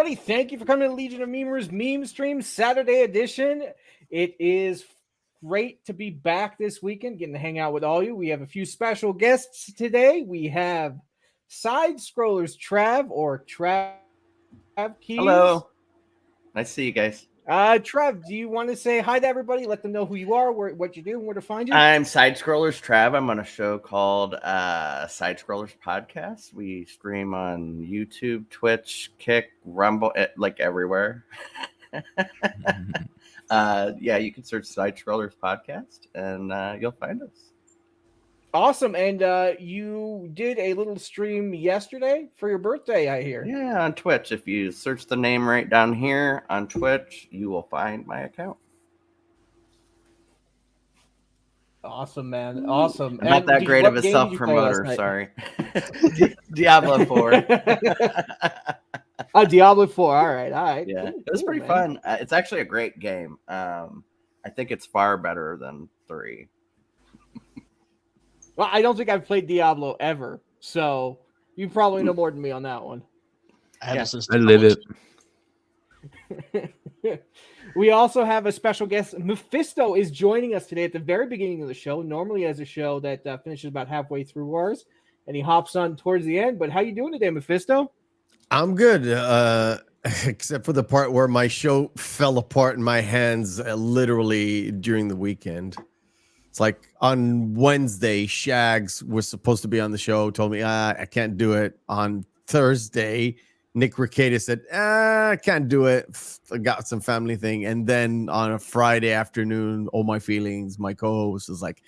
everybody. Thank you for coming to Legion of Memers Memestream Saturday edition. It is great to be back this weekend, getting to hang out with all you. We have a few special guests today. We have Side Scrollers Trav or Trav Keys. Hello. Nice to see you guys. Trav, do you want to say hi to everybody? Let them know who you are, what you do, and where to find you. I'm Side Scrollers Trav. I'm on a show called Side Scrollers Podcast. We stream on YouTube, Twitch, Kick, Rumble, like everywhere. Yeah, you can search Side Scrollers Podcast and you'll find us. Awesome. And you did a little stream yesterday for your birthday, I hear. Yeah, on Twitch. If you search the name right down here on Twitch, you will find my account. Awesome, man. Awesome. I'm not that great of a self-promoter, sorry. Diablo 4. Diablo 4. All right. Yeah, it was pretty fun. It's actually a great game. I think it's far better than 3. Well, I don't think I've played Diablo ever, so you probably know more than me on that one. I live it. We also have a special guest. Mephisto is joining us today at the very beginning of the show. Normally, as a show that finishes about halfway through ours, and he hops on towards the end. But how you doing today, Mephisto? I'm good, except for the part where my show fell apart in my hands literally during the weekend. It's like on Wednesday, Shags was supposed to be on the show, told me, I can't do it. On Thursday, Nick Ricada said, I can't do it. I got some family thing. And then on a Friday afternoon, Oh My Feelings, my co-host was like,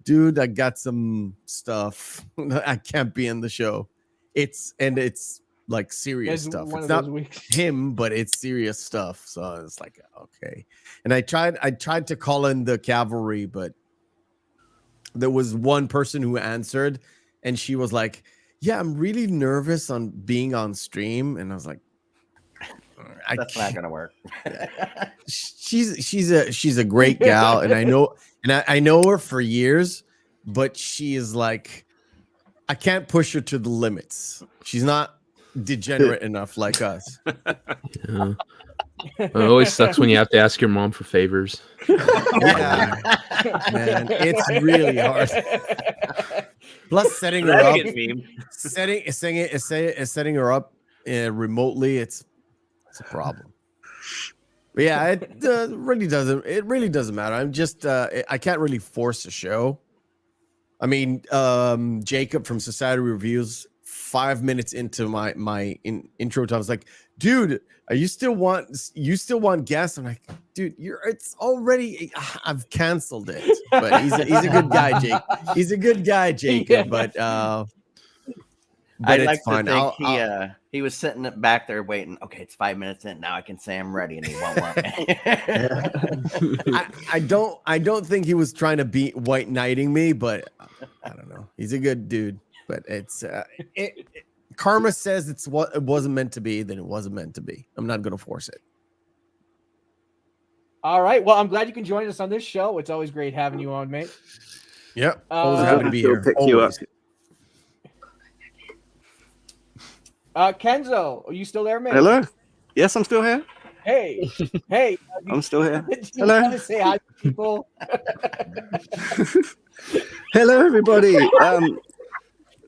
dude, I got some stuff. I can't be in the show. It's like serious stuff. It's not him, but it's serious stuff. So it's like, okay. And I tried to call in the cavalry, but there was one person who answered and she was like, yeah, I'm really nervous on being on stream. And I was like, that's not gonna work. she's a great gal, and I know her for years, but she is like, I can't push her to the limits. She's not degenerate enough like us. Yeah. It always sucks when you have to ask your mom for favors. Yeah, man, it's really hard. Plus, setting her up, setting her up remotely, it's a problem. But yeah, it really doesn't matter. I'm just I can't really force a show. I mean, Jacob from Society Reviews, 5 minutes into my intro time, I was like, dude, you still want guests? I'm like, dude, it's already, I've canceled it. But he's a good guy, Jake. He's a good guy, Jacob. But I'd like to think he was sitting back there waiting. Okay, it's 5 minutes in. Now I can say I'm ready, and he won't want me. I don't think he was trying to be white knighting me, but I don't know. He's a good dude. But it's karma says it wasn't meant to be, then it wasn't meant to be. I'm not going to force it. All right. Well, I'm glad you can join us on this show. It's always great having you on, mate. Yep. Always happy to be here. Kenzo, are you still there, man? Hello. Yes, I'm still here. Hey. I'm still here. Hello. Want to say hi to people? Hello, everybody.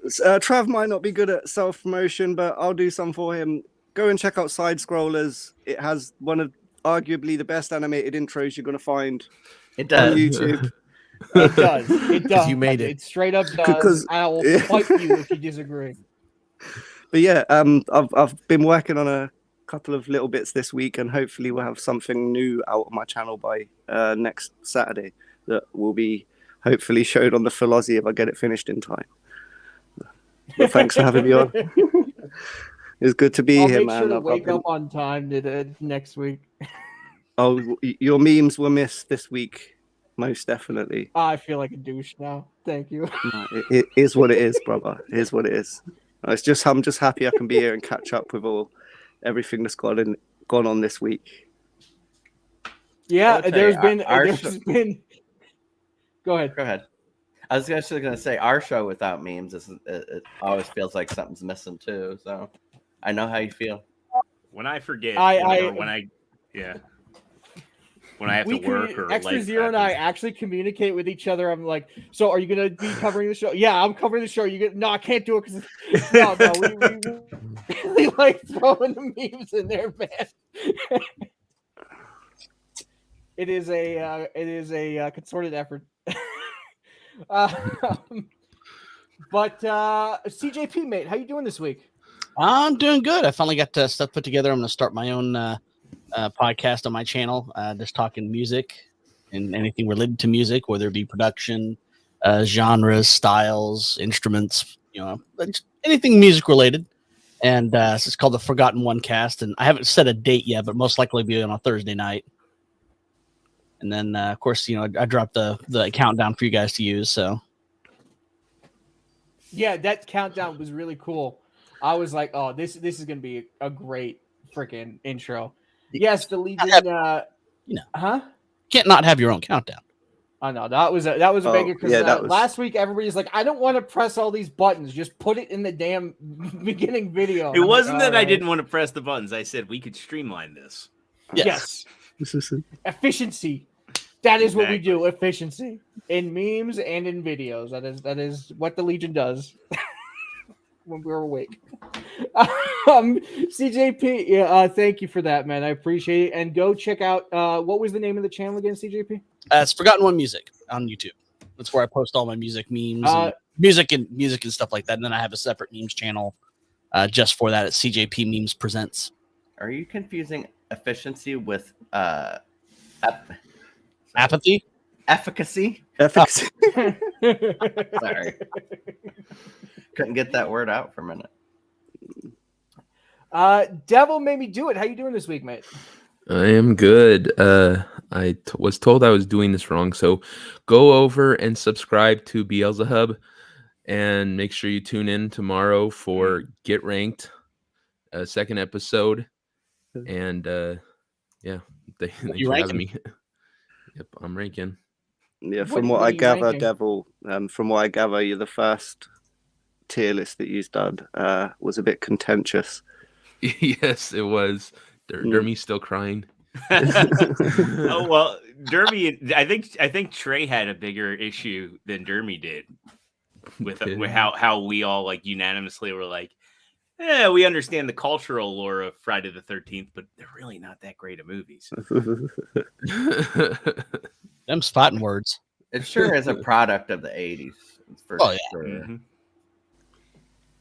Trav might not be good at self-promotion, but I'll do some for him. Go and check out Side Scrollers. It has one of arguably the best animated intros you're going to find on YouTube. It does. It does. You made it. It straight up does. I will fight you if you disagree. But yeah, I've been working on a couple of little bits this week, and hopefully we'll have something new out on my channel by next Saturday that will be hopefully showed on the Full Aussie if I get it finished in time. Well, thanks for having me on. It's good to be here, man. I'll make sure to wake up on time next week. Oh, your memes were missed this week, most definitely. I feel like a douche now. Thank you. No, it is what it is, brother. It is what it is. I'm just happy I can be here and catch up with everything that's gone on this week. Yeah, there's been. Go ahead. I was actually going to say our show without memes it always feels like something's missing too. So I know how you feel. When I forget, when I have to work or Extra life Zero and I happens. actually communicate with each other. I'm like, so are you gonna be covering the show? Yeah, I'm covering the show. No, I can't do it because we really like throwing the memes in there, man. It is a concerted effort. But CJP, mate, how you doing this week? I'm doing good. I finally got stuff put together. I'm going to start my own podcast on my channel, just talking music and anything related to music, whether it be production, genres, styles, instruments, anything music related. And so it's called the Forgotten One Cast. And I haven't set a date yet, but most likely be on a Thursday night. And then, of course, I dropped the countdown for you guys to use. So, yeah, that countdown was really cool. I was like, oh, this is going to be a great freaking intro. Yes, the Legion. Can't not have your own countdown. I know that was a banger because last week everybody's like, I don't want to press all these buttons. Just put it in the damn beginning video. It wasn't that I didn't want to press the buttons. I said we could streamline this. Yes. Efficiency. That is what we do. Efficiency in memes and in videos. That is what the Legion does when we're awake. CJP, thank you for that, man. I appreciate it. And go check out what was the name of the channel again, CJP? It's Forgotten One Music on YouTube. That's where I post all my music memes, and music and stuff like that. And then I have a separate memes channel just for that at CJP Memes Presents. Are you confusing efficiency with apathy? Efficacy? Efficacy. Sorry. Couldn't get that word out for a minute. Devil made me do it. How you doing this week, mate? I am good. I was told I was doing this wrong, so go over and subscribe to Beelzebub, and make sure you tune in tomorrow for Get Ranked, second episode. And thanks for having me. Yep, I'm ranking. Yeah, from what I gather, Devil, you're the first tier list that you've done was a bit contentious. Yes, it was. Dermy's still crying. Oh well, Dermy. I think Trey had a bigger issue than Dermy did with how we all like unanimously were like, yeah, we understand the cultural lore of Friday the 13th, but they're really not that great of movies. Them spotting words. It sure is a product of the 80s. For sure. Mm-hmm.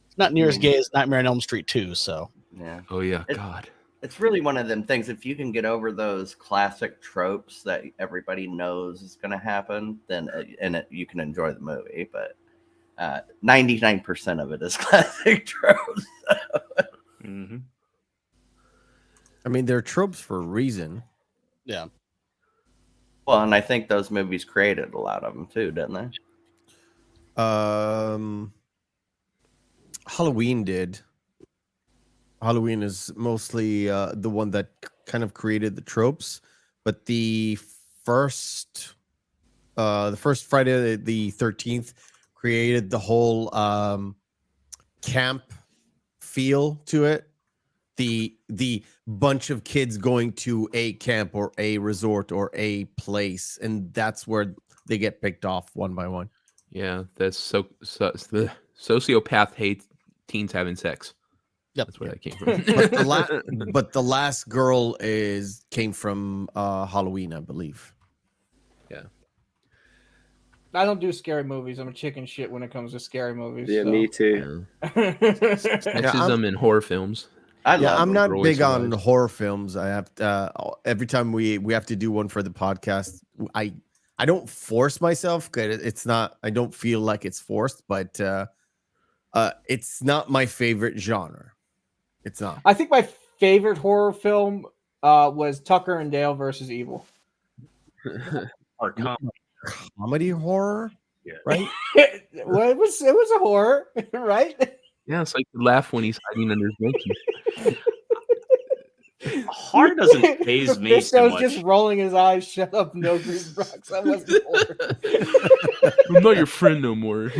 It's not near as gay as Nightmare on Elm Street 2, so. Yeah. Oh, yeah. God. It's really one of them things. If you can get over those classic tropes that everybody knows is going to happen, then you can enjoy the movie. But 99% of it is classic tropes. Mm-hmm. I mean, they're tropes for a reason. Yeah. Well, and I think those movies created a lot of them too, didn't they? Halloween did. Halloween is mostly the one that kind of created the tropes, but the first Friday the 13th created the whole camp feel to it. The bunch of kids going to a camp or a resort or a place, and that's where they get picked off one by one. Yeah, that's the sociopath hates teens having sex. Yep. That's where that came from. But the last girl came from Halloween, I believe. Yeah. I don't do scary movies. I'm a chicken shit when it comes to scary movies. Yeah, so. me too. Sexism in horror films. I'm not big on horror films. I have every time we have to do one for the podcast, I don't force myself because it's not. I don't feel like it's forced, but it's not my favorite genre. It's not. I think my favorite horror film was Tucker and Dale versus Evil. Or Comedy horror, yeah. Right? Well, it was a horror, right? Yeah, it's like you laugh when he's hiding under his blanket. Horror doesn't faze me so much. Just rolling his eyes. Shut up, no green rocks. That wasn't horror. I'm not your friend no more.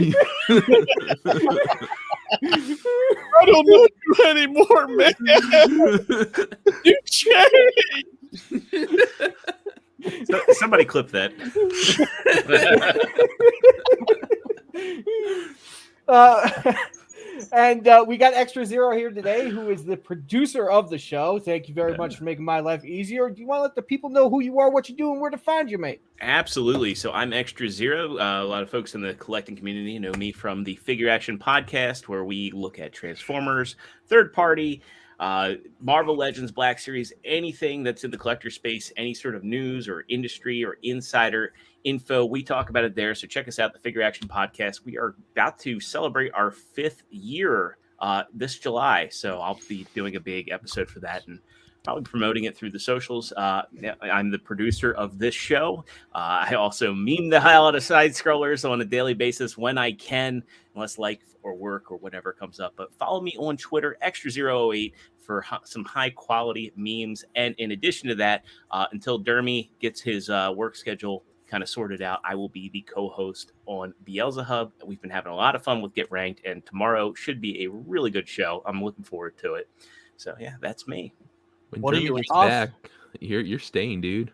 I don't know you anymore, man. You changed. So, somebody clip that. And we got Extra Zero here today, who is the producer of the show. Thank you very much for making my life easier. Do you want to let the people know who you are, what you do, and where to find you, mate? Absolutely. So I'm Extra Zero. A lot of folks in the collecting community know me from the Figure Action podcast, where we look at Transformers, third party, Marvel Legends, Black Series, anything that's in the collector space, any sort of news or industry or insider info. We talk about it there. So check us out, the Figure Action podcast. We are about to celebrate our 5th year this July. So I'll be doing a big episode for that and probably promoting it through the socials. I'm the producer of this show. I also meme the hell out of side scrollers on a daily basis when I can, unless life or work or whatever comes up. But follow me on Twitter, Extra008, for some high quality memes. And in addition to that, until Dermy gets his work schedule kind of sorted out, I will be the co-host on Beelzehub. We've been having a lot of fun with Get Ranked, and tomorrow should be a really good show. I'm looking forward to it. So yeah, that's me. When What are Dermy you gets off? back, you're staying, dude.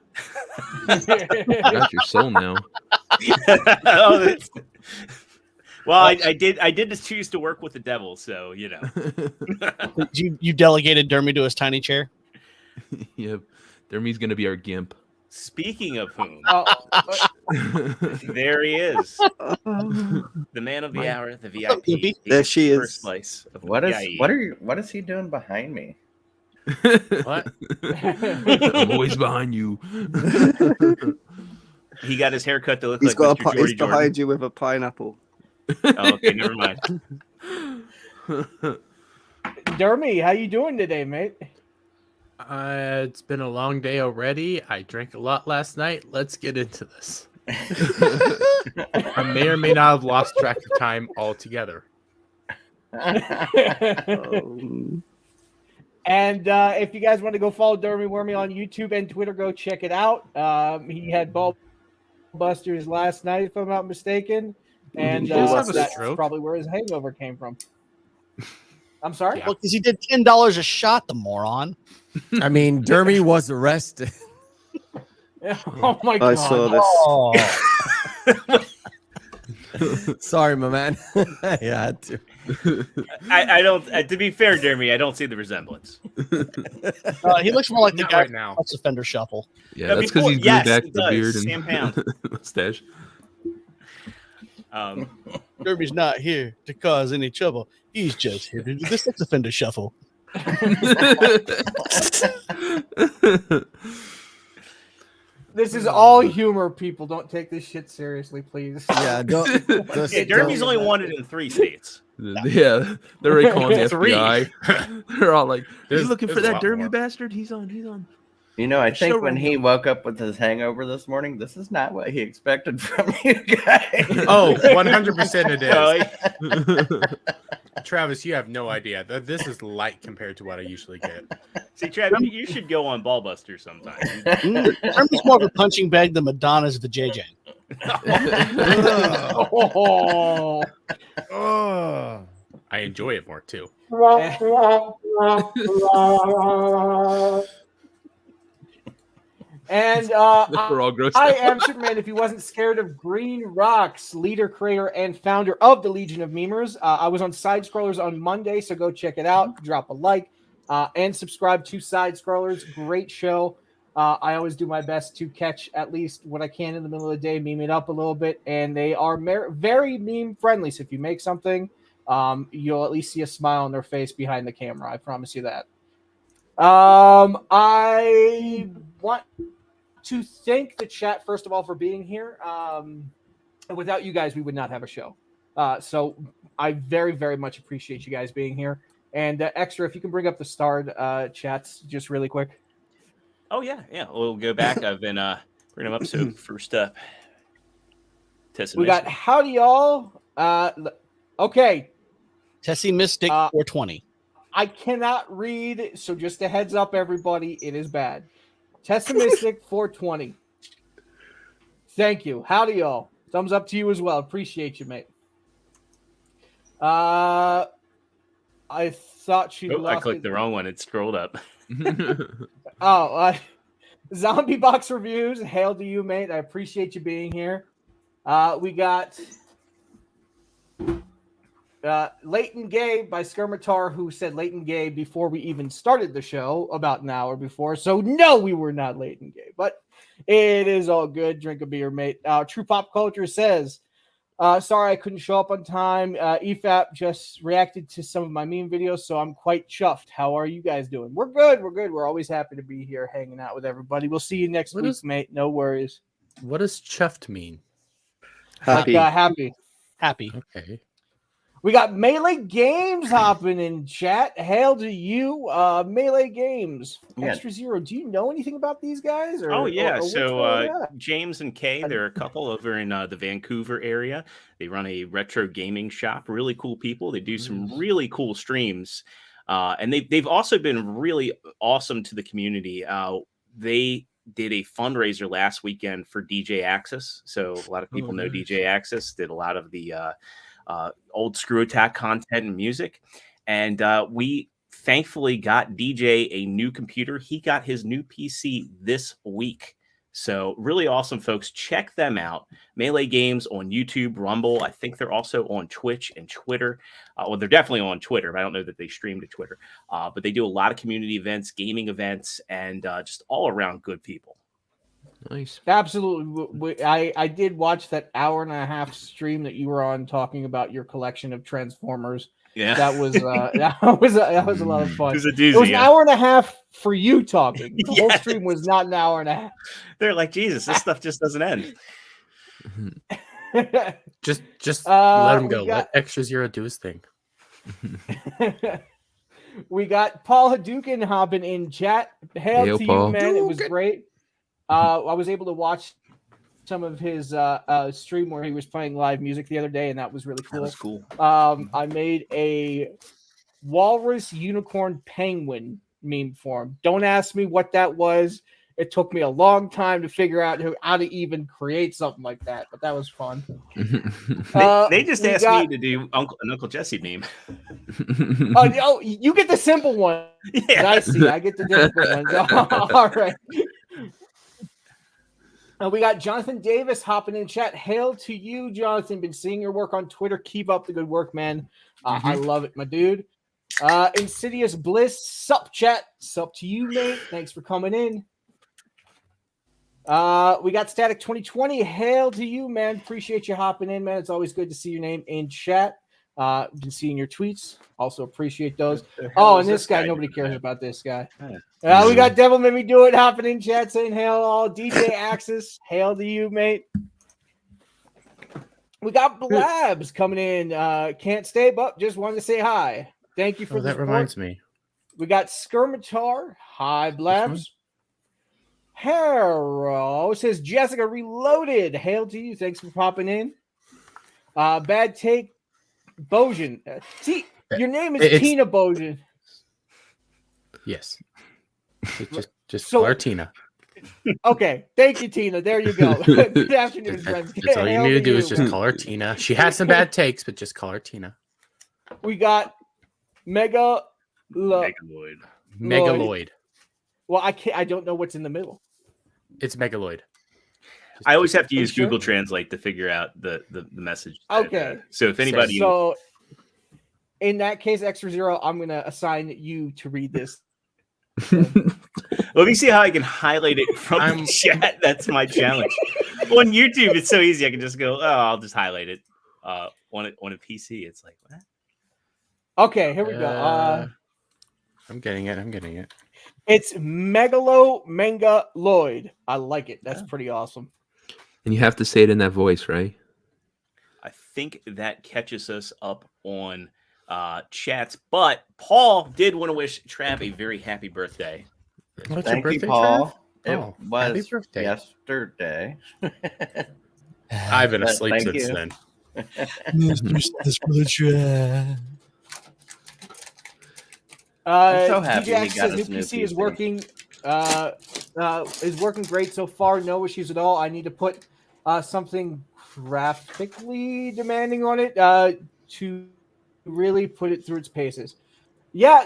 You got your soul now. Oh, well, I did just choose to work with the devil, so you know. You delegated Dermy to his tiny chair. Yep. Dermy's gonna be our gimp. Speaking of whom, There there he is, the man of the hour, the VIP. Gimpy? There she is. First slice of What is VIE. what is he doing behind me? What? I'm always behind you. He got his haircut to look He's like got Mr. he's Jordy behind Jordan. you with a pineapple. Oh, okay, never mind. Dermy, how you doing today, mate? It's been a long day already. I drank a lot last night. Let's get into this. I may or may not have lost track of time altogether. Um, And if you guys want to go follow Dermy Wormy on YouTube and Twitter, go check it out. He had Ball Busters last night, if I'm not mistaken. And He does have a that's stroke. probably where his hangover came from. I'm sorry? Yeah. Well, because he did $10 a shot, the moron. I mean, Dermy was arrested. Oh, my God. I saw this. Oh, Sorry, my man. I had to. I don't. To be fair, Jeremy, I don't see the resemblance. he looks more like the Not guy right from now. Sex Offender Shuffle. Yeah, that's because he's grew yes, back it the does. beard Sam Pound. and mustache. Derby's not here to cause any trouble. He's just here to do the Sex Offender Shuffle. This is all humor, people. Don't take this shit seriously, please. Yeah, don't. just Yeah, Derby's don't- only wanted in 3 states. Yeah, they're already calling the Three. FBI. They're all like, "Are you There's- looking for there's a that lot Dermy more. bastard? He's on." You know, I think Show when him. he woke up with his hangover this morning, this is not what he expected from you guys. Oh, 100% it is. Oh, Travis, you have no idea. This is light compared to what I usually get. see, Trav, you should go on Ballbuster sometime. Derby's more of a punching bag than Madonna's the JJ. Oh. Oh, I enjoy it more too. And We're all grossed I out. am Superman. If he wasn't scared of green rocks, leader, creator, and founder of the Legion of Memers. I was on Side Scrollers on Monday, so go check it out. Drop a like and subscribe to Side Scrollers. Great show. I always do my best to catch at least what I can in the middle of the day, meme it up a little bit, and they are very meme friendly. So if you make something, you'll at least see a smile on their face behind the camera. I promise you that. I want to thank the chat first of all for being here. Without you guys, we would not have a show. So I very, very much appreciate you guys being here. And Extra, if you can bring up the starred chats just really quick. Oh yeah. We'll go back. I've been bringing them up. So first up, Tessa We got Mason. howdy y'all. Okay, Tessie Mystic 420. I cannot read, so just a heads up, everybody, it is bad. Tessimistic 420. Thank you. Howdy, y'all. Thumbs up to you as well. Appreciate you, mate. I thought she Oh, lost I clicked it. the wrong one. It scrolled up. Oh, Zombie Box Reviews. Hail to you, mate. I appreciate you being here. We got Leighton Gay by Skirmitar, who said Leighton Gay before we even started the show, about an hour before. So, no, we were not Leighton Gay, but it is all good. Drink a beer, mate. True Pop Culture says, sorry I couldn't show up on time. EFAP just reacted to some of my meme videos, so I'm quite chuffed. How are you guys doing? We're good. We're good. We're always happy to be here hanging out with everybody. We'll see you next week, mate. No worries. What does chuffed mean? Happy. Like, happy. Happy. Okay. We got Melee Games hopping in chat. Hail to you, Melee Games. Yeah. Extra Zero, do you know anything about these guys? Or, Oh yeah, or what's so going on? James and Kay, they're a couple over in the Vancouver area. They run a retro gaming shop. Really cool people. They do some really cool streams, and they've also been really awesome to the community. They did a fundraiser last weekend for DJ Axis. So a lot of people know DJ Axis. Did a lot of the old Screw Attack content and music, and we thankfully got DJ a new computer. He got his new PC this week. So really awesome, folks. Check them out. Melee Games on YouTube, Rumble. I think they're also on Twitch and Twitter. Well, they're definitely on Twitter, but I don't know that they stream to Twitter. But they do a lot of community events, gaming events, and just all around good people. Nice. Absolutely. I did watch that 1.5-hour stream that you were on talking about your collection of Transformers. Yeah, That was that was a lot of fun. It was a doozy. It was an yeah. 1.5 for you talking. The whole Yes. stream was not an 1.5. They're like, Jesus, this stuff just doesn't end. Just let him we go. got- Let Extra Zero do his thing. We got Paul Hadouken hopping in chat. Hail Hail, to Paul. you, man. It was great. I was able to watch some of his stream where he was playing live music the other day, and that was really That cool. was cool. I made a walrus unicorn penguin meme for him. Don't ask me what that was. It took me a long time to figure out how to even create something like that, but that was fun. They just we asked got- me to do an Uncle Jesse meme. Oh, you get the simple one. Yeah. I see. I get the difficult ones. All right. We got Jonathan Davis hopping in chat. Hail to you, Jonathan. Been seeing your work on Twitter. Keep up the good work, man. I love it, my dude. Insidious Bliss, sup, chat. Sup to you, mate. Thanks for coming in. We got Static 2020. Hail to you, man. Appreciate you hopping in, man. It's always good to see your name in chat. Been seeing your tweets. Also appreciate those. Oh, and this guy, nobody cares about this guy. We got Devil Made Me Do It hopping in chat saying hail all. DJ Axis, hail to you, mate. We got Blabs coming in. Can't stay, but just wanted to say hi. Thank you for the That support. reminds me. We got Skirmitar. Hi, Blabs. Hero says Jessica Reloaded. Hail to you. Thanks for popping in. Bad Take Bojan. See, your name is It's- Tina Bojan. Yes. Just So- call her Tina. Okay, thank you, Tina. There you go. Good afternoon, friends. That's all you Hail need to do is you. just call her Tina. She has some bad takes, but just call her Tina. We got Mega. Megaloid. Megaloid. Well, I don't know what's in the middle. It's Megaloid. I always have to Are you use sure? Google Translate to figure out the message. that, Okay. So if anybody, So, in that case, Extra Zero, I'm gonna assign you to read this. let me see how I can highlight it from I'm- the chat. That's my challenge. On YouTube, it's so easy. I can just go, oh, I'll just highlight it. On a PC, it's like, what? Okay, here we go. I'm getting it. It's Megaloid. I like it. That's pretty awesome. And you have to say it in that voice, right? I think that catches us up on chats. But Paul did want to wish Trav a very happy birthday. What's Thank your you, birthday, Paul. Trav? It Oh, happy was birthday. yesterday. I've been But asleep thank since you. then. I'm so happy DJ he got says his new new PC is PC. working so far. No issues at all. I need to put something graphically demanding on it to really put it through its paces. Yeah,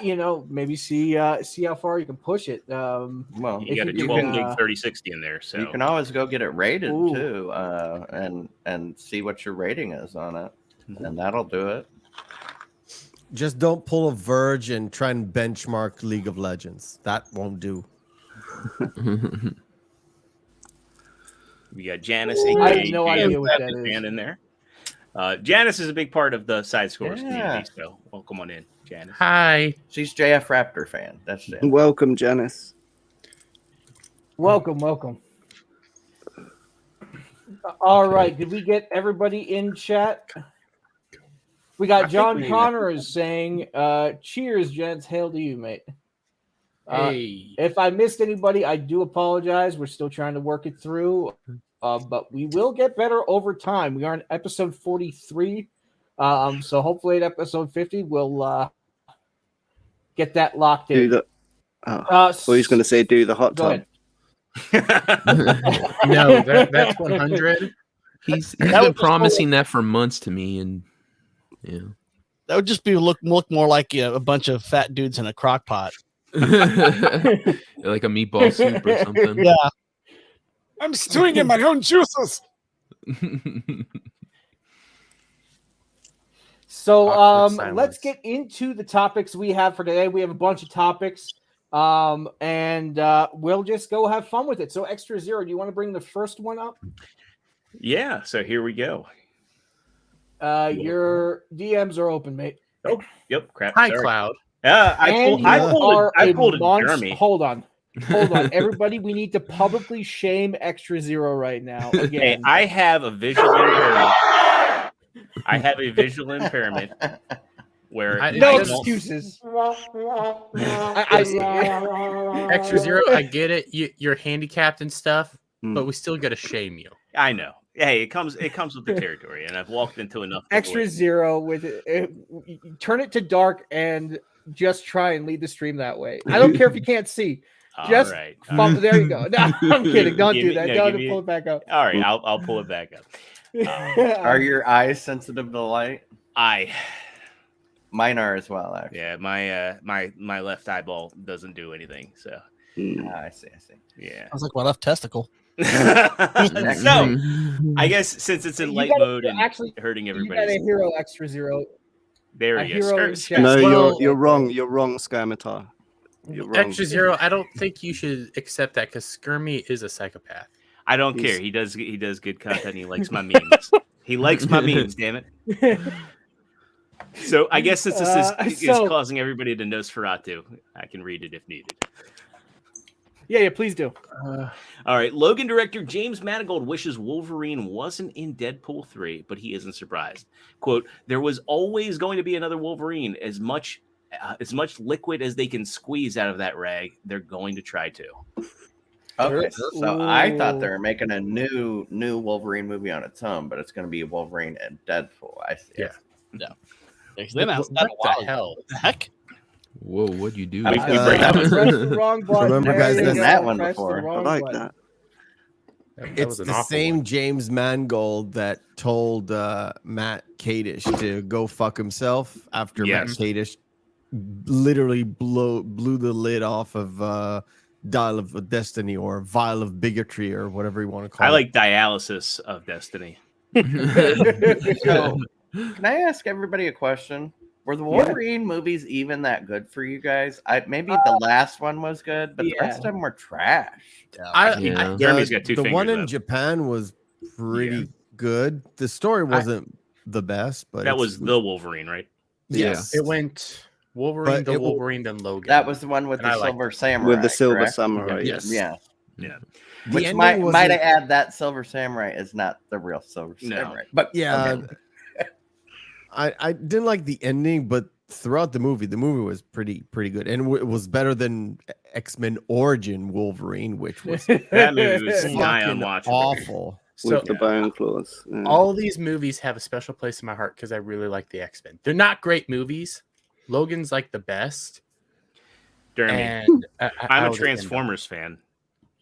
maybe see how far you can push it. Well, You if got a you 12 can, gig 3060 in there, so you can always go get it rated Ooh. too, and see what your rating is on it, Mhm. and that'll do it. Just don't pull a Verge and try and benchmark League of Legends. That won't do. we got Janice, I aka have no Janice idea what that Baptist is. fan in there. Janice is a big part of the Side Scores Yeah. community, so welcome on in, Janice. Hi. She's JF Raptor fan. That's it. Welcome, Janice. Welcome. All right. Did we get everybody in chat? We got John Connor is saying, cheers, gents. Hail to you, mate. Hey. If I missed anybody, I do apologize. We're still trying to work it through, but we will get better over time. We are on episode 43, so hopefully at episode 50, we'll get that locked in. He's going to say do the hot Go tub. ahead. No, that's 100. He's That been was promising that for months to me, and yeah. That would just be look more like a bunch of fat dudes in a crock pot. Like a meatball soup or something. Yeah. I'm stewing in my own juices. So Awkward let's silence. get into the topics we have for today. We have a bunch of topics, and we'll just go have fun with it. So Extra Zero, do you want to bring the first one up? Yeah, so here we go. Your DMs are open, mate. Oh, yep, crap. Hi, sorry. Cloud. I pulled a Jeremy. Hold on. Everybody, we need to publicly shame Extra Zero right now. Hey, Again, I have a visual impairment. I have a visual impairment where I- no I don't- excuses. Extra Zero, I get it. You're handicapped and stuff, Mm. but we still got to shame you. I know. Hey, it comes with the territory, and I've walked into enough. Extra Zero with it. Turn it to dark and just try and lead the stream that way. I don't care if you can't see. Just All right. There you go. No, I'm kidding. Don't Give do me- that. no, Don't give me- pull it back up. All right, I'll pull it back up. Are your eyes sensitive to light? Mine are as well, actually. Yeah, my left eyeball doesn't do anything. So I see. yeah. Sounds like my left testicle. No, I guess since it's in You light gotta- mode and actually, hurting You got everybody. a hero, Extra Zero. There a we hero go. in chat. No, Well- you're wrong. You're wrong, Skirmitar. You're wrong. Extra Zero, I don't think you should accept that because Skirmy is a psychopath. I don't care. He does good content. And he likes my memes. He likes my memes. Damn it. So I guess since this is causing everybody to Nosferatu, I can read it if needed. Yeah, please do. All right. Logan director James Mangold wishes Wolverine wasn't in Deadpool 3, but he isn't surprised. Quote, there was always going to be another Wolverine. As much liquid as they can squeeze out of that rag, they're going to try to. Okay, so I thought they were making a new Wolverine movie on its own, but it's going to be Wolverine and Deadpool. I see. Yeah. They announced that a What while the ago. hell? What the heck? Whoa, what'd you do? We Uh, break that up. was- Press the wrong button. Remember, There guys, you this- go. that one Press the before. I wrong like button. that. That It's was an the awful same one. James Mangold that told Matt Kadish to go fuck himself after Yes. Matt Kadish literally blew the lid off of Dial of Destiny or Vial of Bigotry or whatever you want to call I it. like dialysis of destiny. So, can I ask everybody a question? Were the Wolverine movies even that good for you guys? Maybe the last one was good, but the rest of them were trash. Yeah. Jeremy's got two the one fingers in up. Japan was pretty good. The story wasn't the best, but That it's- was the Wolverine, right? yes. It went Wolverine, But then it will- Wolverine, then Logan. That was the one with And the I liked Silver it. Samurai. With the Silver correct? Samurai. Yes. Yeah. Yeah. The Which ending might I wasn't- add that Silver Samurai is not the real Silver No. Samurai. But Yeah, okay. I didn't like the ending, but throughout the movie was pretty good, and it was better than X-Men Origin Wolverine, which was That movie was nigh fucking unwatchable. awful. So With the bone claws. Yeah. all these movies have a special place in my heart because I really like the X-Men. They're not great movies. Logan's like the best. Jeremy, And I'm a I'll defend them. Transformers fan.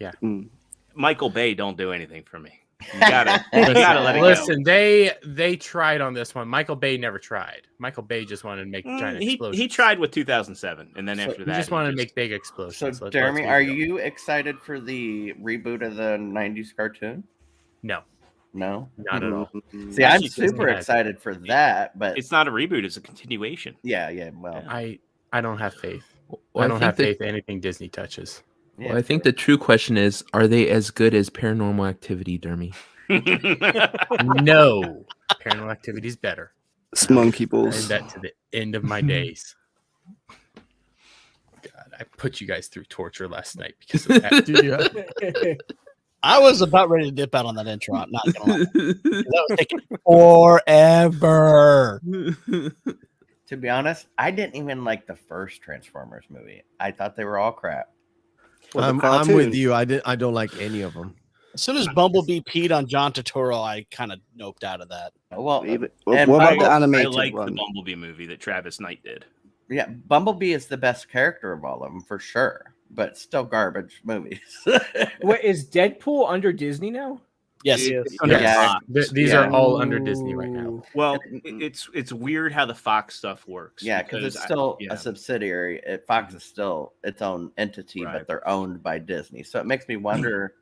Mm. Michael Bay don't do anything for me. You gotta let it go. Listen, they tried on this one. Michael Bay never tried. Michael Bay just wanted to make giant explosions. He tried with 2007, and then So after that, He just wanted to make big explosions. So, Let's Jeremy, be are real. you excited for the reboot of the 90s cartoon? No, No? not at all. See, Actually, I'm super Disney has excited for that, but It's not a reboot; it's a continuation. yeah, well, Yeah. I don't have faith. Well, I don't think have that- faith in anything Disney touches. yeah. Well, I think the true question is, are they as good as Paranormal Activity, Dermy? No, Paranormal Activity is better. It's monkey And balls. that to the end of my days. God, I put you guys through torture last night because of that. I was about ready to dip out on that intro. I'm not gonna lie. That was taking forever. To be honest, I didn't even like the first Transformers movie. I thought they were all crap. Well, the I'm cartoon. with you. I don't like any of them. As soon as Bumblebee peed on John Turturro, I kind of noped out of that. Well, What and about the I animated like the one? Bumblebee movie that Travis Knight did. yeah, Bumblebee is the best character of all of them for sure, but still garbage movies. What is Deadpool under Disney now? Yes. It's under Yeah. Fox. These Yeah. are all under Disney right now. Ooh. Well, it's weird how the Fox stuff works. Yeah, because it's still yeah. a subsidiary. Fox is still its own entity, Right. but they're owned by Disney. So it makes me wonder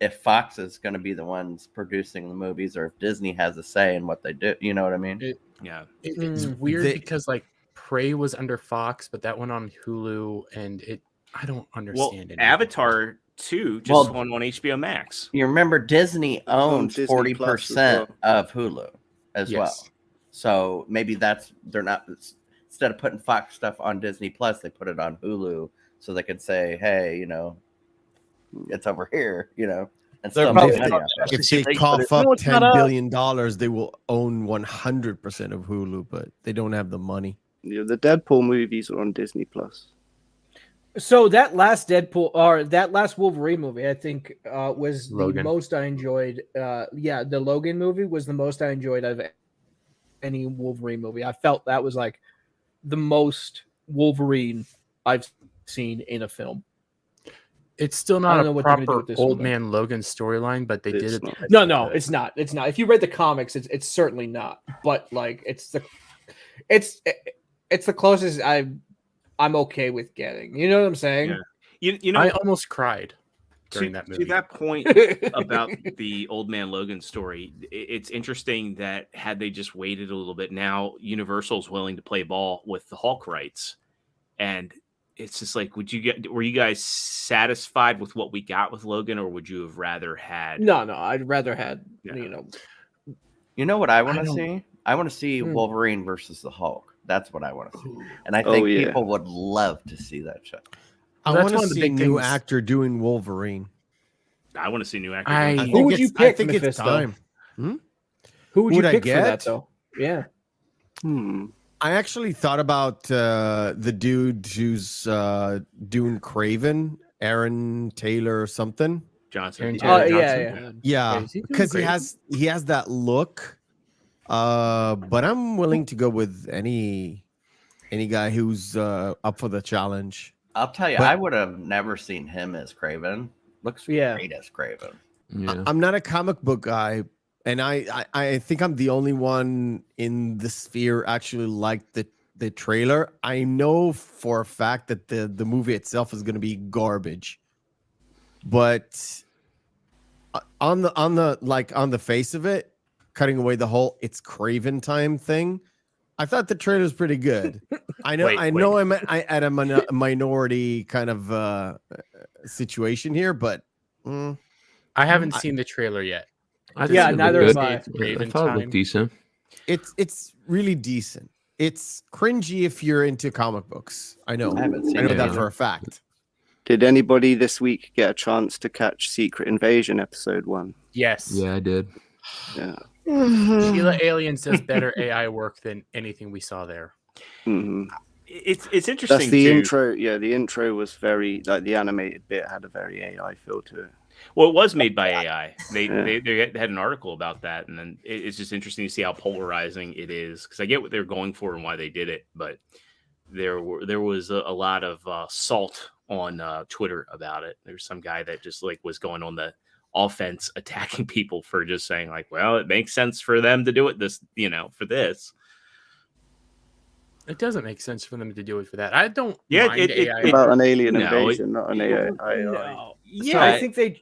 if Fox is going to be the ones producing the movies, or if Disney has a say in what they do. You know what I mean? Yeah. It's Mm. weird They- because like Prey was under Fox, but that went on Hulu, and I don't Well, understand it. Avatar 2 just Well- won on HBO Max. You remember Disney owns Disney 40% Plus as of Hulu as Yes. well. So maybe they're not, instead of putting Fox stuff on Disney Plus, they put it on Hulu so they could say, hey, it's over here, and They're still probably make money not- off of it. If they But cough it's- up no, it's not $10 us. billion, they will own 100% of Hulu, but they don't have the money. Yeah, the Deadpool movies are on Disney Plus. So that last Deadpool or that last Wolverine movie, I think, was the Logan. most I enjoyed. Yeah, the Logan movie was the most I enjoyed of any Wolverine movie. I felt that was like the most Wolverine I've seen in a film. It's still I not don't know a what they're gonna do proper with this old one, man Logan storyline, but they did It's it. not. the No, best it's not. It's not. If you read the comics, it's certainly not. But like, it's the closest I'm okay with getting. You know what I'm saying? You could. know, I almost cried during to, that movie. to that point about the old man Logan story, it's interesting that had they just waited a little bit, now Universal's willing to play ball with the Hulk rights, and it's just like, were you guys satisfied with what we got with Logan, or would you have rather had? No, I'd rather had Yeah. You know what I want I to don't- see? I want to see Hmm. Wolverine versus the Hulk. That's what I want to see. And I Oh, think yeah. people would love to see that show. I That's want one to of the see a big new things. actor doing Wolverine. I want to see new actors. I- I Who think would you it's- pick, I think it's Mephisto? time. Who would you Who'd I pick for that get? though? Yeah. I actually thought about the dude who's doing Craven, Aaron Taylor or something. Johnson. Aaron Yeah. Taylor yeah, Johnson. yeah. Yeah, Is he doing because he Craven? has that look. But I'm willing to go with any guy who's up for the challenge. I'll tell you, But- I would have never seen him as Craven. Looks Yeah. great as Craven. Yeah. I'm not a comic book guy, and I think I'm the only one in the sphere actually liked the trailer. I know for a fact that the movie itself is going to be garbage, but on the face of it, cutting away the whole "it's Craven time" thing, I thought the trailer was pretty good. I know I'm at a minority kind of situation here, but. I haven't seen the trailer yet. I Yeah, thought it neither looked have good. I. I Raven thought it time. looked decent. It's really decent. It's cringy if you're into comic books. I know. I haven't seen I know it that either. for a fact. Did anybody this week get a chance to catch Secret Invasion episode 1? Yes. Yeah, I did. Yeah. Sheila Aliens does better AI work than anything we saw there. hmm It's interesting. That's the too. intro. Yeah, the intro was very, like, the animated bit had a very AI feel to it. Well, it was made by AI. They Yeah. they had an article about that, and then it's just interesting to see how polarizing it is. Because I get what they're going for and why they did it, but there was a lot of salt on Twitter about it. There's some guy that just like was going on offense attacking people for just saying like, well, it makes sense for them to do it this, for this. It doesn't make sense for them to do it for that. I don't Yeah, mind AI About art. an alien No, invasion, not an AI. No. Yeah, So I think they.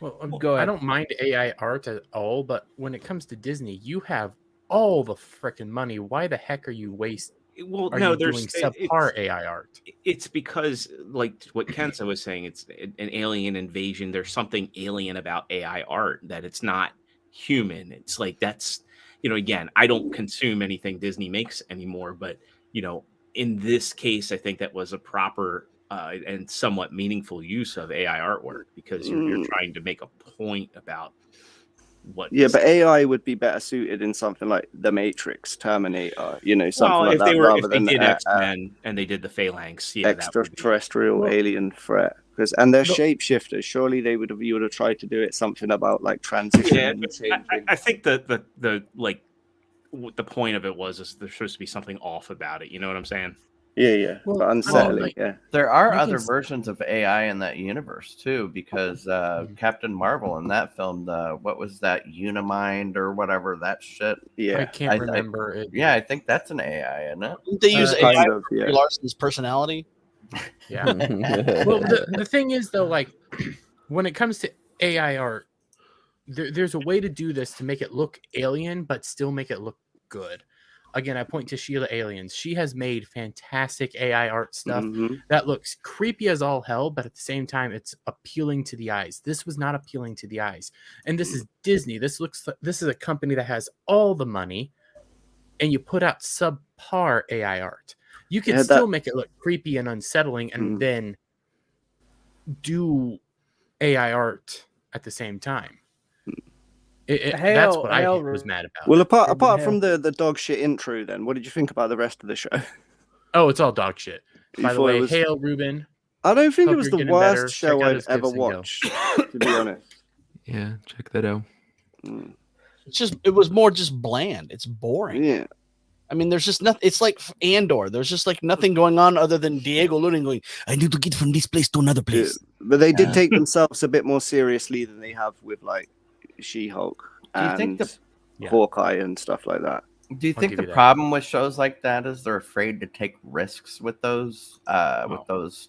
Well, Go ahead. I don't mind AI art at all, but when it comes to Disney, you have all the freaking money. Why the heck are you wasting? well, Are no, you there's doing subpar AI art? It's because, like what Kenza was saying, it's an alien invasion. There's something alien about AI art that it's not human. It's like that's, again, I don't consume anything Disney makes anymore, but in this case, I think that was a proper and somewhat meaningful use of AI artwork because you're trying to make a point about what. Yeah, but AI would be better suited in something like The Matrix, Terminator, something well, like if that, they were, rather if they than did X-Men and they did the Phalanx, yeah, that would be. extraterrestrial alien threat. And they're shapeshifters. Surely you would have tried to do it something about like transition Yeah, and changing. I think the like the point of it was there's supposed to be something off about it. You know what I'm saying? Yeah, Well, but unsettling. like- Yeah, There are You can other s- versions of AI in that universe too, because Captain Marvel in that film, what was that Unimind or whatever that shit? I yeah. can't remember it. Yeah, I think that's an AI, isn't it? Didn't they use AI Kind of, for yeah. Brie Larson's personality? Yeah. Well, the thing is though, like when it comes to AI art, there's a way to do this to make it look alien, but still make it look good. Again, I point to Sheila Aliens. She has made fantastic AI art stuff Mhm. that looks creepy as all hell, but at the same time, it's appealing to the eyes. This was not appealing to the eyes, and this is Disney. This is a company that has all the money, and you put out subpar AI art. You can Yeah, still make it look creepy and unsettling, and Mm. then do AI art at the same time. That's what I was mad about. Well, Urban apart Hell. from the dog shit intro, then what did you think about the rest of the show? Oh, it's all dog shit. You By the thought way, it was- hail Ruben. I don't think Hope it was you're the getting worst better. show Check out I've his ever gifts and go. watched, to be honest. Yeah, check that out. Mm. It was more just bland. It's boring. Yeah. I mean, there's just nothing. It's like Andor. There's just like nothing going on other than Diego Luna going, I need to get from this place to another Yeah. place. But they did take themselves a bit more seriously than they have with like She-Hulk Do you think and Yeah. Hawkeye and stuff like that. Do you I'll think give the you that. problem with shows like that is they're afraid to take risks with those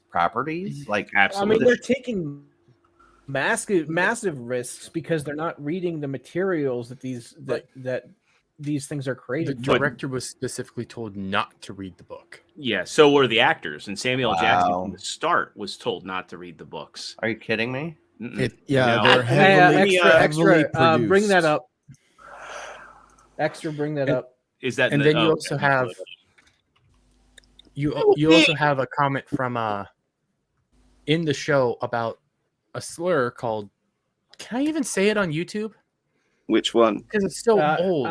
properties? Like, I Absolutely. mean, they're taking massive risks because they're not reading the materials that these things are The created. director was specifically told not to read the book. Yeah, so were the actors, and Samuel Jackson Wow. from the start was told not to read the books. are you kidding me? Mm-mm. Yeah, No. they're heavily, heavily produced. Bring that up. Extra, bring that up. Is that? And in the- then you oh, also okay. have you also have a comment from in the show about a slur called, can I even say it on YouTube? Which one? Because it's so old.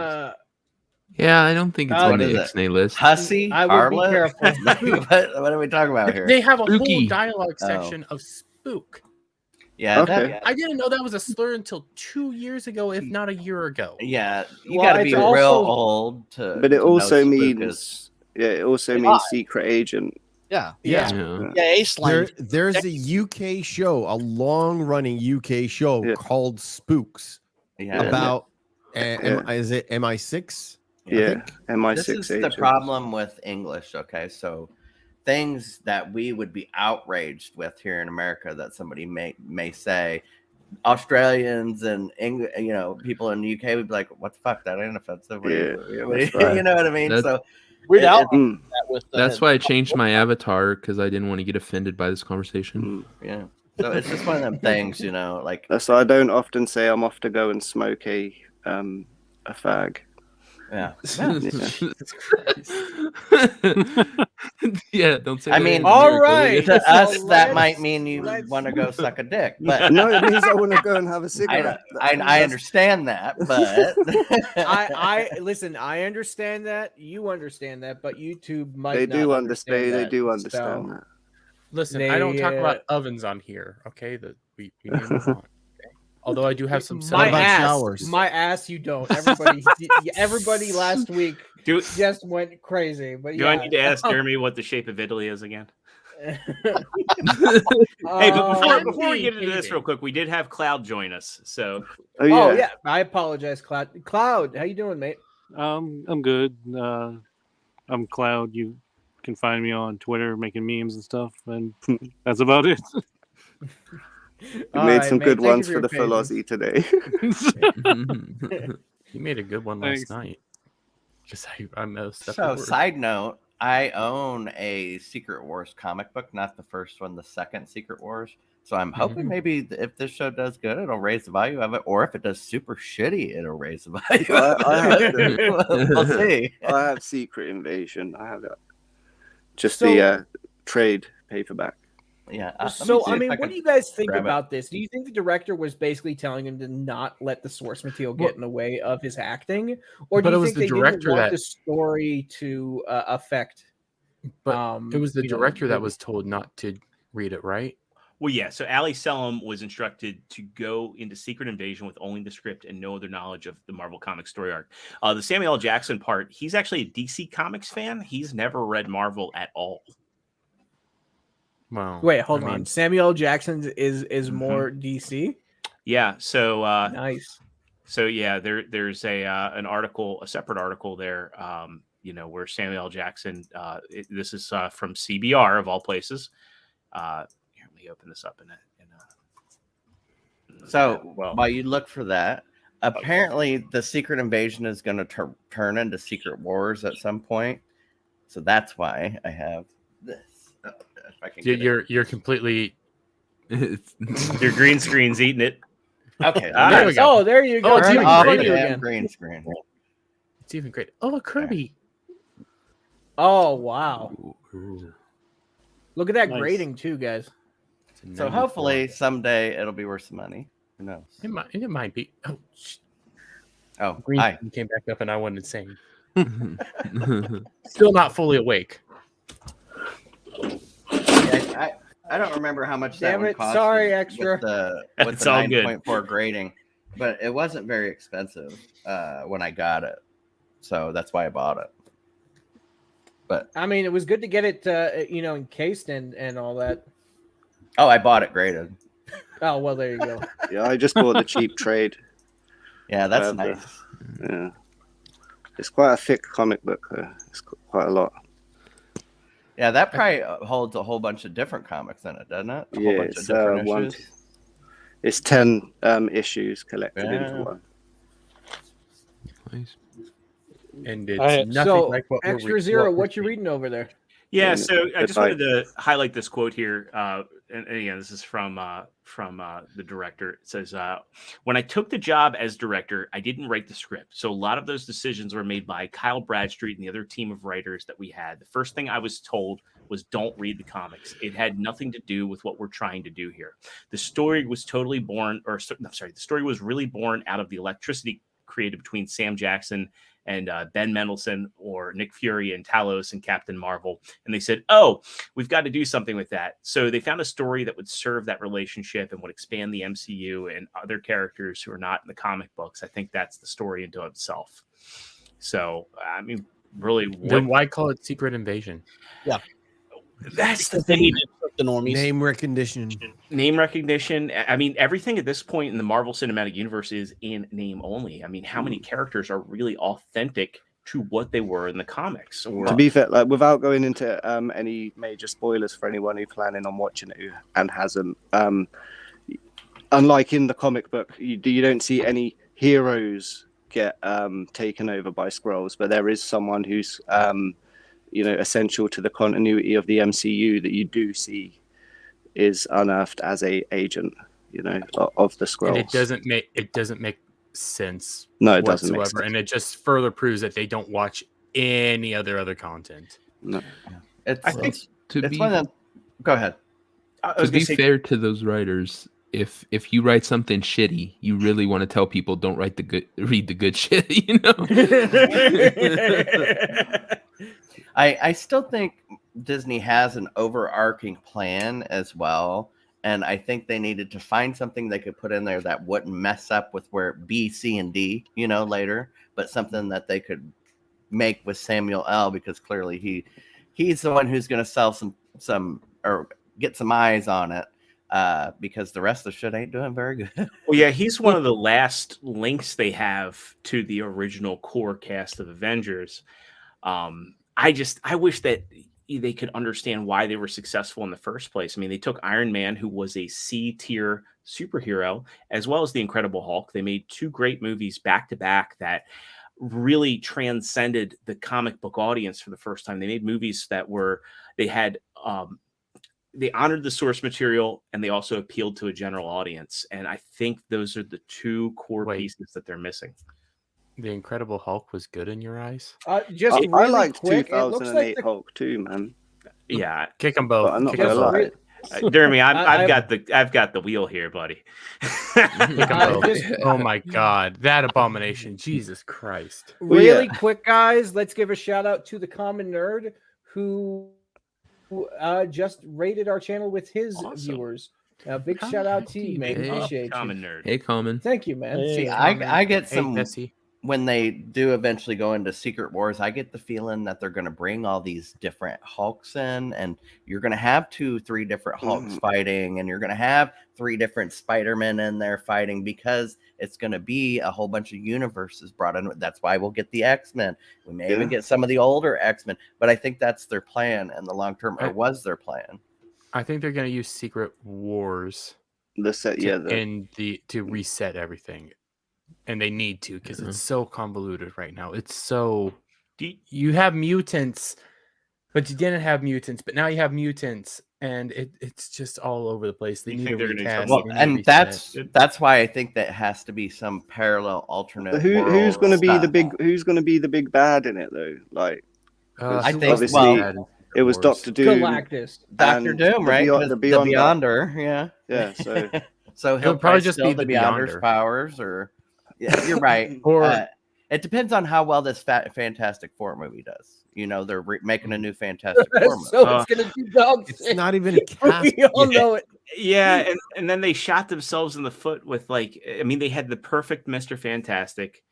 Yeah, I don't think it's What on is the it? Ixnay list. Hussy? I would be Harlot? careful. what are we talking about here? They have a Spooky. whole dialogue Oh. section of spook. Yeah, Okay. I didn't know that was a slur until 2 years ago, if not a year ago. yeah. You Well, got to be it's real also- old to. But it to know also Spook means is- it also Why? means secret agent. Yeah. Yeah. Yeah. Yeah, A-slang. There's a UK show, a long-running UK show Yeah. called Spooks yeah. about. Is it MI6? I Yeah, think. MI6 This is agent. the problem with English. Okay, so things that we would be outraged with here in America that somebody may say, Australians and people in the UK would be like, "What the fuck? That ain't offensive." What do you- that's right. You know what I mean? That's- So Weird Al Mm, that with That's why I changed my avatar, because I didn't want to get offended by this conversation. mm. yeah, so it's just one of them things, like That's why I don't often say I'm off to go and smoke a fag. yeah. Yeah, don't say I that mean, in all America, will you? right. To So us, that let's- might mean you let's- want to go suck a dick, but No, it means I want to go and have a I, cigarette. I understand that, but I listen. I understand that. You understand that, but YouTube might. They not do understand. understand. They that. do So, understand that. Listen, I don't talk They, about ovens on here, okay? That we need to move on. Okay? Although I do have some my about ass. showers? My ass. You don't. Everybody last week Do just went crazy. But do yeah. I need to ask Jeremy what the shape of Italy is again? Hey, but I'm before we being get into this hated. real quick, we did have Cloud join us. So Oh yeah. Oh yeah, I apologize, Cloud. Cloud, how you doing, mate? I'm good. I'm Cloud. You can find me on Twitter making memes and stuff, and that's about it. You All made right, some mate, good thank you ones for your the full patience. Aussie today. You made a good one last Thanks. night. Because I messed up. So, the word. side note, I own a Secret Wars comic book, not the first one, the second Secret Wars. So I'm hoping maybe if this show does good, it'll raise the value of it, or if it does super shitty, it'll raise the value of I have it. We'll see. I have Secret Invasion. I have that. Just So- the trade paperback. Yeah. let me So, see I if mean, I what can do you guys think grab it. about this? Do you think the director was basically telling him to not let the source material get in the way of his acting, or do But you it was think the they didn't director want that- the story to affect? But it was the you know, director the- that was told not to read it, right? well, yeah. So Ali Selim was instructed to go into Secret Invasion with only the script and no other knowledge of the Marvel Comics story arc. The Samuel L. Jackson part, he's actually a DC Comics fan. He's never read Marvel at all. Wow. Wait, hold I mean, on. Samuel L. Jackson is more DC. Yeah. So Nice. So yeah, there's an article, a separate article there, where Samuel L. Jackson. This is from CBR of all places. Here, let me open this up So well, while you look for that, apparently the Secret Invasion is going to turn into Secret Wars at some point. So that's why I have this. Oh, if I can get it. you're completely. your green screen's eating it. Okay. Ah, there we go. Oh, there you go. Oh, it's Turn even off greater. the the again. green screen. It's even great. Oh, a Kirby. Oh wow! Ooh. Look at that Nice. grading too, guys. It's a So 94. hopefully someday it'll be worth some money. Who knows? It might be. Oh, Oh, green hi. screen came back up and I wasn't saying. Still not fully awake. Yeah, I don't remember how much that Damn one it, cost. sorry, with extra. the It's all good. 9.4 grading, but it wasn't very expensive when I got it, so that's why I bought it. But I mean, it was good to get it, encased and all that. oh, I bought it graded. Oh well, there you go. Yeah, I just bought the cheap trade. Yeah, that's Whatever. nice. Yeah, it's quite a thick comic book. It's quite a lot. Yeah, that probably holds a whole bunch of different comics in it, doesn't it? A whole Yeah, bunch of it's different issues. It's 10 issues collected Yeah. into one. Nice. And it's I- nothing So, like what Extra Zero, what you reading over there? Yeah, Yeah, so I good just fight. wanted to highlight this quote here, and again, this is from the director. It says, "When I took the job as director, I didn't write the script, so a lot of those decisions were made by Kyle Bradstreet and the other team of writers that we had. The first thing I was told was, don't read the comics. It had nothing to do with what we're trying to do here. The story was totally born, the story was really born out of the electricity created between Sam Jackson and Ben Mendelsohn, or Nick Fury and Talos and Captain Marvel. And they said, oh, we've got to do something with that. So they found a story that would serve that relationship and would expand the MCU and other characters who are not in the comic books. I think that's the story into itself. So, I mean, really, Then why call it Secret Invasion? that's the They thing. need to trick the normies. Name recognition. Name recognition. I mean, everything at this point in the Marvel Cinematic Universe is in name only. I mean, how many characters are really authentic to what they were in the comics? Or To be fair, like without going into any major spoilers for anyone who's planning on watching it and hasn't, unlike in the comic book, you don't see any heroes get taken over by Skrulls, but there is someone who's essential to the continuity of the MCU that you do see is unearthed as a agent, of the Skrulls. And it doesn't make sense. No, it doesn't make whatsoever, sense. and it just further proves that they don't watch any other content. No. I think It's one of them. Go ahead. I To was be gonna say, fair to those writers, if you write something shitty, you really want to tell people don't read the good shit, I still think Disney has an overarching plan as well. And I think they needed to find something they could put in there that wouldn't mess up with where B, C, and D, later, but something that they could make with Samuel L. because clearly he's the one who's going to sell some or get some eyes on it, because the rest of the shit ain't doing very good. Well, yeah, he's one of the last links they have to the original core cast of Avengers. I wish that they could understand why they were successful in the first place. I mean, they took Iron Man, who was a C tier superhero, as well as the Incredible Hulk. They made 2 great movies back to back that really transcended the comic book audience for the first time. They made movies that they honored the source material, and they also appealed to a general audience. And I think those are the 2 core pieces that they're missing. The Incredible Hulk was good in your eyes? Just I really liked quick, it looks 2008 like Hulk too, man. Yeah, Kick them both. But I'm not Kick 'em gonna both. lie. Jeremy, I've got the wheel here, buddy. Kick 'em both. just- Oh my God, that abomination! Jesus Christ! really yeah. quick, guys, let's give a shout out to the Common Nerd who just rated our channel with his Awesome. viewers. Big shout out to you, man. Hey. Appreciate Common you. nerd. Hey, Common. Thank you, man. See, I get Hey, some Jesse. when they do eventually go into Secret Wars. I get the feeling that they're going to bring all these different Hulks in, and you're going to have 2-3 different Hulks fighting, and you're going to have 3 different Spider-Men in there fighting, because it's going to be a whole bunch of universes brought in. That's why we'll get the X-Men. We may even get some of the older X-Men, but I think that's their plan in the long term, or was their plan. I think they're going to use Secret Wars The set, to reset everything, and they need to, because it's so convoluted right now. It's so you have mutants, but you didn't have mutants, but now you have mutants, and it's just all over the place. They need to recast. Well, and that's why I think that has to be some parallel alternate. Who's going to be stuff. the big? Who's going to be the big bad in it though? Like, I think obviously it was Dr. Doom, Galactus, Dr. Doom, right? The Beyonder. Yeah. So so It he'll would probably just still be the Beyonder's Beyonder. powers, or you're right. Or it depends on how well this Fantastic Four movie does. You know, they're making a new Fantastic Four movie. So it's gonna do dogs. It's not even cast. We all know it. Yeah, and then they shot themselves in the foot with, like, I mean, they had the perfect Mr. Fantastic,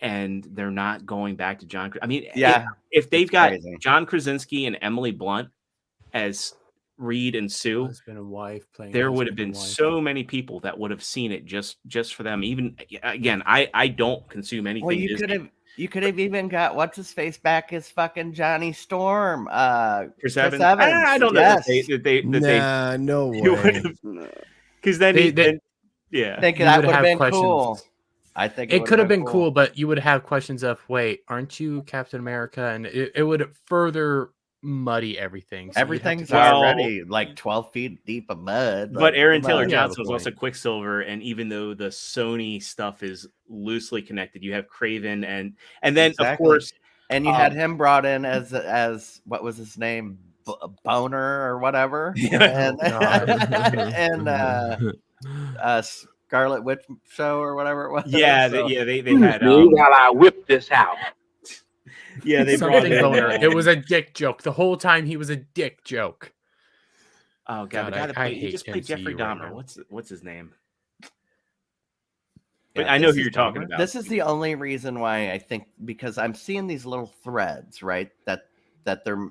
and they're not going back to John. I mean, Yeah, if they've got crazy. John Krasinski and Emily Blunt as Reed and Sue, husband and wife playing. there would have husband been and wife. so many people that would have seen it just for them. Even again, I don't consume anything. Well, Disney. you could have even got what's his face back as fucking Johnny Storm. Chris Chris Evans. Evans. I don't know Yes. that they Nah, no you way. would've- because then yeah. I think You that would would have have been cool. questions. I think It could have been cool, but you would have questions of, wait, aren't you Captain America? And it would further muddy everything. So you'd have to Everything's go- already like 12 feet deep of mud. But like, Aaron come Taylor on. Johnson was also Quicksilver, and even though the Sony stuff is loosely connected, you have Craven, and then of Exactly. course, And you had him brought in as what was his name, Boner or whatever, and Scarlet Witch show or whatever it was. yeah, So- they had. While I whip this out. Yeah, they brought Something in. boner. It was a dick joke. The whole time he was a dick joke. Oh god, God, the guy that I played, he hate just played Jeffrey MCU right Dahmer. now. What's his name? But Yeah, I know this who is you're talking Dahmer. about. This is the only reason why I think, because I'm seeing these little threads, right? That they're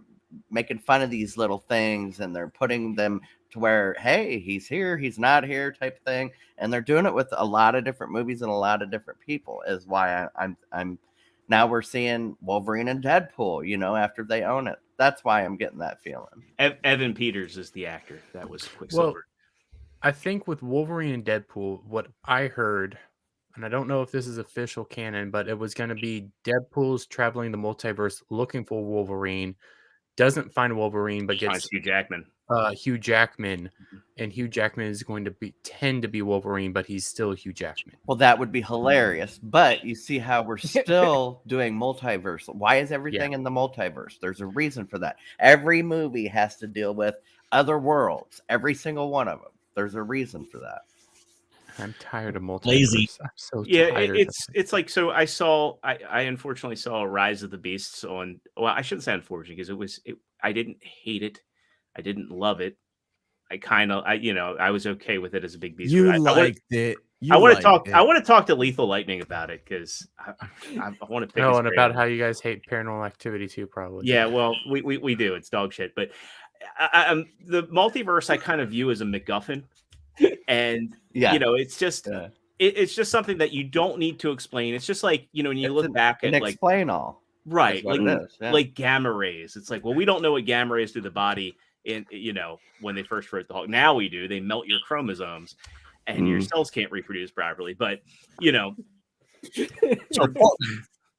making fun of these little things, and they're putting them to where, hey, he's here, he's not here, type thing, and they're doing it with a lot of different movies and a lot of different people. Is why I'm now we're seeing Wolverine and Deadpool. You know, after they own it, that's why I'm getting that feeling. Evan Peters is the actor that was Quicksilver. Well, I think with Wolverine and Deadpool, what I heard, and I don't know if this is official canon, but it was going to be Deadpool's traveling the multiverse looking for Wolverine, doesn't find Wolverine, but Finds gets Hugh Jackman. Hugh Jackman, and Hugh Jackman is going to tend to be Wolverine, but he's still Hugh Jackman. Well, that would be hilarious. But you see how we're still doing multiverse. Why is everything in the multiverse? There's a reason for that. Every movie has to deal with other worlds. Every single one of them. There's a reason for that. I'm tired of multiverse. Lazy. I'm so Yeah, tired. it's like, so I unfortunately saw Rise of the Beasts on. Well, I shouldn't say unfortunately, because I didn't hate it, I didn't love it. I was okay with it as a big beast. You but liked it. I want to talk to Lethal Lightning about it, because I want to pick. Oh, his and brain. about how you guys hate Paranormal Activity too, probably. Yeah, well, we do. It's dog shit, but the multiverse I kind of view as a MacGuffin, and Yeah. it's just it's just something that you don't need to explain. It's just like when you look back at like explain all. Right, That's what it is, yeah. like gamma rays. It's like, well, we don't know what gamma rays do to the body in when they first wrote the Hulk. Now we do. They melt your chromosomes, and your cells can't reproduce properly. But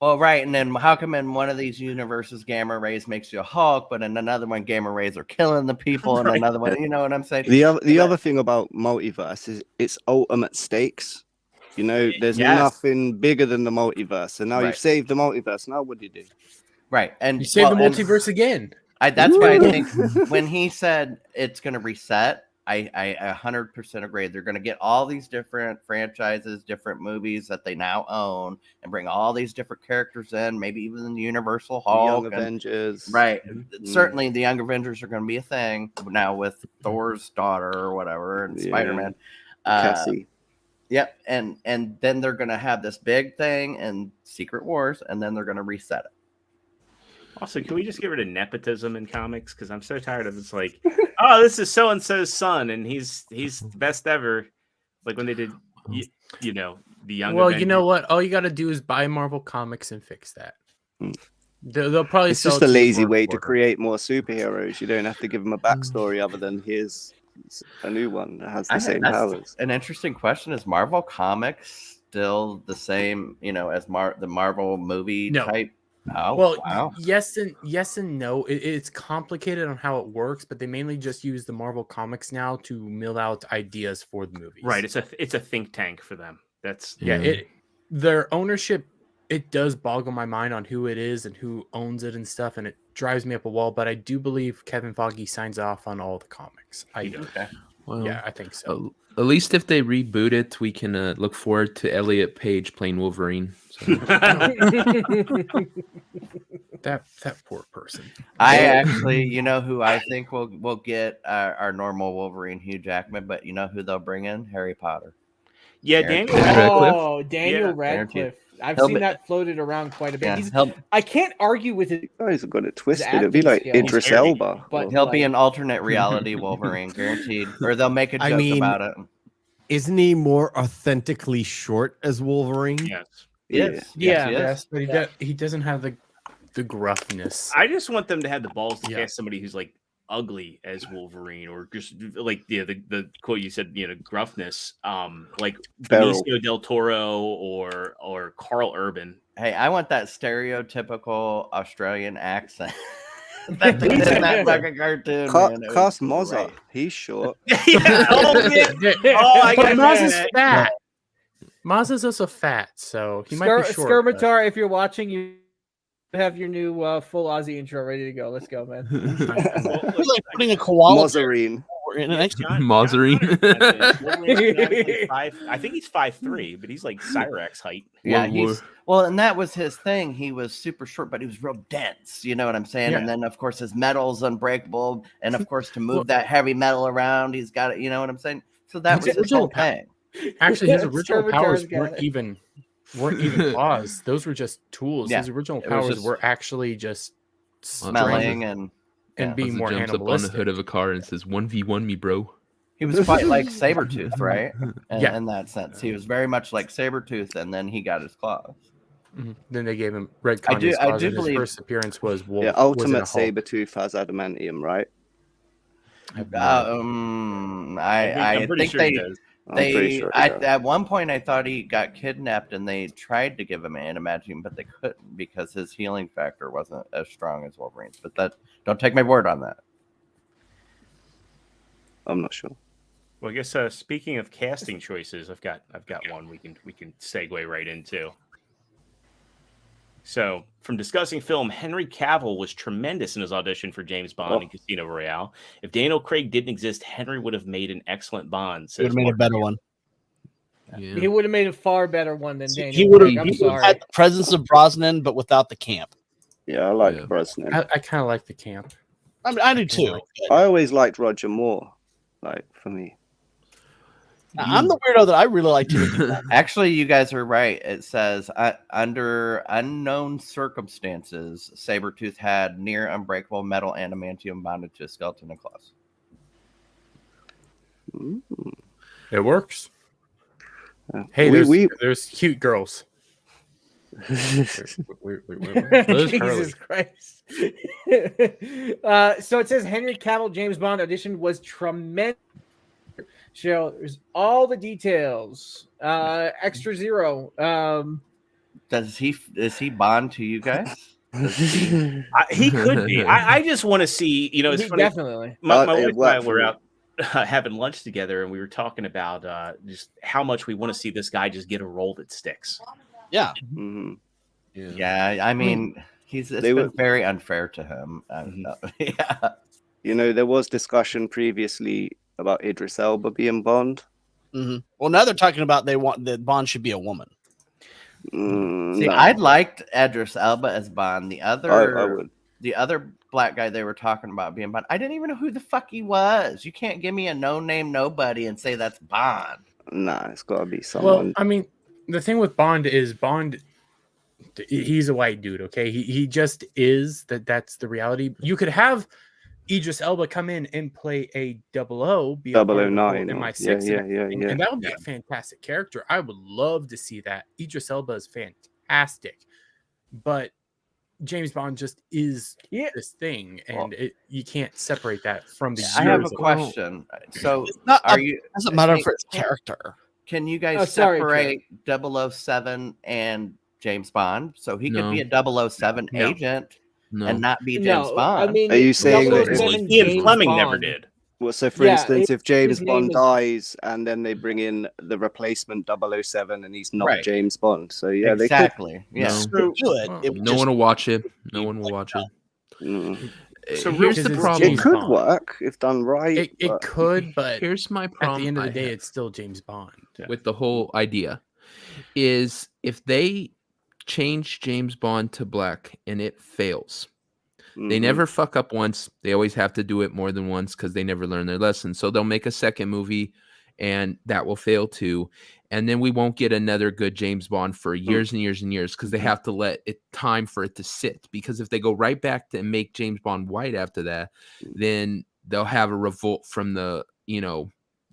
well, right, and then how come in one of these universes gamma rays makes you a Hulk, but in another one gamma rays are killing the people, and another one, you know what I'm saying? The other thing about multiverse is it's ultimate stakes. There's nothing bigger than the multiverse, and now you've saved the multiverse. Now what do you do? Right, and you save the multiverse again. That's why I think when he said it's going to reset, I 100% agree. They're going to get all these different franchises, different movies that they now own, and bring all these different characters in. Maybe even the Universal Hulk, Young Avengers. Right, certainly the Young Avengers are going to be a thing now with Thor's daughter or whatever, and Spider-Man, Cassie. Yep, and then they're going to have this big thing and Secret Wars, and then they're going to reset it. Also, can we just get rid of nepotism in comics? Because I'm so tired of it's like, oh, this is so and so's son, and he's the best ever. Like when they did, the Young. Well, Avengers. you know what? All you got to do is buy Marvel Comics and fix that. They'll probably. It's just a lazy way to create more superheroes. You don't have to give them a backstory other than here's a new one that has the same powers. An interesting question: is Marvel Comics still the same, as the Marvel movie type? Oh, well, wow. yes and no. It's complicated on how it works, but they mainly just use the Marvel Comics now to mill out ideas for the movies. Right. It's a think tank for them. That's their ownership. It does boggle my mind on who it is and who owns it and stuff, and it drives me up a wall. But I do believe Kevin Feige signs off on all the comics. Okay. Well, yeah, I think so. At least if they reboot it, we can look forward to Elliot Page playing Wolverine. So. that poor person. I actually, who I think will get our normal Wolverine, Hugh Jackman, but you know who they'll bring in? Harry Potter. Yeah, Daniel Radcliffe. I've seen that floated around quite a bit. Yeah, I can't argue with it. Oh, he's got it twisted. It'd be like Idris Elba. But he'll be an alternate reality Wolverine, guaranteed. Or they'll make a joke about it. Isn't he more authentically short as Wolverine? Yes. Yes, but he doesn't have the gruffness. I just want them to have the balls to cast somebody who's like ugly as Wolverine, or just like the quote you said, gruffness, like Benicio del Toro or Carl Urban. Hey, I want that stereotypical Australian accent. That dude's in that fucking cartoon. Cast Mozart. He's short. But Maz is fat. Maz is also fat, so he might be short. Skirmitar, if you're watching, you have your new full Aussie intro ready to go. Let's go, man. Like putting a koala Mozzarine. in the next Mozzarine. I think he's 5'3", but he's like Cyrax height. Yeah, and that was his thing. He was super short, but he was real dense. You know what I'm saying? Yeah. And then, of course, his metal's unbreakable. And, of course, to move that heavy metal around, he's got it. You know what I'm saying? So that was his whole thing. Actually, his original powers weren't even claws. Those were just tools. His original powers were actually just smelling and being more jumps animalistic. Up on the hood of a car and says 1v1 me, bro. He was quite like Sabretooth, right? In that sense. He was very much like Sabretooth, and then he got his claws. Mm-hmm. Then they gave him Red Kanye's claws, and his first appearance was Wolf. Yeah, Ultimate Sabretooth has adamantium, right? I think they at one point I thought he got kidnapped and they tried to give him adamantium, but they couldn't because his healing factor wasn't as strong as Wolverine's. But don't take my word on that. I'm not sure. Well, I guess speaking of casting choices, I've got one we can segue right into. So, from discussing film, Henry Cavill was tremendous in his audition for James Bond in Casino Royale. If Daniel Craig didn't exist, Henry would have made an excellent Bond. He would have made a better one. Yeah. He would have made a far better one than Daniel. He would have had the presence of Brosnan, but without the camp. Yeah, I like Brosnan. I kind of like the camp. I mean, I do too. I always liked Roger Moore. Like for me. I'm the weirdo that I really like Timothy Dalton. Actually, you guys are right. It says under unknown circumstances, Sabretooth had near unbreakable metal adamantium bonded to a skeleton and claws. It works. Hey, there's cute girls. Jesus Christ. So it says Henry Cavill James Bond audition was tremendous. Shows all the details. Extra zero. Is he Bond to you guys? He could be. I just want to see. It's funny. Definitely. My wife and I were out having lunch together, and we were talking about just how much we want to see this guy just get a role that sticks. Yeah. Mhm. Yeah, I mean, it's been very unfair to him. Yeah. There was discussion previously about Idris Elba being Bond. Mm-hmm. Well, now they're talking about they want that Bond should be a woman. See, I'd liked Idris Elba as Bond. The other, the other black guy they were talking about being Bond, I didn't even know who the fuck he was. You can't give me a no-name nobody and say that's Bond. Nah, it's got to be someone. Well, I mean, the thing with Bond is Bond. He's a white dude, okay? He just is that. That's the reality. You could have Idris Elba come in and play a 00, be 009 in my six, yeah. And that would be a fantastic character. I would love to see that. Idris Elba is fantastic, but James Bond just is this thing, and you can't separate that from the years. I have a question. So, doesn't matter for its character. Can you guys separate 007 and James Bond? So he could be a 007 agent and not be James Bond. I mean, are you saying that Ian Fleming never did? Well, so for instance, if James Bond dies and then they bring in the replacement 007 and he's not James Bond, so exactly. They could, No one will watch it. No one will watch it. So here's the problem. It could work if done right. It could, but here's my problem. At the end of the day, it's still James Bond. With the whole idea is if they change James Bond to black and it fails, they never fuck up once. They always have to do it more than once because they never learn their lesson. So they'll make a second movie and that will fail too. And then we won't get another good James Bond for years and years and years because they have to let it time for it to sit. Because if they go right back to make James Bond white after that, then they'll have a revolt from the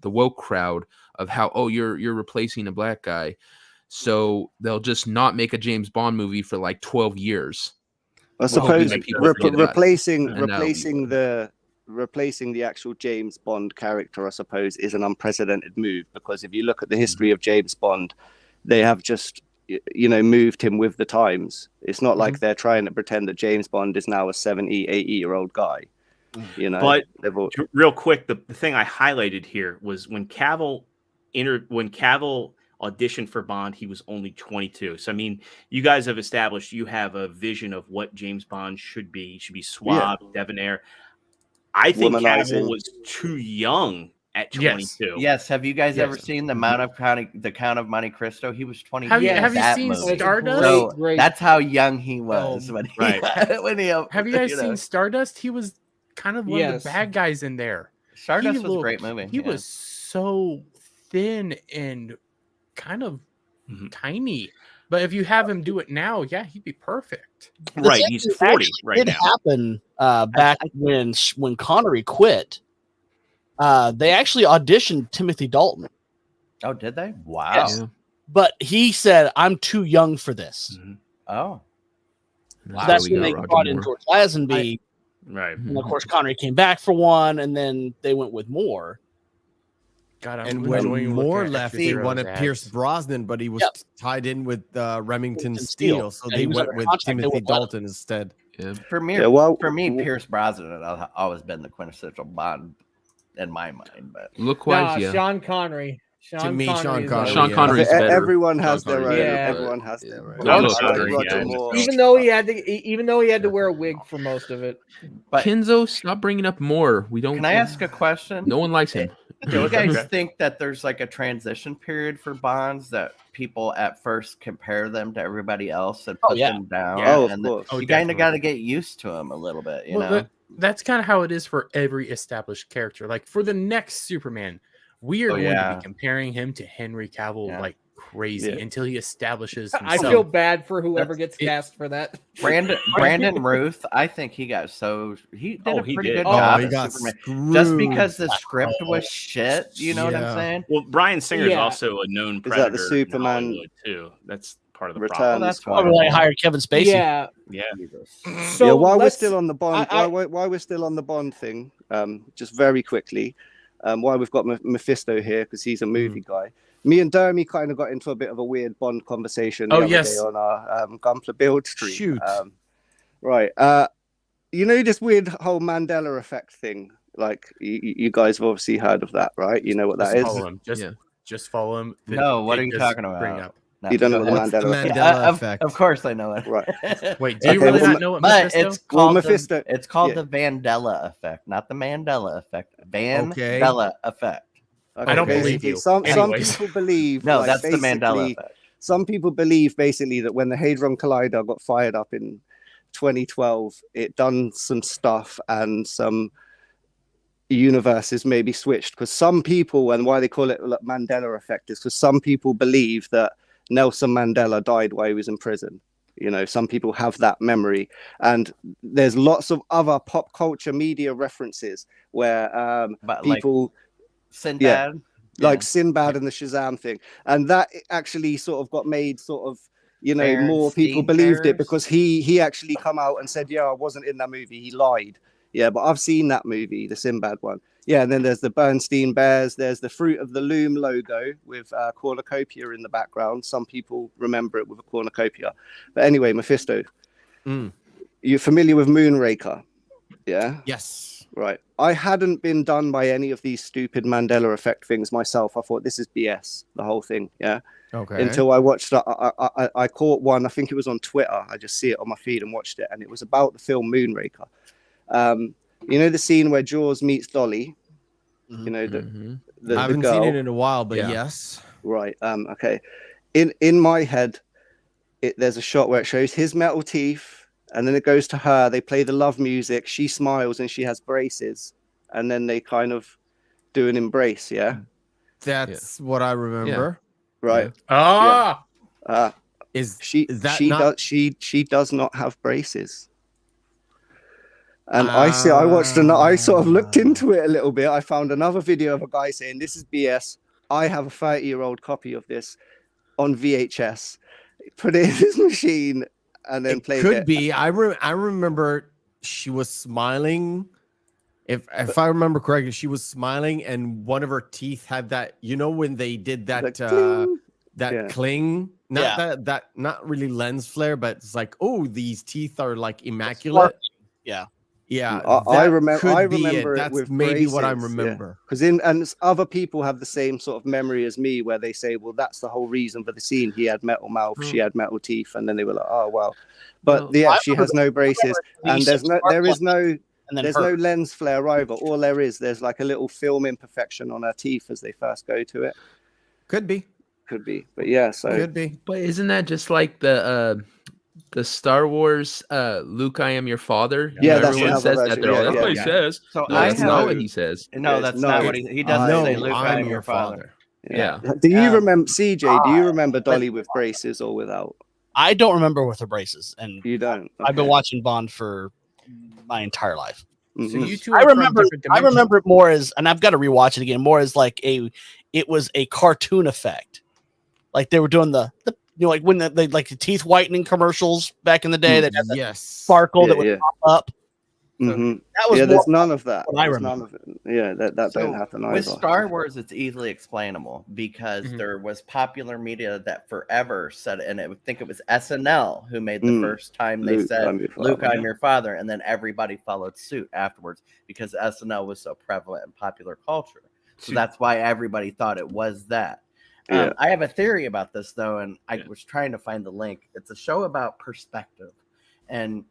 woke crowd of how, you're replacing a black guy. So they'll just not make a James Bond movie for like 12 years. I suppose replacing the actual James Bond character, I suppose, is an unprecedented move, because if you look at the history of James Bond, they have just moved him with the times. It's not like they're trying to pretend that James Bond is now a 70, 80-year-old guy. But real quick, the thing I highlighted here was when Cavill auditioned for Bond, he was only 22. So I mean, you guys have established you have a vision of what James Bond should be. He should be suave, debonair. I think Cavill was too young at 22. Yes. Have you guys ever seen the Count of Monte Cristo? He was 20. Have you seen Stardust? So that's how young he was when he have you guys seen Stardust? He was kind of one of the bad guys in there. Stardust was a great movie. He was so thin and kind of tiny, but if you have him do it now, he'd be perfect. Right, he's 40 right now. It happened back when Connery quit. They actually auditioned Timothy Dalton. Oh, did they? Wow. Yes. But he said, "I'm too young for this." Oh, wow. That's when they brought in George Lazenby. Right, and of course Connery came back for one, and then they went with Moore. And when Moore left, they wanted Pierce Brosnan, but he was tied in with Remington Steele, so they went with Timothy Dalton instead. Yeah. For me, Pierce Brosnan has always been the quintessential Bond in my mind. But Sean Connery. Sean Connery's better. Everyone has their own. Everyone has their own. Even though he had to wear a wig for most of it. But Kenzo, stop bringing up Moore. We don't. Can I ask a question? No one likes him. Do you guys think that there's like a transition period for Bonds that people at first compare them to everybody else and put them down? You kind of got to get used to them a little bit, you know? That's kind of how it is for every established character. Like for the next Superman, We are going to yeah. be comparing him to Henry Cavill Yeah. like crazy until he establishes I himself. feel bad for whoever gets cast for that. Brandon Ruth, I think he got he did a pretty good Oh, job he as got Superman. screwed. Just because the script was shit, you know what I'm Yeah. saying? Well, Bryan Singer is Yeah. also a known Is predator that the Superman in Hollywood too. That's part of the Returns? problem. Well, that's Probably like hired Kevin Spacey. Yeah. Yeah. So yeah, while we're let's- still on the Bond, I- while we're still on the Bond thing, just very quickly, while we've got Mephisto here because he's a movie guy. Me and Dermy kind of got into a bit of a weird Bond conversation the other day on our Gumpler build stream. Shoot. Right. You know this weird whole Mandela effect thing. Like you guys have obviously heard of that, right? You know what that is. Follow him. Just follow him. No, what are you Just talking bring about? up. No, You don't know go what ahead. the Mandela effect. Mandela Of effect. course I know it. Right. Wait, do you Okay, really well, not know what But Mephisto? it's called Mephisto- it's called yeah. the Vandela effect, not the Mandela effect. Vandela effect. Okay, I don't believe basically, you. Some Anyways. people believe. No, like, that's the Mandela basically, effect. Some people believe basically that when the Hadron Collider got fired up in 2012, it done some stuff and some universes maybe switched because some people, and why they call it Mandela effect is because some people believe that Nelson Mandela died while he was in prison. You know, some people have that memory, and there's lots of other pop culture media references where But people, Sinbad. like Sinbad and the Shazam thing, and that actually sort of got made sort of, you know, more people Berenstein believed it Bears? because he actually come out and said, yeah, I wasn't in that movie, he lied. Yeah, but I've seen that movie, the Sinbad one. Yeah, and then there's the Bernstein Bears. There's the Fruit of the Loom logo with cornucopia in the background. Some people remember it with a cornucopia. But anyway, Mephisto. You're familiar with Moonraker? Yeah? Yes. Right. I hadn't been done by any of these stupid Mandela effect things myself. I thought this is BS, the whole thing. Yeah. Okay. Until I watched, I caught one, I think it was on Twitter. I just see it on my feed and watched it. And it was about the film Moonraker. You know the scene where Jaws meets Dolly? You know, I haven't seen it in a while, but yes. Right. Okay. In my head, there's a shot where it shows his metal teeth, and then it goes to her. They play the love music. She smiles and she has braces, and then they kind of do an embrace. Yeah. That's what I remember. Right. Ah. She does not have braces. And I sort of looked into it a little bit. I found another video of a guy saying this is BS. I have a 30-year-old copy of this on VHS. Put it in his machine and then played it. Could be. I remember she was smiling. If I remember correctly, she was smiling, and one of her teeth had that. You know when they did that cling. Not really lens flare, but it's like, oh, these teeth are like immaculate. Yeah, I remember it. That's with maybe what I braces, remember. Because other people have the same sort of memory as me, where they say, "Well, that's the whole reason for the scene. He had metal mouth, she had metal teeth," and then they were like, "Oh, well." But she has no braces, and there is no lens flare either. All there's like a little film imperfection on her teeth as they first go to it. Could be, but yeah, so could be. But isn't that just like the Star Wars Luke, I am your father? Yeah, that's everyone says version. that. They're all, that's what he says. So no, that's not what he says. No, that's not what he doesn't say. Luke, I am your father. Yeah. Do you remember, CJ? Do you remember Dolly with braces or without? I don't remember with her braces, and you don't. Okay. I've been watching Bond for my entire life. So you two I remember it more as, and I've got to rewatch it again, more as like it was a cartoon effect. Like they were doing the like when they like the teeth whitening commercials back in the day that had the sparkle that would pop up. That was there's none of that. I remember. None of it. Yeah, that don't happen either. With Star Wars, it's easily explainable because there was popular media that forever said, and I think it was SNL who made the first time they said, "Luke, I'm your father," and then everybody followed suit afterwards because SNL was so prevalent in popular culture. So that's why everybody thought it was that. I have a theory about this though, and I was trying to find the link. It's a show about perspective. And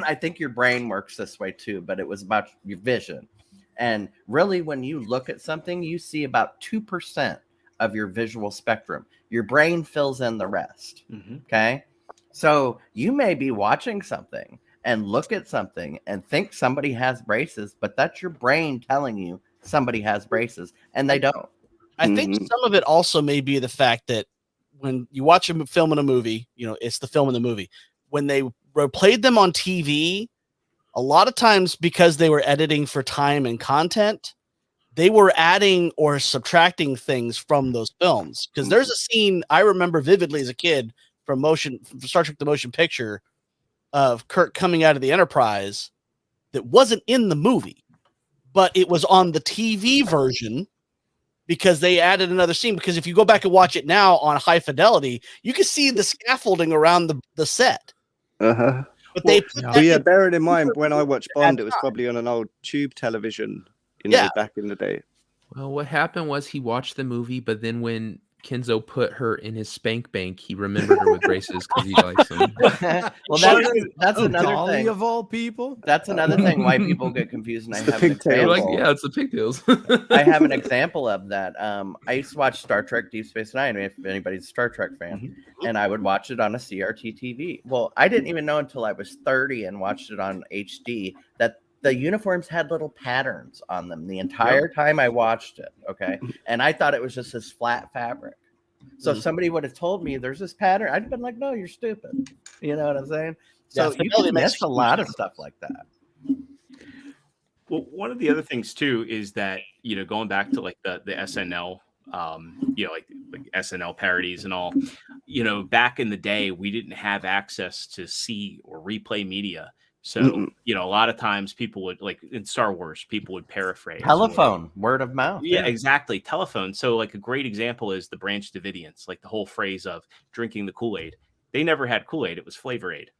I think your brain works this way too, but it was about your vision. And really, when you look at something, you see about 2% of your visual spectrum. Your brain fills in the rest. Okay. So you may be watching something and look at something and think somebody has braces, but that's your brain telling you somebody has braces and they don't. I think some of it also may be the fact that when you watch a film in a movie, it's the film in the movie. When they played them on TV, a lot of times because they were editing for time and content, they were adding or subtracting things from those films. Because there's a scene I remember vividly as a kid from Star Trek the Motion Picture of Kirk coming out of the Enterprise that wasn't in the movie, but it was on the TV version because they added another scene. Because if you go back and watch it now on high fidelity, you can see the scaffolding around the set. Uh-huh. But they bearing in mind, when I watched Bond, it was probably on an old tube television, back in the day. Well, what happened was he watched the movie, but then when Kenzo put her in his spank bank, he remembered her with braces because he likes them. Well, that's another Dolly thing. of all people. That's another thing why people get confused. And I have an They're example. like, yeah, it's the pigtails. I have an example of that. I used to watch Star Trek Deep Space Nine, if anybody's a Star Trek fan, and I would watch it on a CRT TV. Well, I didn't even know until I was 30 and watched it on HD that the uniforms had little patterns on them the entire time I watched it. Okay. And I thought it was just this flat fabric. So if somebody would have told me there's this pattern, I'd have been like, no, you're stupid. You know what I'm saying? So you can miss a lot of stuff like that. Well, one of the other things too is that, going back to like the SNL, like SNL parodies and all, back in the day, we didn't have access to see or replay media. So, a lot of times people would, like in Star Wars, people would paraphrase. Telephone, word of mouth. Yeah, exactly. Telephone. So like a great example is the Branch Davidians, like the whole phrase of drinking the Kool-Aid. They never had Kool-Aid. It was Flavor Aid.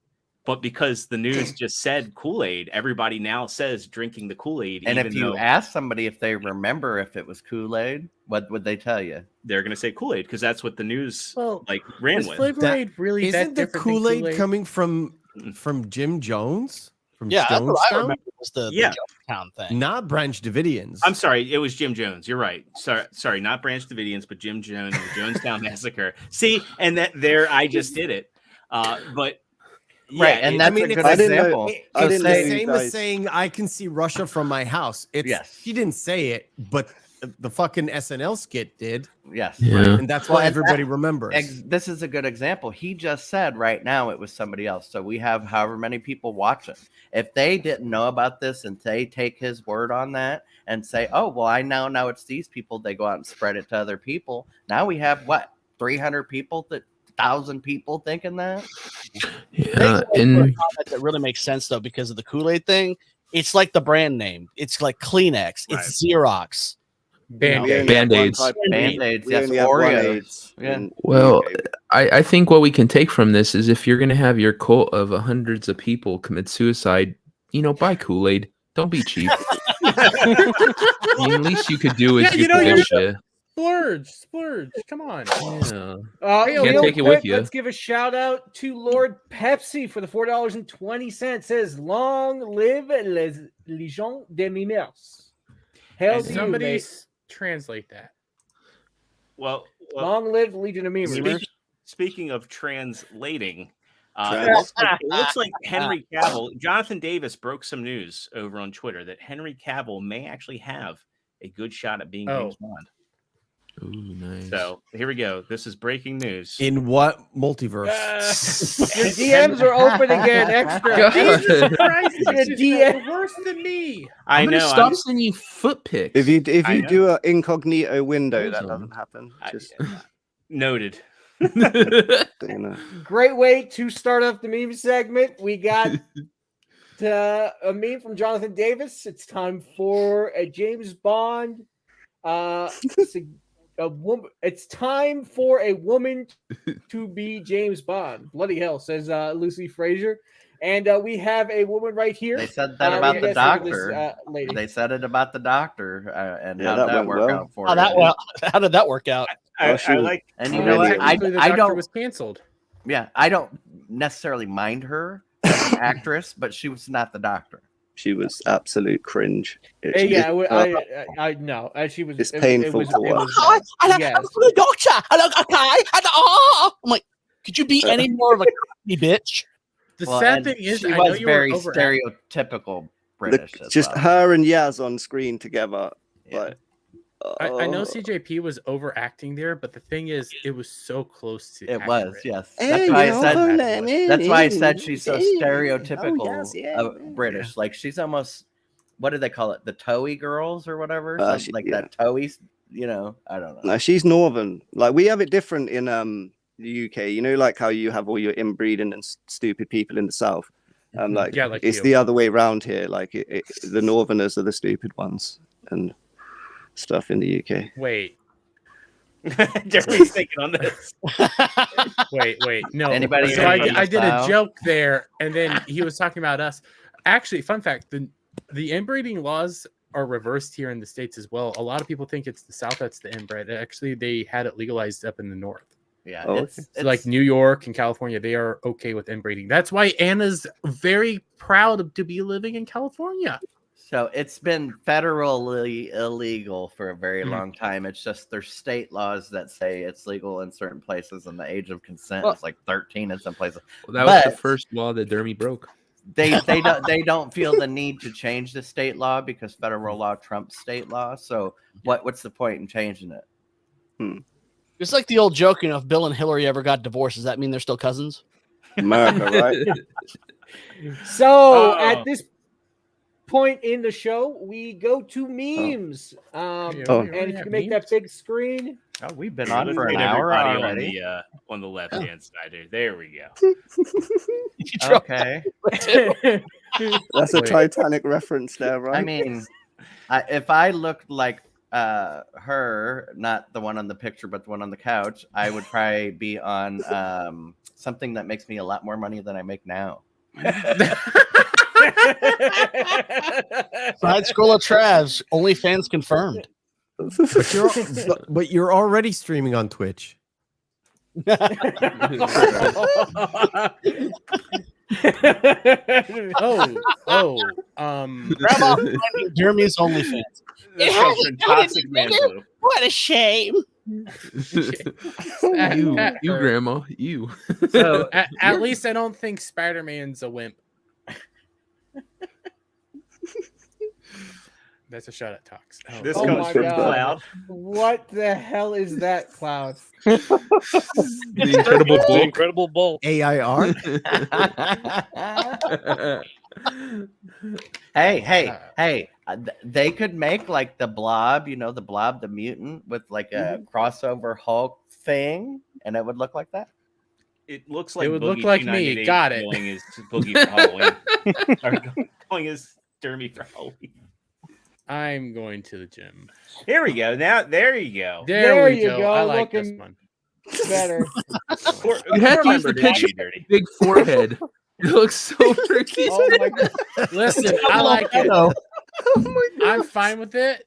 But because the news just said Kool-Aid, everybody now says drinking the Kool-Aid. And if you ask somebody if they remember if it was Kool-Aid, what would they tell you? They're going to say Kool-Aid because that's what the news ran with. Flavor Aid really isn't the Kool-Aid coming from Jim Jones? From that's what I Jonestown? remember was the Jonestown thing. Not Branch Davidians. I'm sorry, it was Jim Jones. You're right. Sorry, not Branch Davidians, but Jim Jones, the Jonestown Massacre. See, and I just did it. But yeah, right, and that's a good example. It's the same as saying I can see Russia from my house. He didn't say it, but the fucking SNL skit did. Yes. Yeah. Right? And that's why everybody remembers. This is a good example. He just said right now it was somebody else. So we have however many people watching. If they didn't know about this and they take his word on that and say, oh, well, I now know it's these people, they go out and spread it to other people. Now we have 300 people, 1,000 people thinking that? Yeah. That really makes sense, though, because of the Kool-Aid thing. It's like the brand name. It's like Kleenex. It's Xerox. Band-Aids. Band-Aids. Yes, Oreos. Yeah. Well, I think what we can take from this is if you're going to have your cult of hundreds of people commit suicide, buy Kool-Aid. Don't be cheap. I mean, least you could do is get the shit. Splurge. Come on. Yeah. Can't take it with you. Let's give a shout out to Lord Pepsi for the $4.20. Says, long live les Légions des Mimers. Hail to somebody you, translate that. Well, long live Legion of Mimers. Speaking of translating, it looks like Henry Cavill, Jonathan Davis broke some news over on Twitter that Henry Cavill may actually have a good shot at being James Bond. Ooh, nice. So here we go. This is breaking news. In what multiverse? Your DMs are open again. Extra. Jesus Christ, you're worse than me. I know. Stop sending you foot pics. If you do an incognito window, that doesn't happen. Just noted. Great way to start off the meme segment. We got a meme from Jonathan Davis. It's time for a James Bond. It's time for a woman to be James Bond. Bloody hell, says Lucy Frazier. And we have a woman right here. They said that about the doctor. They said it about the doctor. And how did that work out for you? How did that work out? I like, and you know what? I don't. Was canceled. Yeah, I don't necessarily mind her as an actress, but she was not the doctor. She was absolute cringe. I know. She was. It's painful to watch. I'm the doctor. I'm like, could you be any more of a bitch? The sad thing is, she was very stereotypical British. Just her and Yaz on screen together. Yeah. I know CJP was overacting there, but the thing is, it was so close to. It was, accurate. yes. Hey, That's why I you know, said. That's why I said she's so hey, stereotypical oh, yes, yeah, of British. Like she's almost, what do they call it? The Toey girls or whatever, like yeah. that Toey. You know, I don't know. No, she's northern. Like we have it different in the UK. You know, like how you have all your inbreeding and stupid people in the south. Like, Yeah, like it's you. the other way around here. Like the northerners are the stupid ones and stuff in the UK. Wait, Jeremy's thinking on this. wait, no. Anybody So heard from I the did a South? joke there, and then he was talking about us. Actually, fun fact: the inbreeding laws are reversed here in the States as well. A lot of people think it's the South that's the inbred. Actually, they had it legalized up in the North. Yeah, Oh, it's Like New York and California, they are okay with inbreeding. That's why Anna's very proud to be living in California. so it's been federally illegal for a very long time. It's just there's state laws that say it's legal in certain places, and the age of consent is like 13 in some places. Well, that was But- the first law that Dermy broke. They don't feel the need to change the state law because federal law trumps state law. So what's the point in changing it? It's like the old joke, you know, if Bill and Hillary ever got divorced, does that mean they're still cousins? America, right? So at this point in the show, we go to memes. And if you can make that big screen. Oh, we've been on Let's for an get hour everybody already. on the left hand side here. There we go. Okay. That's a Titanic reference there, right? I mean, if I looked like her, not the one on the picture, but the one on the couch, I would probably be on something that makes me a lot more money than I make now. Side scroll of Trav's OnlyFans confirmed. But you're already streaming on Twitch. Grandma finding Jeremy's OnlyFans. This comes from Toxic Man Blue. What a shame. You, Grandma, you. So at least I don't think Spider-Man's a wimp. That's a shot at Tox. Oh. This Oh comes my from God. Cloud. What the hell is that, Cloud? The Incredible The Bulk. Incredible Bulk. AIR. Hey! They could make like the Blob, you know, the Blob, the mutant, with like a crossover Hulk thing, and it would look like that. It looks like It would Boogie look like me. 298 Got it. Going as Boogie for Halloween. Or going as Dermy for Halloween. I'm going to the gym. Here we go. Now there you go. There we you go. go, I like this looking- one. Better. You had to use the picture. Dirty. Big forehead. It looks so freaky. Oh my God. Listen, I like it. Oh my God. I'm fine with it.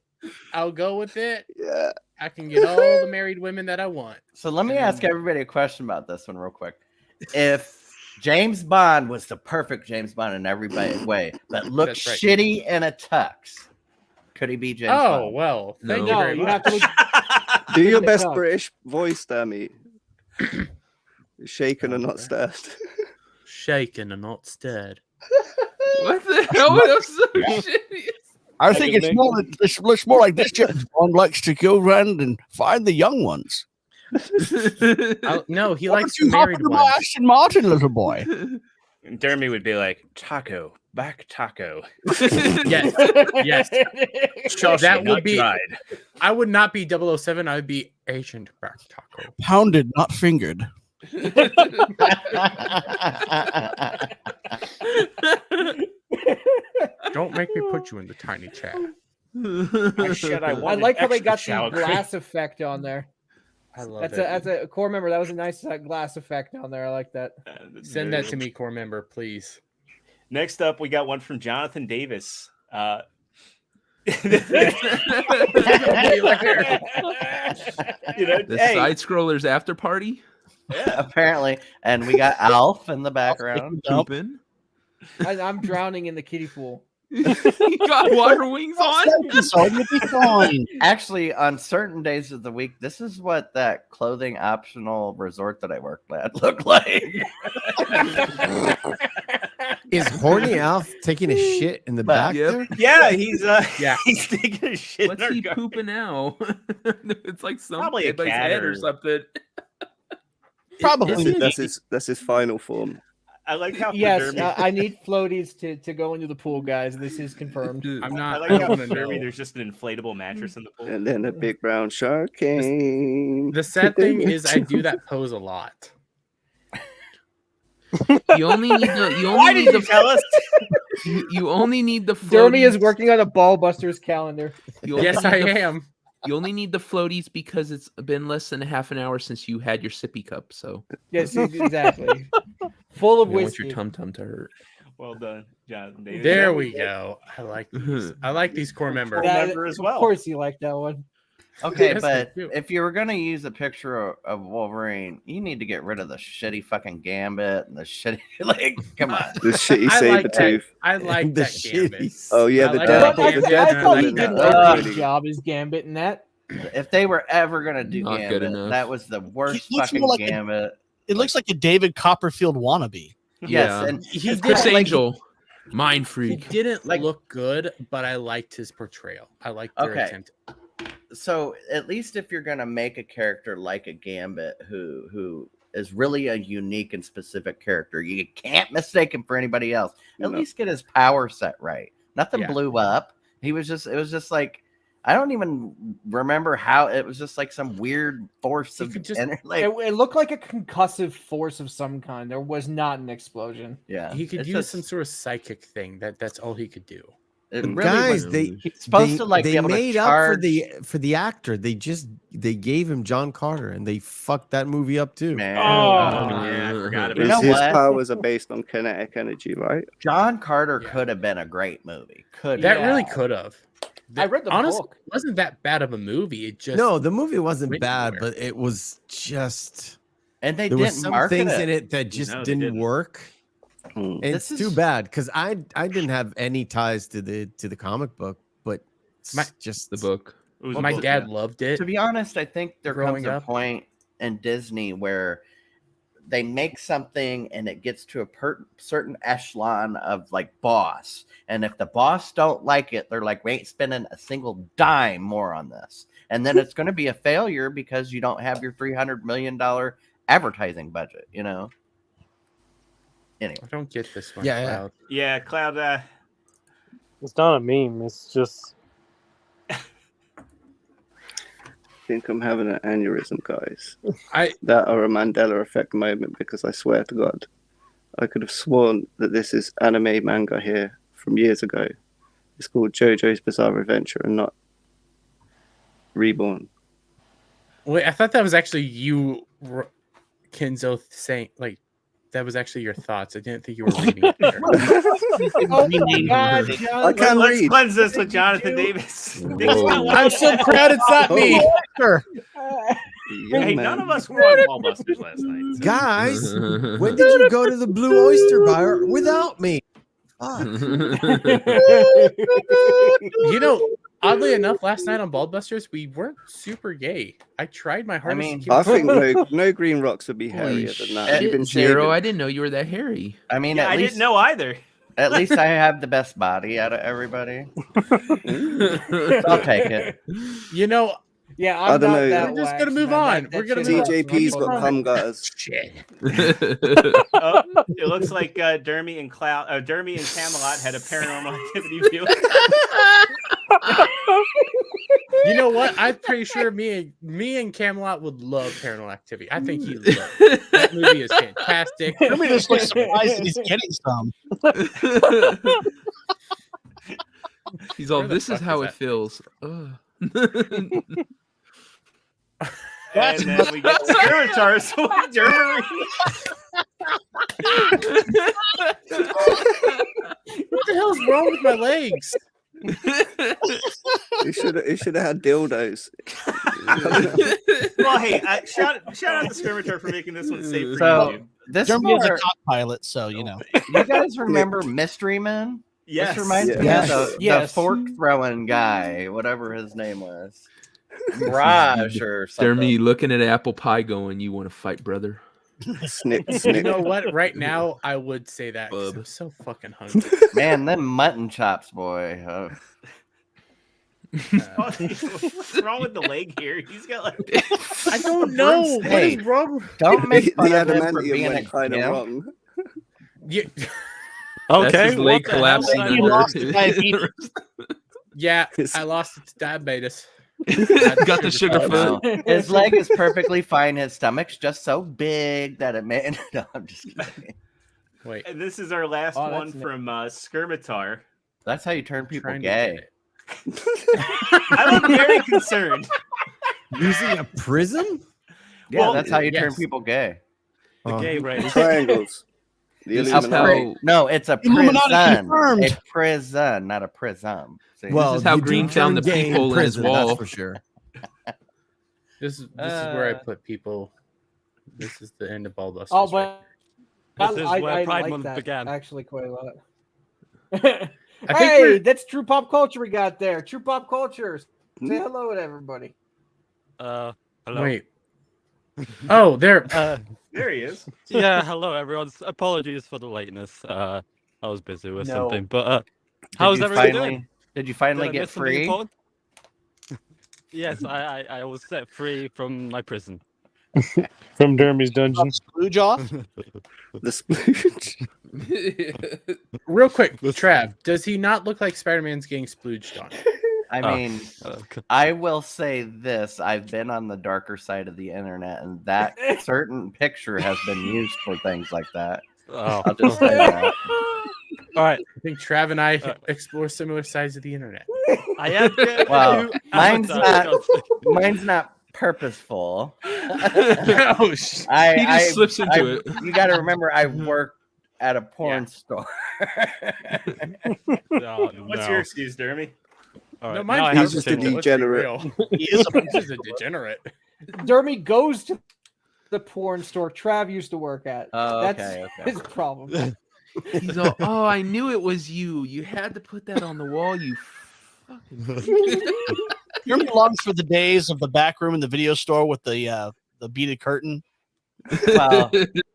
I'll go with it. Yeah. I can get all the married women that I want. So let me ask everybody a question about this one real quick. If James Bond was the perfect James Bond in every way, but looked That's right. shitty in a tux, could he be James Oh, Bond? well. Thank No. you No, very you much. have to look. Do your in the best cup. British voice, Dermy. Shaken and not stirred. Shaken and not stirred. What the hell? That was so shitty. I think it's more. It looks more like this James Bond likes to go around and find the young ones. No, he Why likes don't the you hop married into my ones. Aston Martin, little boy? And Dermy would be like, taco, back taco. Yes. Yes. Shawshank That would not be- tried. I would not be 007. I would be Agent Back Taco. Pounded, not fingered. Don't make me put you in the tiny chat. I wanted like how they extra got the shower cream. glass effect on there. I love That's a core member. That was a nice glass effect on there. I like that. Send that to me, core member, please. Next up, we got one from Jonathan Davis. The Hey, side scrollers after party. Apparently, and we got Alf in the background. Pooping. I'm drowning in the kiddie pool. You got water wings on. So you'll be fine. Actually, on certain days of the week, this is what that clothing optional resort that I worked at looked like. Is Horny Alf taking a shit in the back Yep. there? Yeah, he's Yeah. he's taking a shit. What's in our he garbage. pooping now? It's like Probably a somebody's cat head or or- something. Probably. That's his final form. I like how for Yes, Derby, I need floaties to go into the pool, guys. This is confirmed. I'm I not. like I how want for to Derby, know. there's just an inflatable mattress in the pool. And then a big brown shark came. The sad thing is, I do that pose a lot. You only need the. You Why only did need you the. tell us? You only need the. Dermy is floaties. working on a Ballbusters calendar. You only Yes, need I the- am. You only need the floaties because it's been less than half an hour since you had your sippy cup. So Yes, exactly. Full of you don't want your whiskey. tum tum to hurt. Well done, Jonathan Davis. There we go. I like these. I like these core members. Remember as well. Of course, you like that one. Okay, Yes, I but do. if you were gonna use a picture of Wolverine, you need to get rid of the shitty fucking Gambit and the shitty like. Come on. The shitty I like Sabretooth. I like The that Gambit. shitty- Oh yeah, I the like I that. thought, Deadpool. Gambit. The I Deadpool thought he in did that. a Really good job as Gambit in that. If they were ever gonna do Not good Gambit, enough. that was the worst looks fucking more like a- Gambit. It looks like a David Copperfield wannabe. Yes, Yeah. and He it's Chris kinda like- Angel, mind He freak. didn't Like- look good, but I liked his portrayal. I liked their Okay. attempt. So at least if you're gonna make a character like a Gambit who is really a unique and specific character, you can't mistake him for anybody else. At No. least get his power set right. Nothing Yeah. blew up. It was just like I don't even remember how it was just like some weird force He of could just- like It looked like a concussive force of some kind. There was not an explosion. yeah. He could it's use just- some sort of psychic thing. That's all he could do. it But really guys, was- they he's supposed they, to like they be able made to up charge. for the actor. They gave him John Carter, and they fucked that movie up too. Man. Oh, yeah, I forgot about You know His what? powers are based on kinetic energy, right? John Carter Yeah. could have been a great movie. Could That have. really could have. I read the honestly, book. it wasn't that bad of a movie. It just No, the movie wasn't went bad, nowhere. but it was just and they there didn't was some market things it. in it that just No, they didn't didn't. work. Mm. It's This too is- bad because I didn't have any ties to the comic book, but it's My- just The book. It was my both, dad yeah. loved it. To be honest, I think there Growing comes a up. point in Disney where they make something and it gets to a certain echelon of like boss. And if the boss don't like it, they're like, we ain't spending a single dime more on this. And then it's going to be a failure because you don't have your $300 million advertising budget, you know? Anyway. I don't get this one. Yeah, yeah. Cloud. Yeah, Cloud. It's not a meme. It's just I think I'm having an aneurysm, guys. I That or a Mandela effect moment, because I swear to God, I could have sworn that this is anime manga here from years ago. It's called JoJo's Bizarre Adventure and not Reborn. wait. I thought that was actually you, Kenzo, saying like that was actually your thoughts. I didn't think you were reading it there. Oh my God, John. I can't Let's read. cleanse this with Jonathan Davis. Whoa. I'm so proud it's not me. Yeah, Hey, man. none of us were on Ballbusters last night. guys. When did you go to the Blue Oyster Bar without me? Fuck. You know, oddly enough, last night on Ballbusters, we weren't super gay. I tried my hardest. mean, to keep I it think no green rocks would be Holy hairier than that. shit, You've been Zero. shaving. I didn't know you were that hairy. I mean, Yeah, at I least didn't know either. at least I have the best body out of everybody. I'll take it. You know, Yeah, I I'm don't not know. that We're just waxed, gonna move man. on. That We're gonna shit move is on. TJP's awesome. got cum gutters. shit. Oh, it looks like Dermy and Dermy and Camelot had a paranormal activity view. You know what? I'm pretty sure me and Camelot would love Paranormal Activity. I think he loves it. That movie is fantastic. Dermy just looks surprised that he's getting some. He's all, Where the this is fuck how is it feels. Ugh. And then we get Skirmitars with Dermy. What the hell's wrong with my legs? He should have had dildos. Well, hey, shout out to Skirmitar for making this one safe for So you. this Dermy is a part, cock pilot, so you know. you guys remember Mystery Men? Yes. This reminds me Yes. of the Yes. fork throwing guy, whatever his name was. Mirage or something. Jeremy looking at apple pie going, you want to fight, brother? Snip, You snip. know what? Right now, I would say that 'cause Bub. I'm so fucking hungry. Man, them mutton chops, boy. What's wrong with the leg here? He's got like. I don't know. What Hey. is wrong? Don't make The fun of him for adamantium being a went kind of gimp. wrong. Yeah, That's Okay, his leg what the hell did collapsing I You under. lost to diabetes. yeah. I lost it to diabetes. Got the sugar Oh, foot. no. His leg is perfectly fine. His stomach's just so big that it may. No, I'm just kidding. Wait. And this is our last Oh, one that's from Skirmitar. That's how you turn people Trying to get gay. it. I look very concerned. Using a prism? Yeah, Well, that's how you turn yes. people gay. The gay race. Triangles. The This is Illuminati. how No, it's a Illuminati prison. confirmed. A prison, not a prism. See? Well, is how you do Green found turn the gay in peephole in his prison, wall. That's for sure. This is where I put people. This is the end of Ballbusters. Oh, right but This is I where Pride like Month that began. actually quite a lot. I think Hey, we're- that's true pop culture we got there. True pop culture. Hmm? Say hello to everybody. Hello. Wait. Oh, there. There he is. Yeah, hello everyone. Apologies for the lateness. I was busy with No. something, but Did how's you everyone finally? doing? Did you Did finally I get miss something free? important? Yes, I was set free from my prison. From Dermy's dungeon. Splooge off. The splooge. Real quick, Trav, does he not look like Spider-Man's getting splooged on? I Oh. mean, I will say this: I've been on the darker side of the internet, and that certain picture has been used for things like that. Oh, I'll just say that. all right. I think Trav and I explore similar sides of the internet. I am getting Well, new mine's avatar not- content. Mine's not purposeful. Oh, I, He just slips into it. You got to remember, I work at a porn store. Oh, What's no. your excuse, Dermy? All No, right, mine's now I He's have to just say a more. Let's be degenerate. real. He is a He's just a degenerate. Dermy goes to the porn store Trav used to work at. Oh, That's okay. his problem. He's all, oh, I knew it was you. You had to put that on the wall. You fucking. Jeremy longs for the days of the back room in the video store with the beaded curtain. Well,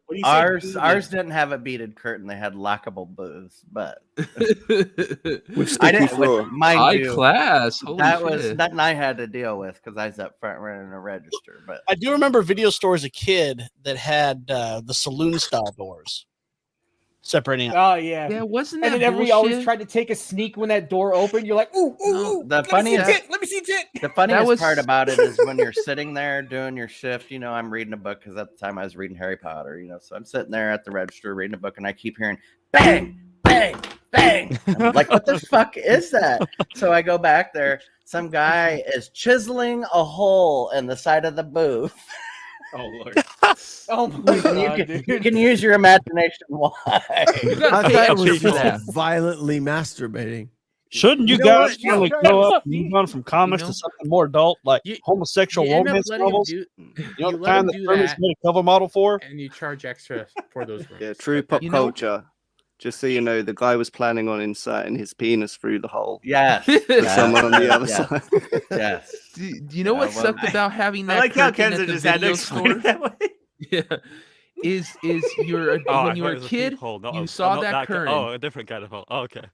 What do you say? ours didn't have a beaded curtain. They had lockable booths, but With I sticky didn't. floor. Mind High you, class. Holy that shit. was nothing I had to deal with because I was up front running a register. But I do remember video stores as a kid that had the saloon style doors separating out. Oh yeah. Yeah, wasn't And that then everybody always bullshit? tried to take a sneak when that door opened. You're like, ooh, ooh, No, ooh. the Let me see funniest- tit. Let me see tit. the funniest was- part about it is when you're sitting there doing your shift. You know, I'm reading a book because at the time I was reading Harry Potter. You know, so I'm sitting there at the register reading a book, and I keep hearing bang, bang, bang. I'm like, what the fuck is that? So I go back there. Some guy is chiseling a hole in the side of the booth. Oh Lord. Oh my god, you dude. can use your imagination. Why? You I gotta pay thought it extra was for that. just violently masturbating. Shouldn't you You know guys what? want to Yeah, go yeah. up and move on from comics You know? to something more adult, like You- homosexual You end up romance letting him novels? do, You know you the let kind him that do Hermes that, made a cover model for? and you charge extra for those rooms. Yeah, true pop You know- culture. Just so you know, the guy was planning on inserting his penis through the hole. Yes. For someone on the other yes, side. Yes. Do you know Yeah, what well, sucked about having I that like how curtain Kenza at the just had to video explain store? it that way. Yeah, is you're Oh, when you were a kid, you saw that curtain, Oh, a different kind of hole. Oh, okay.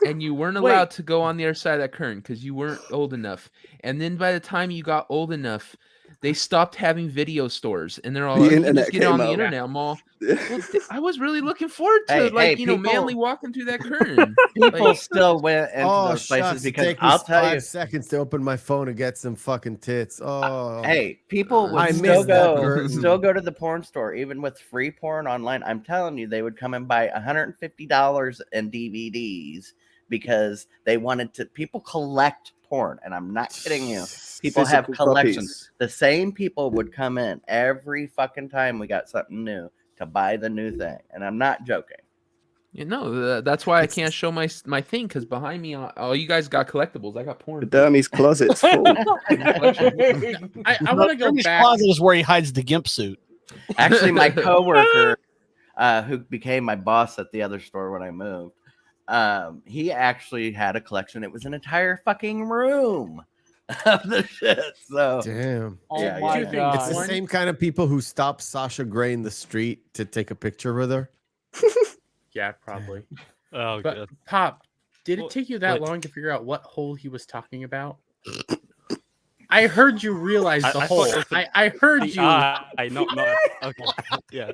and you weren't Wait. allowed to go on the other side of that curtain because you weren't old enough. And then by the time you got old enough, they stopped having video stores, and they're all The you can internet just get it on came the out. internet. I'm all, well, I was really looking forward to Hey, people, manly walking through that curtain. People Like, still went into Oh, those places shucks, it because take me I'll tell 5 you, seconds to open my phone and get some fucking tits. Oh, hey, people would I still missed that go curtain. to the porn store, even with free porn online. I'm telling you, they would come and buy $150 in DVDs because they wanted to. People collect porn, and I'm not kidding you. People have Physical collections. copies. The same people would come in every fucking time we got something new to buy the new thing, and I'm not joking. you know, that's why I can't show my thing because behind me, all you guys got collectibles. I got The porn. Dermy's closet's full. I want to go Jeremy's back. closet is where he hides the gimp suit. Actually, my coworker, who became my boss at the other store when I moved, he actually had a collection. It was an entire fucking room of the shit. So Damn. Oh Yeah, my yeah. god! It's the same kind of people who stop Sasha Grey in the street to take a picture with her. Yeah, probably. Oh, But God. Pop, did it What- take you that what? long to figure out what hole he was talking about? I heard you realize the I hole. thought it was I heard you. I not okay. Yeah.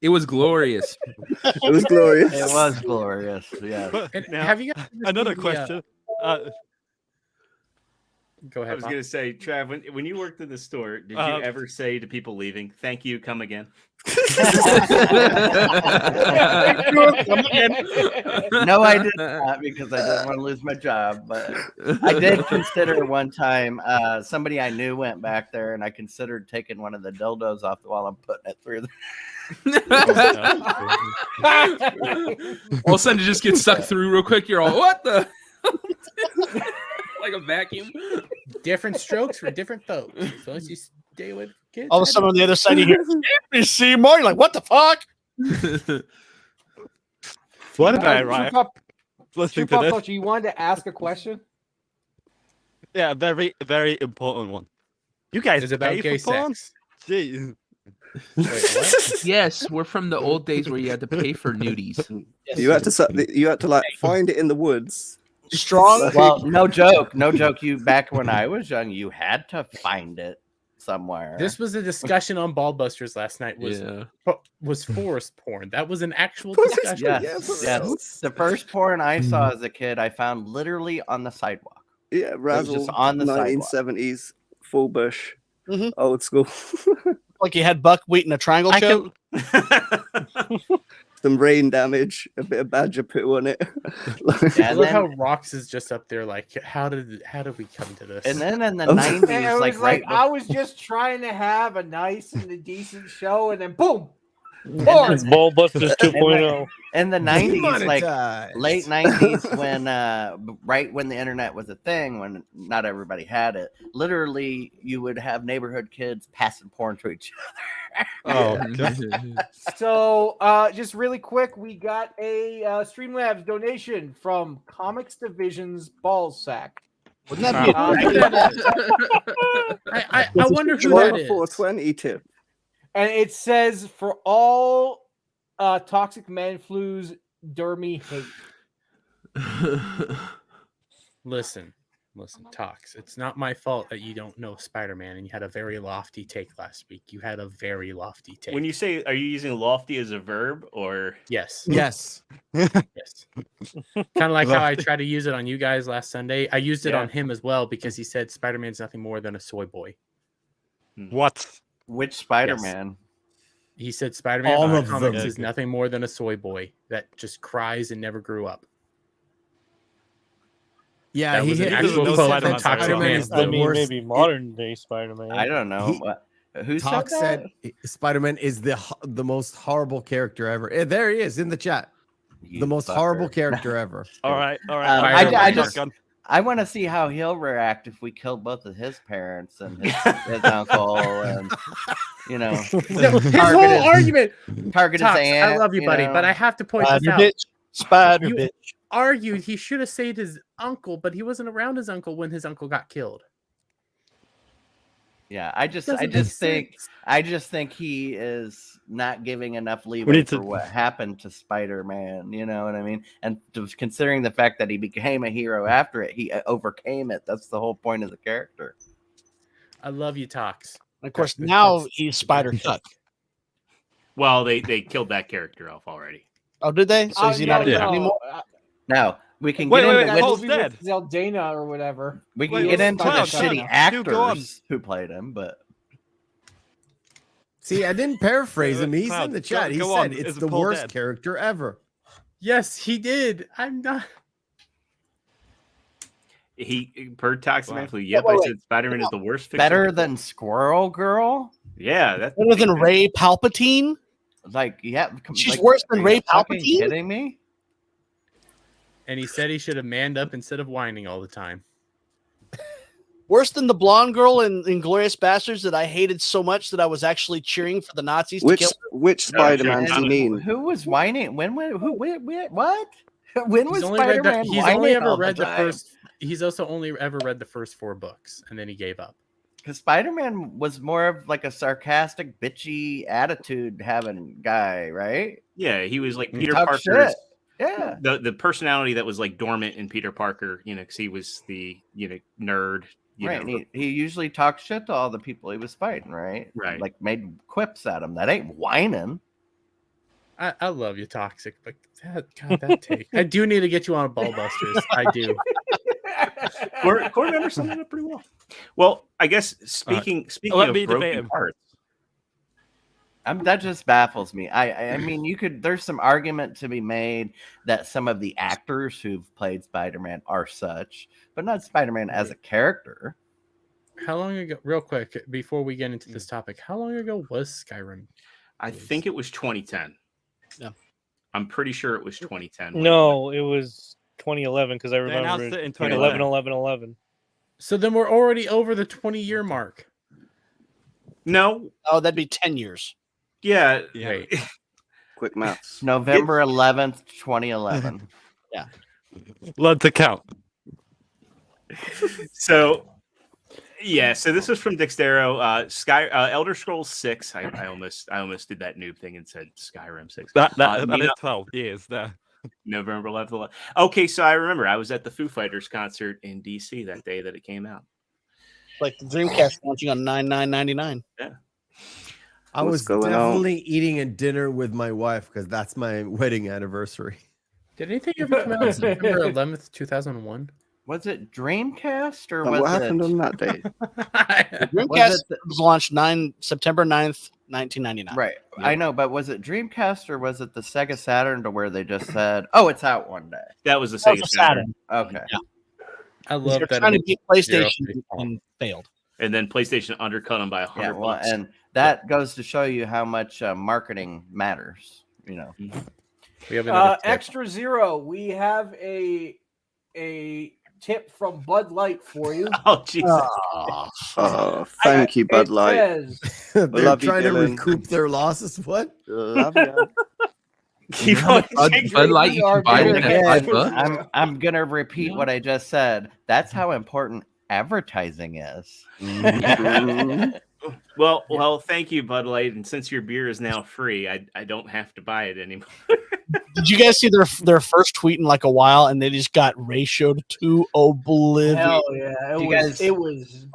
It was glorious. It was glorious. it was glorious. Yeah. But And now, have you guys ever another seen the, question. Go I ahead. was Pop. gonna say, Trav, when you worked in the store, did you ever say to people leaving, "Thank you, come again"? No, I did not because I didn't want to lose my job. But I did consider one time somebody I knew went back there, and I considered taking one of the dildos off the wall and putting it through. All of a sudden, it just gets sucked through real quick. You're all, what the? Like a vacuum. Different strokes for different folks. So as you stay with kids. All of a sudden on the other side, you hear, "You see more?" You're like, "What the fuck?" What about right? Listening to this. You wanted to ask a question? Yeah, very, very important one. You guys Is about pay gay for porn? sex. Jeez. Wait, what? Yes, we're from the old days where you had to pay for nudies. You had to like find it in the woods. Strong. Well, no joke. You back when I was young, you had to find it somewhere. This was a discussion on Ballbusters last night. Was forest porn? That was an actual discussion. Yes. The first porn I saw as a kid, I found literally on the sidewalk. Yeah, Razzle. just on the 1970s, full bush, Mhm. old school. Like you had buckwheat in a triangle choke. Some rain damage, a bit of badger poo on it. I love how Rox is just up there. Like, how did we come to this? And then in the And 90s, it was like I was just trying to have a nice and a decent show, and then boom, It's Ballbusters 2.0. in the 90s, like Demonetized. late 90s, when right when the internet was a thing, when not everybody had it, literally you would have neighborhood kids passing porn to each Oh, So, just really quick, we got a Streamlabs donation from Comics Division's Ballsack. Wouldn't that be I wonder who that is. 420 tip. And it says, for all toxic man flus, Dermy hate. Listen, Tox. It's not my fault that you don't know Spider-Man and you had a very lofty take last week. You had a very lofty take. When you say, are you using lofty as a verb or? Yes. Yes. Yes. Kind of like how I tried to use it on you guys last Sunday. I used it on him as well because he said Spider-Man's nothing more than a soy boy. What? Which Spider-Man? He said Spider-Man All in of comics them. is nothing more than a soy boy that just cries and never grew up. Yeah, That he was an hit actual he quote said from that Toxic Spider-Man Man. is the I mean, worst. maybe modern day Spider-Man. I don't know. Who Talk said said Spider-Man is the most horrible character ever. There he is in the chat. that? The most You horrible fucker. character ever. All right. I want to see how he'll react if we kill both of his parents and his uncle, and His whole argument. target Tox, his aunt. I love you, buddy, know. but I have to point this Spider out. bitch. Spider You- bitch. Argued he should have saved his uncle, but he wasn't around his uncle when his uncle got killed. Yeah, I just think he is not giving enough leeway need for to- what happened to Spider-Man. You know what I mean? And considering the fact that he became a hero after it, he overcame it. That's the whole point of the character. I love you, Tox. And of course, now he's Spider Cuck. Well, they killed that character off already. Oh, did they? So is he not a Cuck anymore? Now we can Wait, get wait, into wait, which, Cole's dead. Zeldana or whatever. we can wait, get wait, into Cloud, the shut shitty up. You go on. actors who played him, but See, I didn't paraphrase him. He's Cloud, in the chat. He go said on. it's Is the Paul worst dead? character ever. Yes, he did. I'm not. He per Toxic Man Wow. Flu. Yep, wait, I wait. said Spider-Man is the worst. better than Squirrel Girl. Yeah, that's Better than Ray Palpatine? Like, yeah, She's like, worse than are Ray you fucking Palpatine? Kidding me? And he said he should have manned up instead of whining all the time. Worse than the blonde girl in Inglourious Bastards that I hated so much that I was actually cheering for the Nazis to kill her? Which Spider-Man do you mean? Who was whining? When what? When was He's only Spider-Man He's whining only ever all the read the time? first he's also only ever read the first 4 books, and then he gave up. Because Spider-Man was more of like a sarcastic, bitchy attitude having guy, right? Yeah, he was like Peter Talk Parker's shit. Yeah. the personality that was like dormant in Peter Parker, because he was the nerd. Right. And he usually talked shit to all the people he was fighting, right? Right. Like made quips at him. That ain't whining. I love you, Toxic, but that take. I do need to get you on a Ball Busters. I do. Core member summed it up pretty well. Well, I guess speaking let of me debate broken him. parts, That just baffles me. I mean, there's some argument to be made that some of the actors who've played Spider-Man are such, but not Spider-Man as a character. How long ago, real quick, before we get into this topic, how long ago was Skyrim? I think it was 2010. Yeah. I'm pretty sure it was 2010. No, it was 2011 because I They announced remember it in 11, 2011. 11, 11. So then we're already over the 20-year mark. No. Oh, that'd be 10 years. Yeah. Wait. Quick maths. November 11th, 2011. Yeah. Let the count. So this was from Dextero. Elder Scrolls 6. I almost did that noob thing and said Skyrim 6. That is 12 years there. November 11th. Okay, so I remember I was at the Foo Fighters concert in DC that day that it came out. Like the Dreamcast launching on 9/9/99. Yeah. I was definitely eating a dinner with my wife because that's my wedding anniversary. Did anything ever come out on September 11th, 2001? Was it Dreamcast or What happened on that day? The Dreamcast was launched September 9th, 1999. Right. Yeah. I know, but was it Dreamcast or was it the Sega Saturn to where they just said, "Oh, it's out one day"? That was the Sega Saturn. Okay. Yeah. I love that. Trying to beat PlayStation and failed. And then PlayStation undercut them by $100. Yeah, well, and that goes to show you how much marketing matters. We have Extra Zero. We have a tip from Bud Light for you. Oh, Jesus. Oh, thank you, Bud Light. They're Love you, trying to Dylan. recoup their losses. What? Love you. Keep on Bud Light, you can buy it at $5. I'm gonna repeat what I just said. That's how important advertising is. Well, thank you, Bud Light. And since your beer is now free, I don't have to buy it anymore. Did you guys see their first tweet in like a while, and they just got ratioed to oblivion? Hell yeah, it was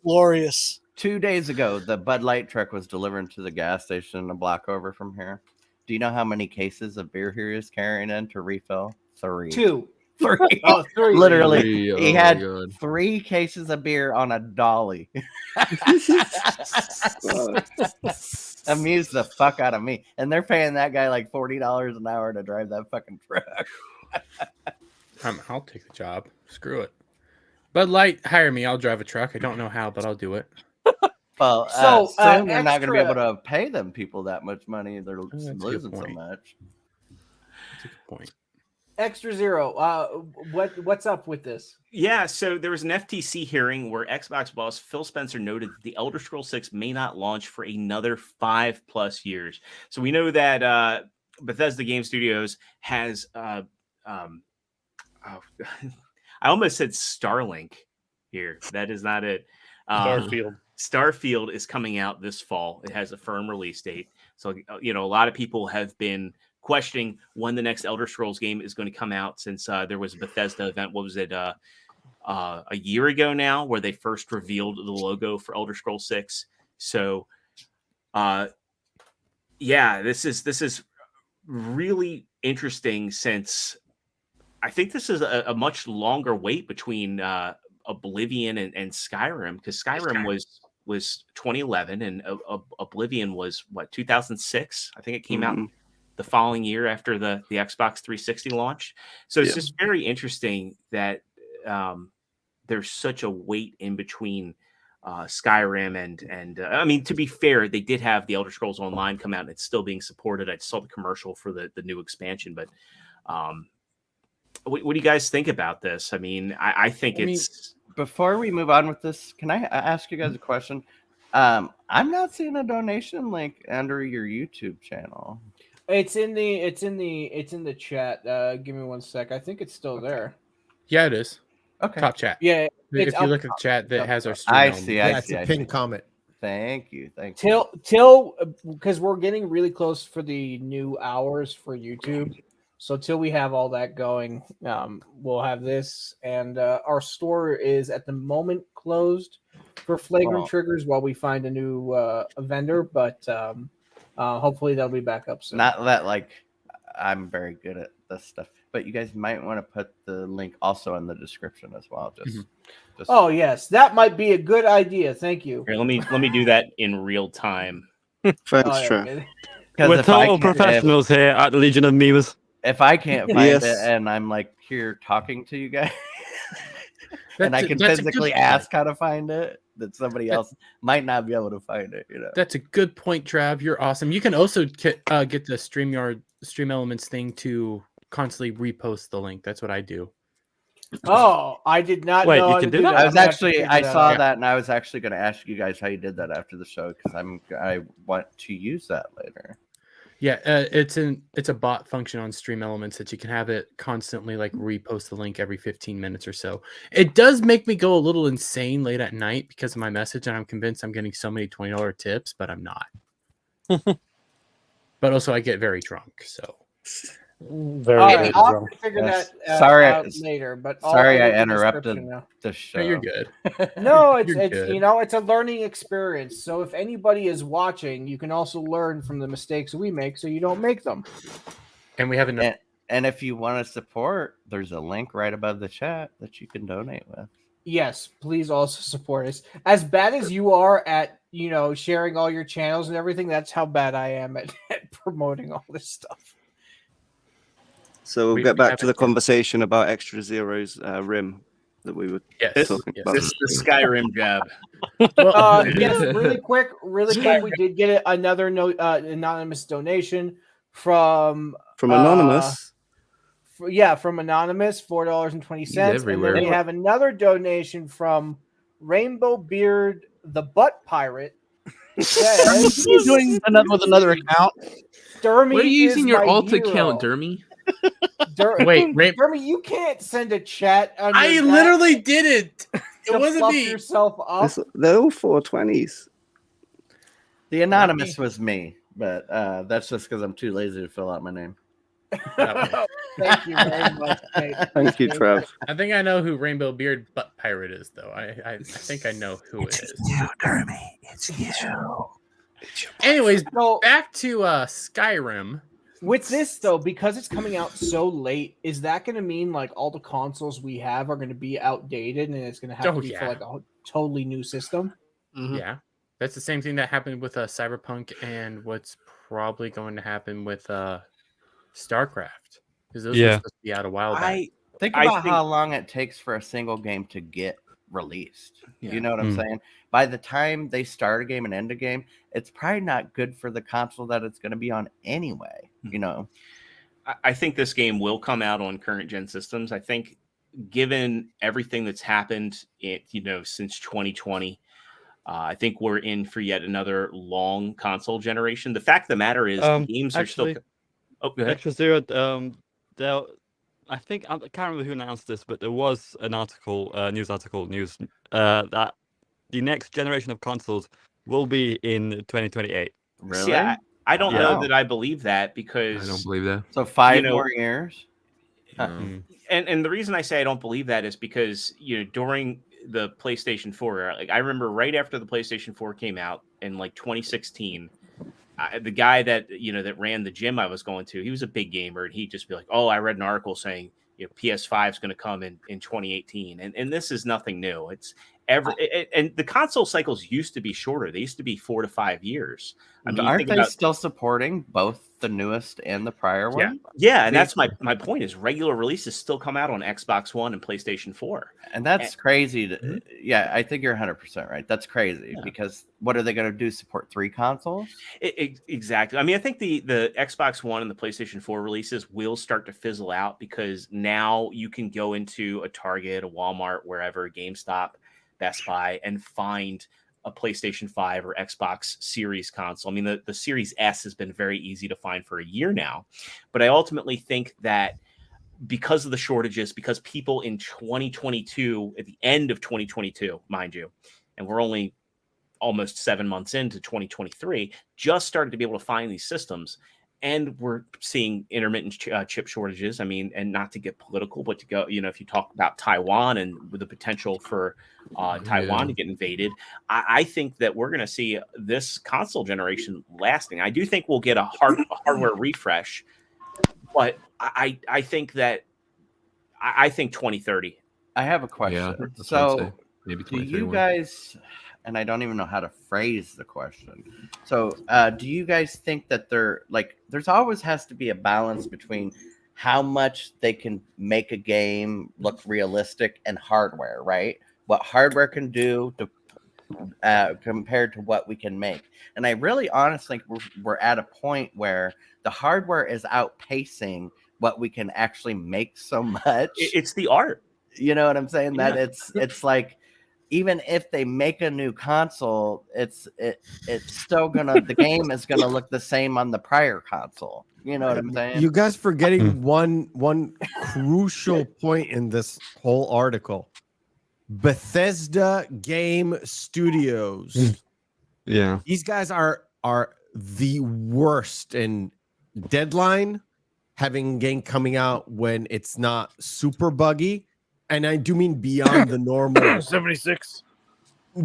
glorious. 2 days ago, the Bud Light truck was delivered to the gas station a block over from here. Do you know how many cases of beer he is carrying in to refill? 3. 2. 3. Oh, 3. Literally, 3. he had 3 cases of beer on a dolly. Amused the fuck out of me. And they're paying that guy like $40 an hour to drive that fucking truck. I'll take the job. Screw it. Bud Light, hire me. I'll drive a truck. I don't know how, but I'll do it. Well, soon they're not going to be able to pay them people that much money. They're losing so much. That's a good point. Extra Zero. What's up with this? Yeah, so there was an FTC hearing where Xbox boss Phil Spencer noted that the Elder Scrolls 6 may not launch for another 5+ years. So we know that Bethesda Game Studios has I almost said Starlink here. That is not it. Starfield is coming out this fall. It has a firm release date. So, a lot of people have been questioning when the next Elder Scrolls game is going to come out since there was a Bethesda event. What was it? A year ago now, where they first revealed the logo for Elder Scrolls 6. So, this is really interesting since I think this is a much longer wait between Oblivion and Skyrim, because Skyrim was 2011 and Oblivion was 2006. I think it came out the following year after the Xbox 360 launch. So it's just very interesting that there's such a wait in between Skyrim and I mean, to be fair, they did have the Elder Scrolls Online come out and it's still being supported. I saw the commercial for the new expansion, but what do you guys think about this? I mean, I think it's... Before we move on with this, can I ask you guys a question? I'm not seeing a donation link under your YouTube channel. It's in the chat. Give me one sec. I think it's still there. Yeah, it is. Okay. Top chat. Yeah, If you look at the chat that has our stream I element. see. Yeah, I it's see. a I pinned see. comment. Thank you. Thank you. Till because we're getting really close for the new hours for YouTube. So till we have all that going, we'll have this, and our store is at the moment closed for flagrant Well, triggers while we find a new vendor, but hopefully they'll be back up soon. not that like I'm very good at this stuff, but you guys might want to put the link also in the description as well. Just Oh yes, that might be a good idea. Thank you. Here, let me do that in real time. Thanks, yeah, Trav. yeah. 'Cause We're if I total can't- professionals here at the Legion of Memers. If I can't find Yes. it and I'm like here talking to you guys, and I That's a- can that's a physically good ask how to find it, that somebody else might not be able to find it. That's a good point, Trav. You're awesome. You can also get the StreamYard Stream Elements thing to constantly repost the link. That's what I do. Oh, I did not Wait, know you how can to do that? that. I I'm was gonna have to actually figure I that saw out. that and I was actually going to ask you guys how you did that after the show because I want to use that later. Yeah, it's a bot function on Stream Elements that you can have it constantly like repost the link every 15 minutes or so. It does make me go a little insane late at night because of my message, and I'm convinced I'm getting so many $20 tips, but I'm not. But also, I get very drunk, so. Very, All very right, I'll drunk. figure Yes. that Sorry, out later. But sorry I'll I leave the interrupted description now. the show. No, you're good. No, it's You're good. it's a learning experience. So if anybody is watching, you can also learn from the mistakes we make, so you don't make them. And we have enough. And if you want to support, there's a link right above the chat that you can donate with. Yes, please also support us. As bad as you are at sharing all your channels and everything, that's how bad I am at promoting all this stuff. So we'll We get back have to it, the yeah. conversation about Extra Zero's rim that we were Yes. talking yes. about. This is the Skyrim jab. Yes, really quick, we did get another anonymous donation from Anonymous. from Anonymous, $4.20. And then everywhere. we have another donation from Rainbow Beard the Butt Pirate. Says, You doing another with another account? Dermy What are you using is your my alt hero. account, Dermy? Wait, Dermy, you can't send a chat. On I your literally back did it. to It wasn't fluff me. yourself up. They're all 420s. The anonymous was me, but that's just because I'm too lazy to fill out my name. Thank you very much. Kate. Thank you, Trav. I think I know who Rainbow Beard Butt Pirate is, though. I think I know who it is. You, Dermy. It's you. Anyways, So back to Skyrim. with this though, because it's coming out so late, is that going to mean like all the consoles we have are going to be outdated and it's going to have to be for like a totally new system? Mhm. Yeah, that's the same thing that happened with Cyberpunk and what's probably going to happen with StarCraft, because those were Yeah. supposed to be out a while back. Think I about think- how long it takes for a single game to get released. Yeah. You know what I'm saying? By the time they start a game and end a game, it's probably not good for the console that it's going to be on anyway. You know, I think this game will come out on current gen systems. I think, given everything that's happened, since 2020, I think we're in for yet another long console generation. The fact of the matter is, games are still. actually, Oh, go ahead. Extra Zero. I think I can't remember who announced this, but there was an article, news that the next generation of consoles will be in 2028. really? See, I don't know Wow. that I believe that I because don't believe that. So 5 you know- more years. and the reason I say I don't believe that is because during the PlayStation 4 era, like I remember right after the PlayStation 4 came out in like 2016, the guy that that ran the gym I was going to, he was a big gamer, and he'd just be like, "Oh, I read an article saying PS5 is going to come in 2018," and this is nothing new. It's and the console cycles used to be shorter. They used to be 4 to 5 years. I mean, Aren't they still supporting both the newest and the prior one? Yeah, and that's my point is regular releases still come out on Xbox One and PlayStation 4. And that's crazy. Yeah, I think you're 100% right. That's crazy because what are they going to do? Support 3 consoles? Exactly. I mean, I think the Xbox One and the PlayStation 4 releases will start to fizzle out because now you can go into a Target, a Walmart, wherever, GameStop, Best Buy, and find a PlayStation 5 or Xbox Series console. I mean, the Series S has been very easy to find for a year now, but I ultimately think that because of the shortages, because people in 2022, at the end of 2022, mind you, and we're only almost 7 months into 2023, just started to be able to find these systems. And we're seeing intermittent chip shortages. I mean, and not to get political, but to go, if you talk about Taiwan and with the potential for Taiwan to get invaded, I think that we're going to see this console generation lasting. I do think we'll get a hardware refresh, but I think that I think 2030. I have a question. Yeah, that's what I'd say. So, Maybe do you 2031. guys, and I don't even know how to phrase the question. So, do you guys think that there's always has to be a balance between how much they can make a game look realistic and hardware, right? What hardware can do to compared to what we can make. And I really honestly think we're at a point where the hardware is outpacing what we can actually make so much. It's the art. You know what I'm saying? Yeah. That it's like, even if they make a new console, it's still the game is gonna look the same on the prior console. You know what I'm saying? You guys forgetting one crucial point in this whole article. Bethesda Game Studios. Yeah. These guys are the worst in deadline, having game coming out when it's not super buggy. And I do mean beyond the normal 76.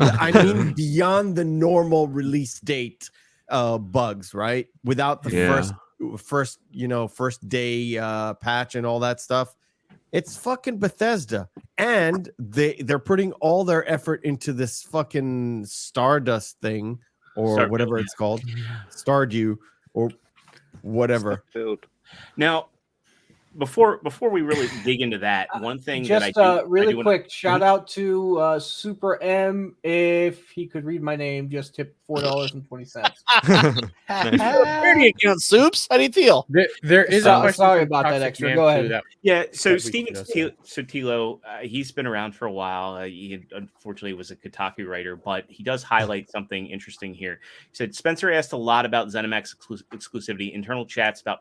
I mean beyond the normal release date bugs, right? Without the first day patch and all that stuff. It's fucking Bethesda. And they're putting all their effort into this fucking Stardust thing or whatever it's called. Stardew or whatever. Now, before we really dig into that, one thing just that really quick shout out to Super M. If he could read my name, just tip $4.20. Charity account, Soups. How do you feel? There is a question sorry from about that Toxic extra. Man, Go too, ahead. that- Yeah, so that we Steven should address. Sotilo, he's been around for a while. He unfortunately was a Kotaku writer, but he does highlight something interesting here. He said Spencer asked a lot about ZeniMax exclusivity, internal chats about.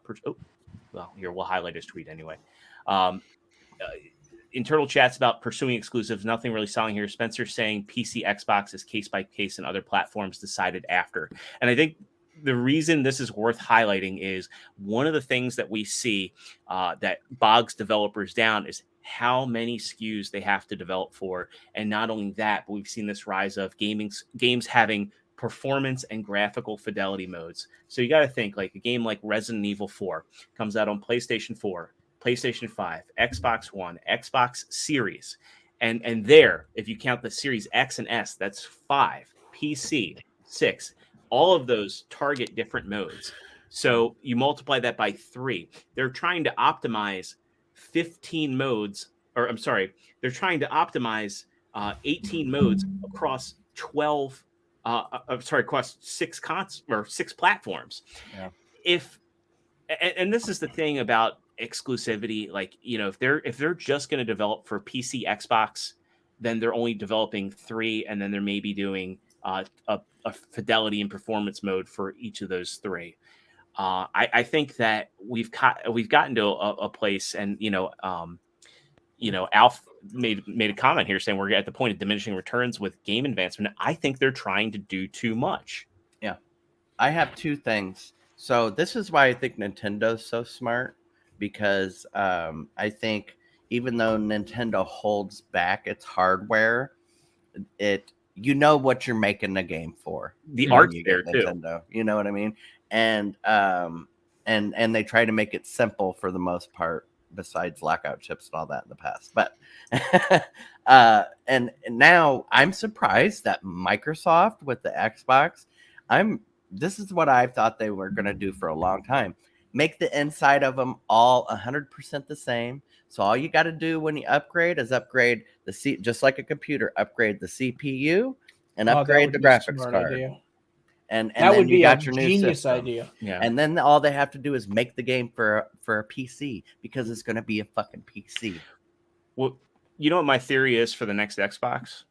Here we'll highlight his tweet anyway. Internal chats about pursuing exclusives. Nothing really selling here. Spencer saying PC, Xbox is case by case, and other platforms decided after. And I think the reason this is worth highlighting is one of the things that we see that bogs developers down is how many SKUs they have to develop for. And not only that, but we've seen this rise of games having performance and graphical fidelity modes. So you got to think like a game like Resident Evil 4 comes out on PlayStation 4, PlayStation 5, Xbox One, Xbox Series. And there, if you count the Series X and S, that's 5, PC, 6. All of those target different modes. So you multiply that by 3. They're trying to optimize 15 modes, or I'm sorry, they're trying to optimize 18 modes across 12 across 6 platforms. Yeah. And this is the thing about exclusivity, like, if they're just going to develop for PC, Xbox, then they're only developing 3, and then they're maybe doing a fidelity and performance mode for each of those 3. I think that we've gotten to a place, and Alf made a comment here saying we're at the point of diminishing returns with game advancement. I think they're trying to do too much. Yeah, I have 2 things. So this is why I think Nintendo's so smart, because I think even though Nintendo holds back its hardware, you know what you're making the game for. The art's there too. Nintendo, you know what I mean? And they try to make it simple for the most part, besides lockout chips and all that in the past. But and now I'm surprised that Microsoft with the Xbox, this is what I thought they were going to do for a long time. Make the inside of them all 100% the same. So all you got to do when you upgrade is upgrade just like a computer, upgrade the CPU and upgrade the graphics card. Idea. And that then would be you got a your new genius system. idea. Yeah. And then all they have to do is make the game for a PC, because it's going to be a fucking PC. Well, you know what my theory is for the next Xbox?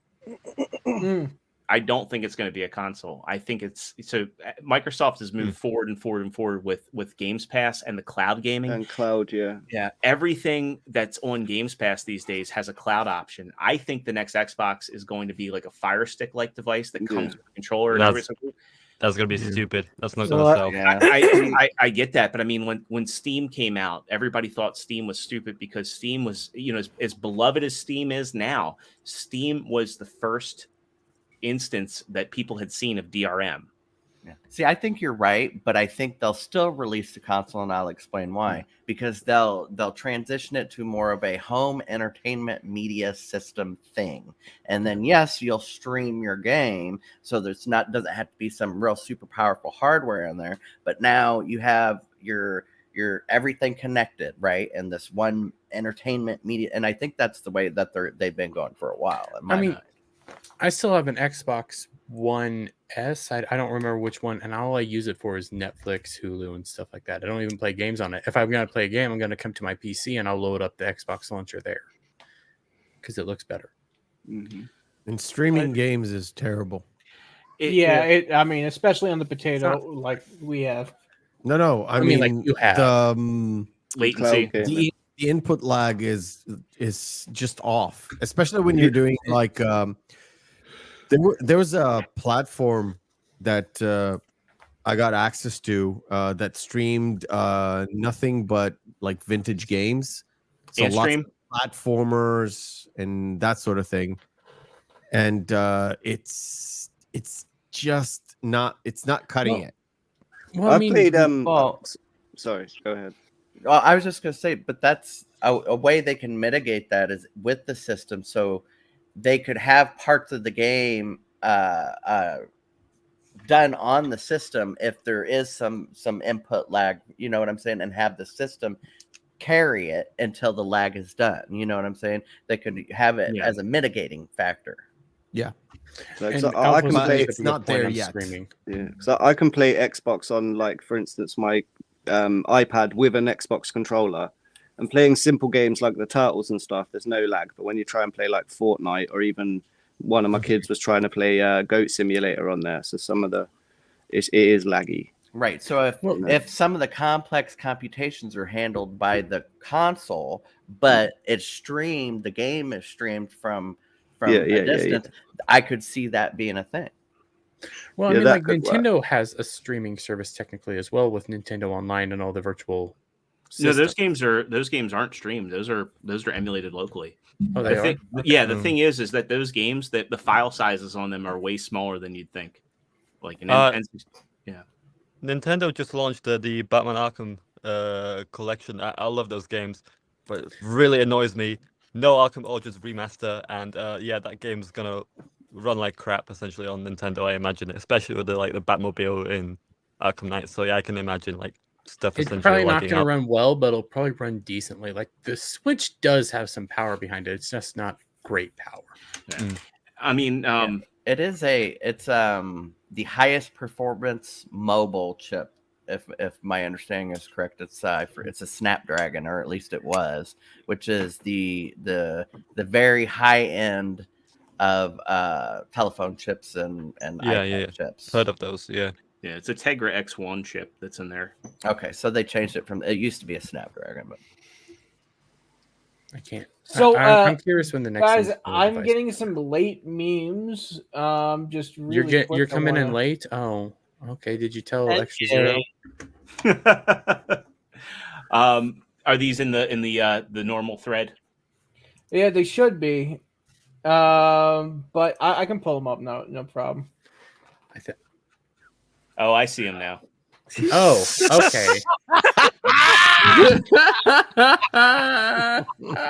I don't think it's going to be a console. I think Microsoft has moved forward and forward and forward with Games Pass and the cloud gaming and cloud. Yeah, everything that's on Games Pass these days has a cloud option. I think the next Xbox is going to be like a Fire Stick like device that comes with a controller and everything. That's gonna be stupid. That's not gonna sell. Yeah, I get that, but I mean, when Steam came out, everybody thought Steam was stupid because Steam was, as beloved as Steam is now, Steam was the first instance that people had seen of DRM. Yeah. See, I think you're right, but I think they'll still release the console, and I'll explain why. Because they'll transition it to more of a home entertainment media system thing, and then yes, you'll stream your game, so doesn't have to be some real super powerful hardware in there. But now you have your everything connected, right? And this one entertainment media, and I think that's the way that they've been going for a while. I still have an Xbox One S. I don't remember which one, and all I use it for is Netflix, Hulu, and stuff like that. I don't even play games on it. If I'm going to play a game, I'm going to come to my PC and I'll load up the Xbox launcher there because it looks better. And streaming games is terrible. I mean, especially on the potato, like we have. No, I mean like you have the latency. The input lag is just off, especially when you're doing like there was a platform that I got access to that streamed nothing but like vintage games, so lots of platformers and that sort of thing, and it's just not cutting it. Well, I played sorry, go ahead. Well, I was just going to say, but that's a way they can mitigate that is with the system. So they could have parts of the game done on the system if there is some input lag, you know what I'm saying, and have the system carry it until the lag is done. You know what I'm saying? They could have it as a mitigating factor. Yeah. So I can play. It's not there yet. Yeah. So I can play Xbox on, like, for instance, my iPad with an Xbox controller, and playing simple games like the Turtles and stuff, there's no lag. But when you try and play like Fortnite, or even one of my kids was trying to play Goat Simulator on there, so it is laggy. Right. So if some of the complex computations are handled by the console, but the game is streamed from a distance, I could see that being a thing. Well, I mean, like Nintendo has a streaming service technically as well with Nintendo Online and all the virtual systems. No, those games aren't streamed. Those are emulated locally. Oh, they are? Yeah, the thing is that those games, that the file sizes on them are way smaller than you'd think. Like Nintendo just launched the Batman Arkham collection. I love those games, but it really annoys me. No Arkham Origins remaster, and that game's gonna run like crap essentially on Nintendo, I imagine, especially with the Batmobile in Arkham Knight. So yeah, I can imagine stuff. It's probably not going to run well, but it'll probably run decently. Like the Switch does have some power behind it. It's just not great power. Yeah. I mean, it's the highest performance mobile chip. If my understanding is correct, it's a Snapdragon, or at least it was, which is the very high end of telephone chips and iPad chips. Heard of those? Yeah, it's a Tegra X1 chip that's in there. Okay, so they changed it it used to be a Snapdragon, but I can't. So I'm curious when the next guys. I'm getting some late memes. Just really you're coming in late. Oh, okay. Did you tell Extra Zero? Are these in the normal thread? Yeah, they should be. But I can pull them up. No problem. Oh, I see them now. Oh, okay.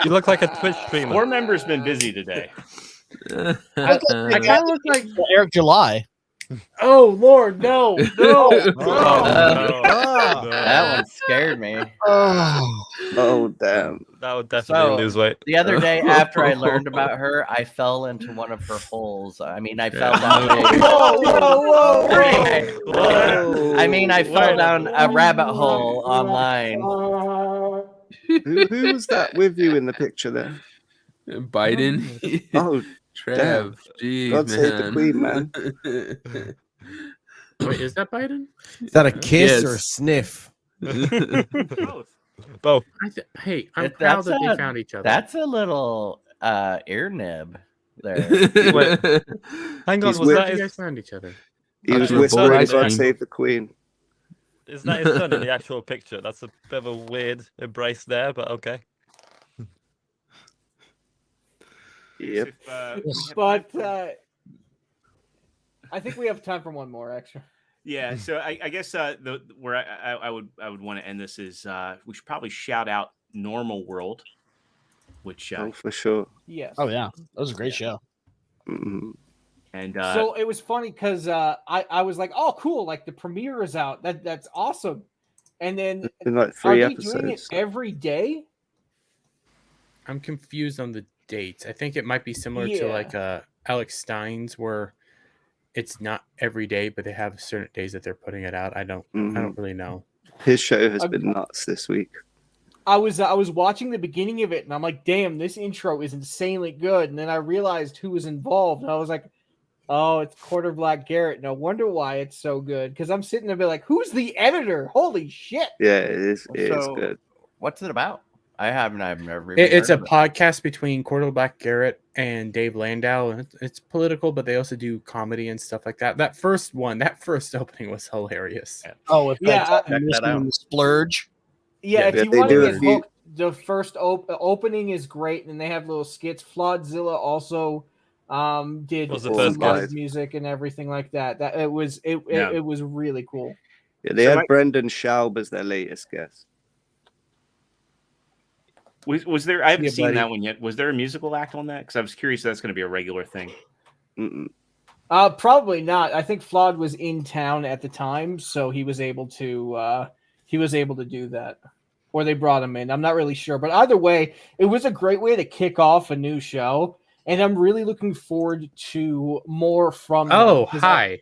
You look like a Twitch streamer. 4 members been busy today. I kind of look like Eric July. Oh Lord, no. That one scared me. Oh damn. That would definitely lose weight. The other day, after I learned about her, I fell into one of her holes. I mean, I fell down. Whoa. I mean, I fell down a rabbit hole online. Who's that with you in the picture there? Biden. Oh, Trav, jeez, God man. save the queen, man. Wait, is that Biden? Is that a kiss or a Yes. sniff? Both. Both. Hey, I'm If proud that's that they a- found each other. That's a little ear nib there. Wait. Hang on, He's was with- that you guys his, found each other. He Thought was you were both whispering, ice God cream. save the queen. is that his son in the actual picture? That's a bit of a weird embrace there, but okay. Yep. If, we have But time for- I think we have time for one more extra. yeah, so I guess where I would want to end this is we should probably shout out Normal World, which Oh, for sure. Yes. Oh yeah, that was a great show. Mhm. and So it was funny because I was like, oh, cool, like the premiere is out. That's awesome. And then There's been like are 3 they doing it episodes. every day? I'm confused on the dates. I think it might be similar to Yeah. like Alex Stein's, where it's not every day, but they have certain days that they're putting it out. I don't really know. His show has been nuts this week. I was watching the beginning of it and I'm like, damn, this intro is insanely good. And then I realized who was involved. And I was like, oh, it's Quarter Black Garrett. No wonder why it's so good. Because I'm sitting there be like, who's the editor? Holy shit. Yeah, it is. It is So, good. What's it about? I've never even It's heard a of it. podcast between Quarter Black Garrett and Dave Landau, and it's political, but they also do comedy and stuff like that. That first opening was hilarious. Oh, with Yeah, like, check that out. the splurge. Yeah, if Yeah, you they want to do a get few- hooked, the first opening is great, and they have little skits. Floodzilla also did Was the some first live guys. music and everything like that. That it was really cool. Yeah, they So had I- Brendan Schaub as their latest guest. was there? I haven't Yeah, seen buddy. that one yet. Was there a musical act on that? Because I was curious if that's going to be a regular thing. Mm-mm. Probably not. I think Flawed was in town at the time, so he was able to do that, or they brought him in. I'm not really sure, but either way, it was a great way to kick off a new show, and I'm really looking forward to more from. them, Oh, 'cause hi.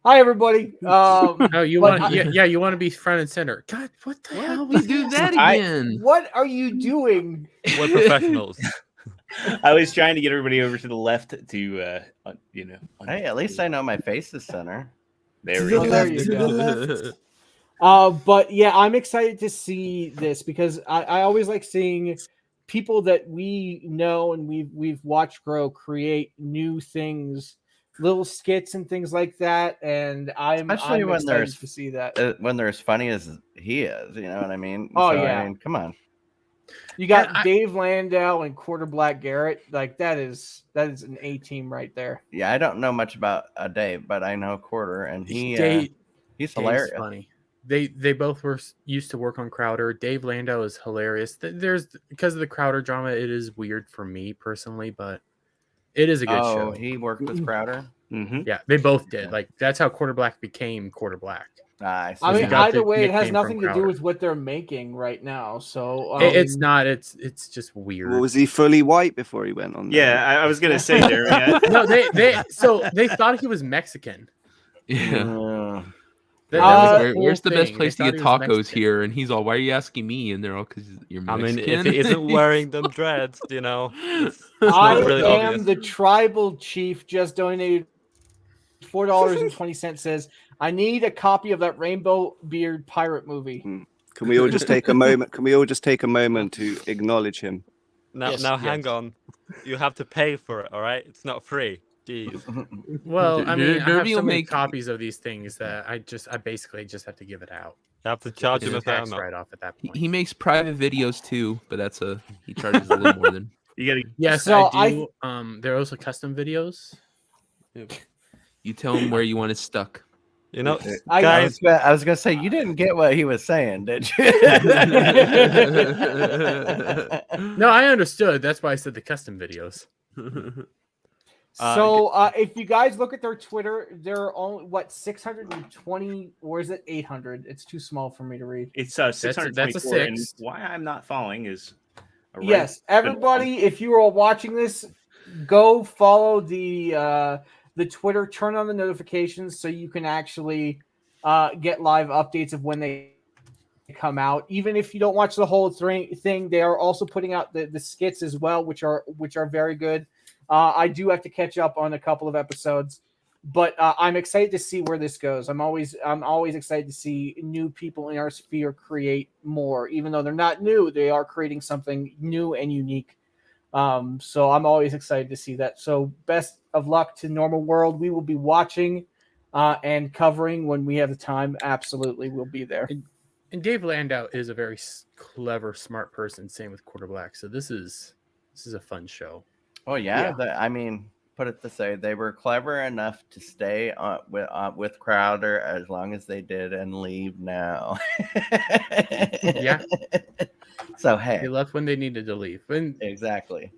Hi everybody. Oh, you but want? Yeah, you want to be front and center. God, what the hell? we do that I- again? What are you doing? We're professionals. I was trying to get everybody over to the left to, Hey, at least I know my face is center. There we To the go. left, to the left. But yeah, I'm excited to see this because I always like seeing people that we know and we've watched grow create new things, little skits and things like that. And I'm Especially when excited there's to see that. when they're as funny as he is. You know what I mean? Oh, So, yeah. I mean, come on. You got And Dave Landau and Quarter Black Garrett. Like that is an A team right there. Yeah, I don't know much about Dave, but I know Quarter, and he's Dave's hilarious. funny. They both used to work on Crowder. Dave Landau is hilarious. There's because of the Crowder drama, it is weird for me personally, but it is a good show. He worked with Crowder. Mm-hmm. Yeah, they both did. Like that's how Quarter Black became Quarter Black. I see. I he mean, got either the way, it has nickname nothing from to do Crowder. with what they're making right now. So It's not. It's just weird. Well, was he fully white before he went on? Yeah, I was gonna say there. Yeah. No, they thought he was Mexican. Yeah. That Like, was the where's the whole best thing. place They to get thought he was tacos Mexican. here? And he's all, why are you asking me? And they're all, because you're I mean, Mexican. if he isn't wearing them dreads, it's I not really am obvious. the tribal chief. Just donated $4.20. Says I need a copy of that Rainbow Beard pirate movie. Can we all just take a moment? Can we all just take a moment to acknowledge him? Now, Yes, hang on. You have to pay for it, all right? It's not free. Jeez. Well, I mean, I have Derby so will many make- copies of these things that I basically just have to give it out. You have to charge It's him a a fair tax amount. write off at that point. He makes private videos too, but he charges a little more than. You gotta. Yes, So I do. There are also custom videos. You tell him where you want it stuck. You know, I- guys, I was gonna say you didn't get what he was saying, did you? No, I understood. That's why I said the custom videos. So if you guys look at their Twitter, they're only 620 or is it 800? It's too small for me to read. It's that's a 624. And six. why I'm not following is. a right- Yes, everybody, if you are watching this, go follow the Twitter, turn on the notifications so you can actually get live updates of when they come out. Even if you don't watch the whole thing, they are also putting out the skits as well, which are very good. I do have to catch up on a couple of episodes, but I'm excited to see where this goes. I'm always excited to see new people in our sphere create more, even though they're not new. They are creating something new and unique. So I'm always excited to see that. So best of luck to Normal World. We will be watching and covering when we have the time. Absolutely, we'll be there. And Dave Landau is a very clever, smart person. Same with Quarter Black. So this is a fun show. Oh yeah, I mean, put it this way: they were clever enough to stay with Crowder as long as they did and leave now. Yeah. So hey, They left when they needed to leave. And exactly.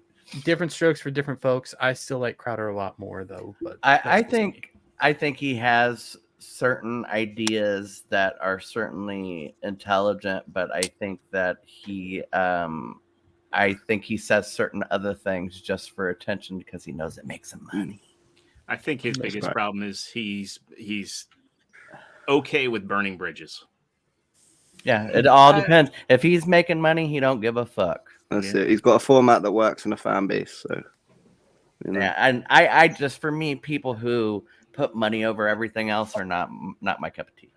different strokes for different folks. I still like Crowder a lot more though. But I think he has certain ideas that are certainly intelligent, but I think that he says certain other things just for attention because he knows it makes him money. I think his biggest problem is he's okay with burning bridges. Yeah, it all depends. If he's making money, he don't give a fuck. That's it. He's got a format that works in a fan base. So, you know. Yeah, and I just, for me, people who put money over everything else are not my cup of tea.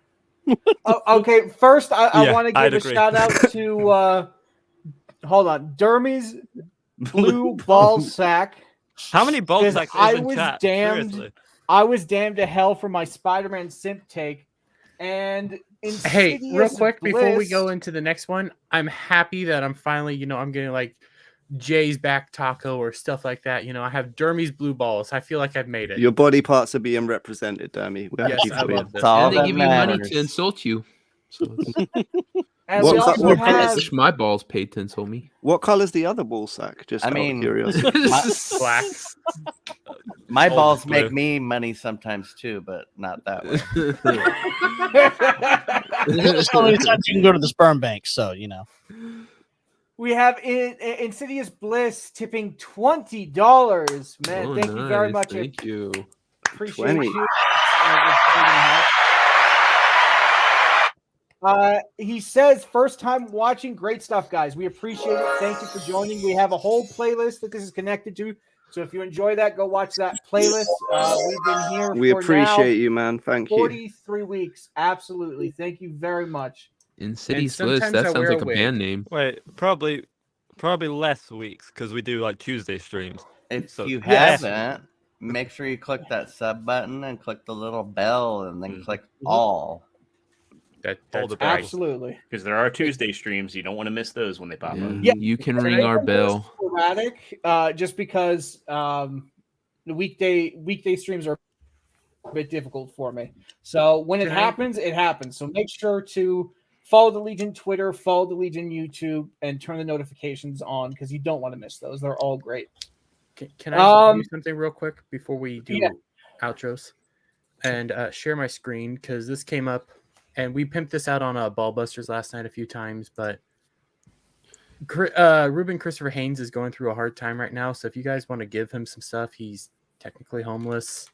Okay, first I want to I'd give a agree. shout out to hold on, Dermy's blue ball sack. How many ball Because sacks is I in was chat? damned. Seriously. I was damned to hell for my Spider-Man simp take, and hey, real Insidious quick before we Bliss- go into the next one, I'm happy that I'm finally, I'm getting like Jay's back taco or stuff like that. I have Dermy's blue balls. I feel like I've made it. Your body parts are being represented, Dammy. We're Yes, happy I for you. love this. all And they that give you money matters. to insult you. So And What we co- also what have colours? wish my balls paid to insult me. What color's the other ball sack? Just I out mean- of curiosity. Black. My Oh, balls blue. make me money sometimes too, but not that way. So many times you can go to the sperm bank. So we have Insidious Bliss tipping $20. Man, Oh, thank you very nice. much. Thank you. Appreciate 20. you. He says, first time watching. Great stuff, guys. We appreciate it. Thank you for joining. We have a whole playlist that this is connected to. So if you enjoy that, go watch that playlist. We've been here We for appreciate you, man. now Thank you. 43 weeks. Absolutely. Thank you very much. Insidious And Bliss. sometimes That I sounds wear like a a wig. band name. Wait, probably less weeks because we do like Tuesday streams. If So- you Yes. haven't, make sure you click that sub button and click the little bell and then click all. That's the right. bells. Absolutely. Because there are Tuesday streams. You don't want to miss those when they pop up. Yeah. You can ring Today our I'm a little bell. sporadic, just because the weekday streams are a bit difficult for me. So when it Can I- happens, it happens. So make sure to follow the Legion Twitter, follow the Legion YouTube, and turn the notifications on because you don't want to miss those. They're all great. Can I do Um, something real quick before we do yeah. outros? And share my screen because this came up, and we pimped this out on Ballbusters last night a few times. But Ruben Christopher Haynes is going through a hard time right now. So if you guys want to give him some stuff, he's technically homeless.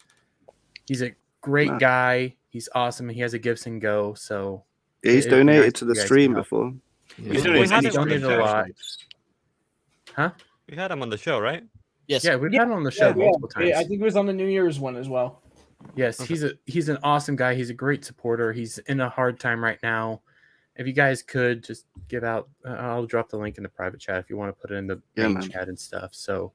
He's a great Wow. guy. He's awesome. And he has a Gibson Go. So Yeah, he's it'd be donated nice to if the you guys stream can help. before. Yeah. He's We doing had his him- donated a lot. Huh? We had him on the show, right? yes, Yeah, we've had him on the show Yeah, multiple yeah. times. I think it was on the New Year's one as well. Yes, he's an awesome guy. He's a great supporter. He's in a hard time right now. If you guys could just give out, I'll drop the link in the private chat if you want to put it in the main man. chat and stuff. So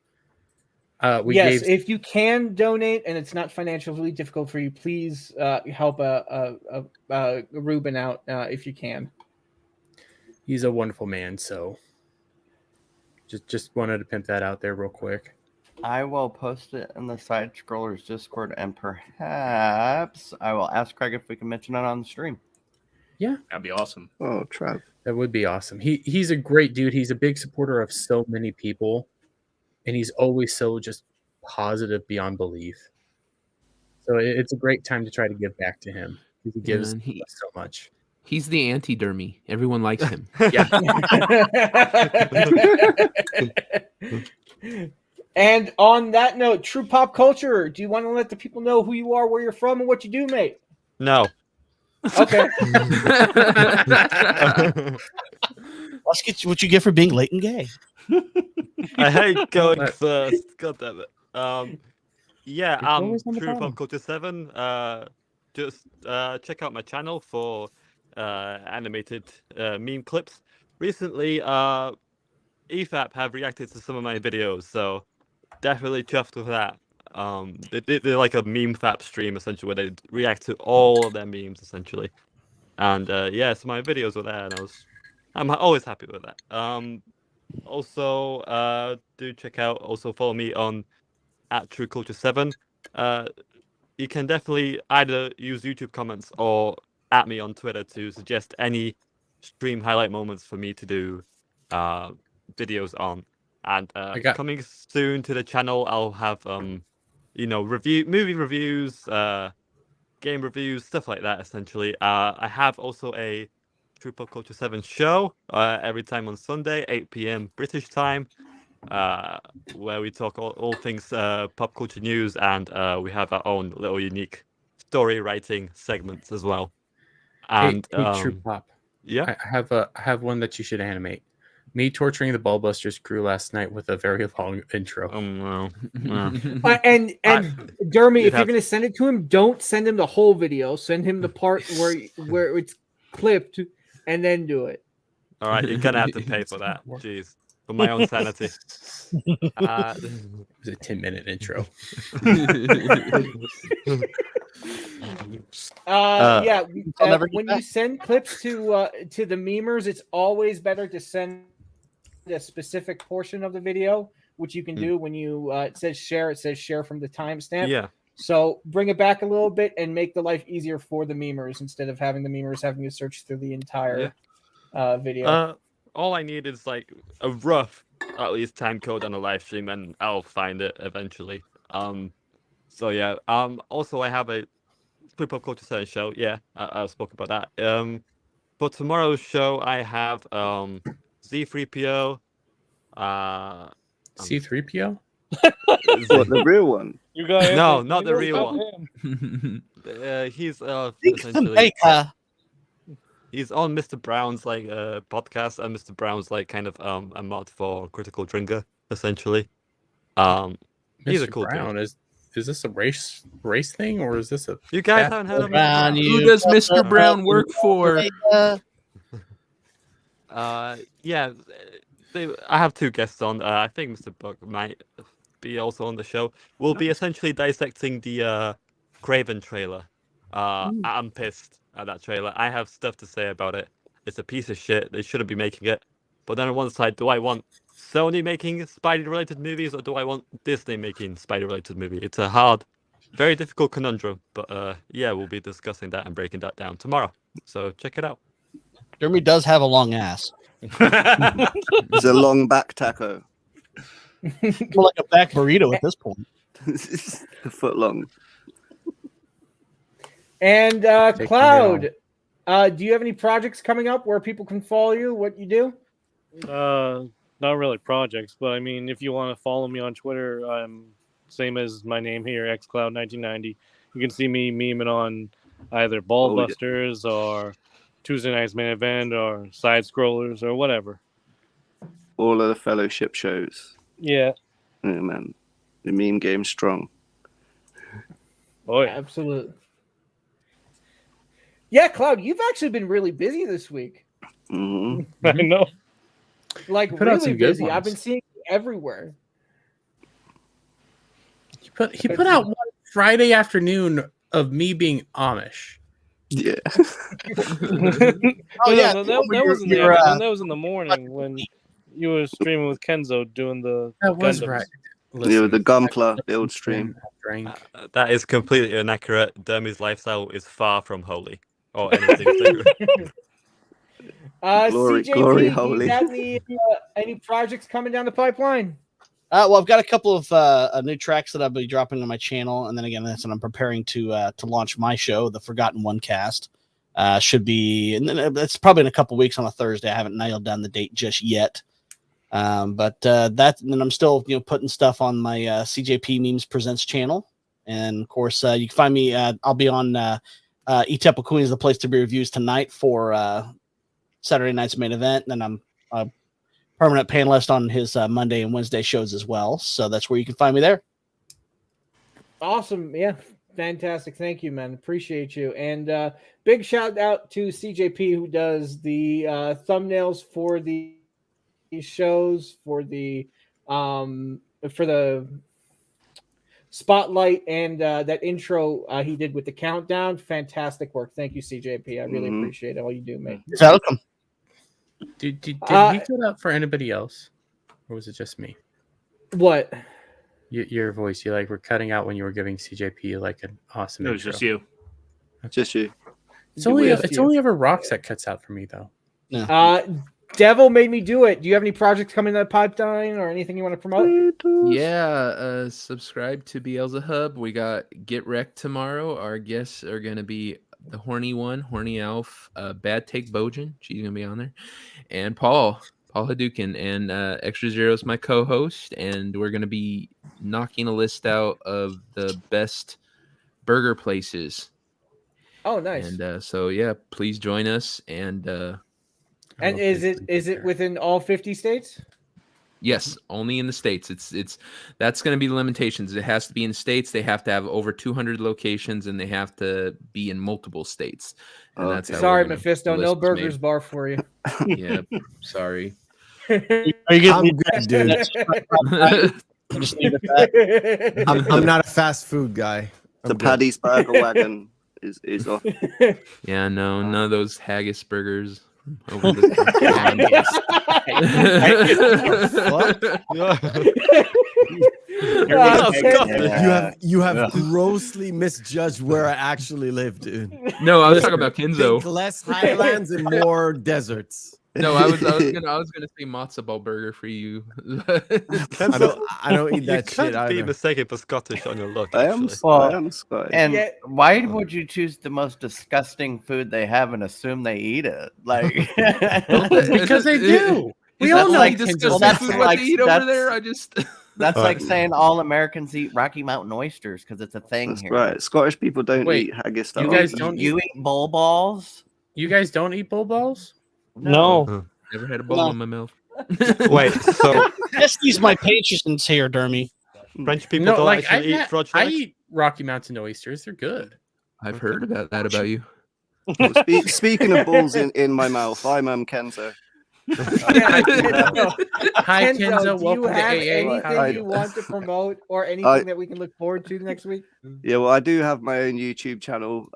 we Yes, gave if you can donate and it's not financially difficult for you, please help Ruben out if you can. he's a wonderful man. So just wanted to pimp that out there real quick. I will post it in the Side Scrollers Discord, and perhaps I will ask Craig if we can mention it on the stream. That'd be awesome. Oh, Trav. That would be awesome. He's a great dude. He's a big supporter of so many people, and he's always so just positive beyond belief. So it's a great time to try to give back to him. He gives and so much. He's the anti-dermy. Everyone likes him. Yeah. And on that note, true pop culture, do you want to let the people know who you are, where you're from, and what you do, mate? No. Okay. let's get you what you get for being late and gay. I hate going first. God damn it. Yeah, You're always on the True Pop bottom. Culture 7. Just check out my channel for animated meme clips. Recently, EFAP have reacted to some of my videos, so definitely chuffed with that. They're like a meme fap stream essentially where they react to all of their memes essentially. And yeah, so my videos were there, and I'm always happy with that. Also, do check out, also follow me on @TrueCulture7. You can definitely either use YouTube comments or at me on Twitter to suggest any stream highlight moments for me to do videos on. And coming soon to the channel, I'll have movie reviews, game reviews, stuff like that. Essentially, I have also a True Pop Culture 7 show every time on Sunday, 8 p.m. British time. Where we talk all things pop culture news, and we have our own little unique story writing segments as well. And hey, True Pop. Yeah, I have one that you should animate. Me torturing the Ballbusters crew last night with a very long intro. Oh no. And Dermy, if you're going to send it to him, don't send him the whole video. Send him the part where it's clipped, and then do it. All right, you're gonna have to pay for that. Jeez, for my own sanity. It was a 10-minute intro. When you send clips to the memers, it's always better to send a specific portion of the video, which you can do when you it says share from the timestamp. Yeah. So bring it back a little bit and make the life easier for the memers instead of having the memers having to search through the entire video. All I need is like a rough, at least, time code on a live stream, and I'll find it eventually. So yeah. Also, I have a True Pop Culture 7 show. Yeah, I spoke about that. For tomorrow's show, I have Z3PO. C3PO? What, the real one? You got No, him. not You the know real about one. him. He's essentially he's on Mr. Brown's podcast, and Mr. Brown's like kind of a mod for Critical Drinker essentially. He's a cool Brown. dude. Is this a race thing, or is this a? You guys haven't heard of Mr. Brown? Who does Mr. Brown work for? Yeah, I have two guests on. I think Mr. Buck might be also on the show. We'll be essentially dissecting the Craven trailer. I'm pissed at that trailer. I have stuff to say about it. It's a piece of shit. They shouldn't be making it. But then on one side, do I want Sony making Spidey-related movies, or do I want Disney making Spidey-related movie? It's a hard, very difficult conundrum. But yeah, we'll be discussing that and breaking that down tomorrow. So check it out. Jeremy does have a long ass. It's a long back taco. More like a back burrito at this point. A foot long. And Cloud, do you have any projects coming up where people can follow you? What you do? Not really projects, but I mean, if you want to follow me on Twitter, I'm same as my name here, xCloud1990. You can see me memeing on either Ballbusters or Tuesday Night's Main Event or Side Scrollers or whatever. All of the fellowship shows. Yeah. Oh man, the meme game's strong. Oh yeah, absolutely. Yeah, Cloud, you've actually been really busy this week. Mm-hmm. I know. Like Put out really some good busy. I've ones. been seeing you everywhere. He put out one Friday afternoon of me being Amish. Yeah. Oh yeah, that was in the afternoon. That was in the morning when you were streaming with Kenzo doing the. That was Gundams. right. Yeah, the Gunpla build stream. That is completely inaccurate. Dermy's lifestyle is far from holy or anything sacred. Glory, CJP, glory, do holy. you have any projects coming down the pipeline? Well, I've got a couple of new tracks that I'll be dropping on my channel, and then again, that's when I'm preparing to launch my show, the Forgotten One Cast. Should be, and then it's probably in a couple weeks on a Thursday. I haven't nailed down the date just yet, but that, and then I'm still putting stuff on my CJP Memes Presents channel, and of course you can find me. I'll be on Etepa Queen is the place to be reviews tonight for Saturday night's main event, and then I'm a permanent panelist on his Monday and Wednesday shows as well. So that's where you can find me there. Awesome. Yeah. Fantastic. Thank you, man. Appreciate you. And big shout out to CJP who does the thumbnails for the shows for the spotlight and that intro he did with the countdown. Fantastic work. Thank you, CJP. I really appreciate all you do, mate. You're welcome. Did he put up for anybody else, or was it just me? What? Your voice, you like were cutting out when you were giving CJP like an awesome. It was intro. just you. Just you. It's only ever Rocks that cuts out for me though. Devil made me do it. Do you have any projects coming in the pipeline or anything you want to promote? Yeah, subscribe to Beelzehub. We got Get Wrecked tomorrow. Our guests are gonna be the Horny One, Horny Elf, Bad Take Bojan. She's gonna be on there, and Paul Hadouken, and Extra Zero's my co-host, and we're gonna be knocking a list out of the best burger places. Oh, nice. And so yeah, please join us. And is it within all 50 states? Yes, only in the States. It's that's going to be the limitations. It has to be in states. They have to have over 200 locations, and they have to be in multiple states. And that's how sorry, Mephisto. No burgers bar for you. Yeah, sorry. Are you I'm good, dude. I'm not a fast food guy. The Paddy's Burger Wagon is off. Yeah, no, none of those haggis burgers. Over the You have grossly misjudged where I actually live, dude. No, I was talking about Kenzo. Think less highlands and more deserts. No, I was gonna say matzo ball burger for you. I don't eat that shit. You can't be mistaken for Scottish on your look. I am Scottish. And why would you choose the most disgusting food they have and assume they eat it? Like because they do. We all know like disgusting food what they eat over there. That's like saying all Americans eat Rocky Mountain oysters because it's a thing That's here. right. Scottish people don't eat haggis. You guys don't. You eat bull balls? You guys don't eat bull balls? No. Never had a bowl in my mouth. Wait, so let's use my patience here, Dermy. French people don't actually eat frog I legs? eat Rocky Mountain oysters. They're good. I've heard about that about you. Speaking of balls in my mouth, I'm Kenzo. Hi, Kenzo. Do Welcome you to have AA. anything you want to promote or anything that we can look forward to next week? Yeah, well, I do have my own YouTube channel.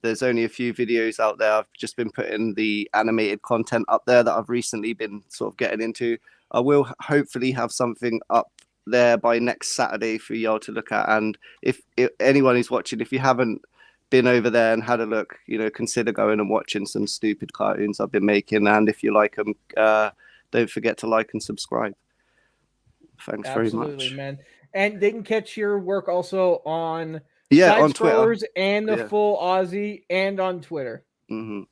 There's only a few videos out there. I've just been putting the animated content up there that I've recently been sort of getting into. I will hopefully have something up there by next Saturday for y'all to look at. And if anyone is watching, if you haven't been over there and had a look, consider going and watching some stupid cartoons I've been making. And if you like them, don't forget to like and subscribe. Thanks very much. Absolutely, man. And they can catch your work also on on Twitter and the full Aussie and on Twitter. Mm-hmm.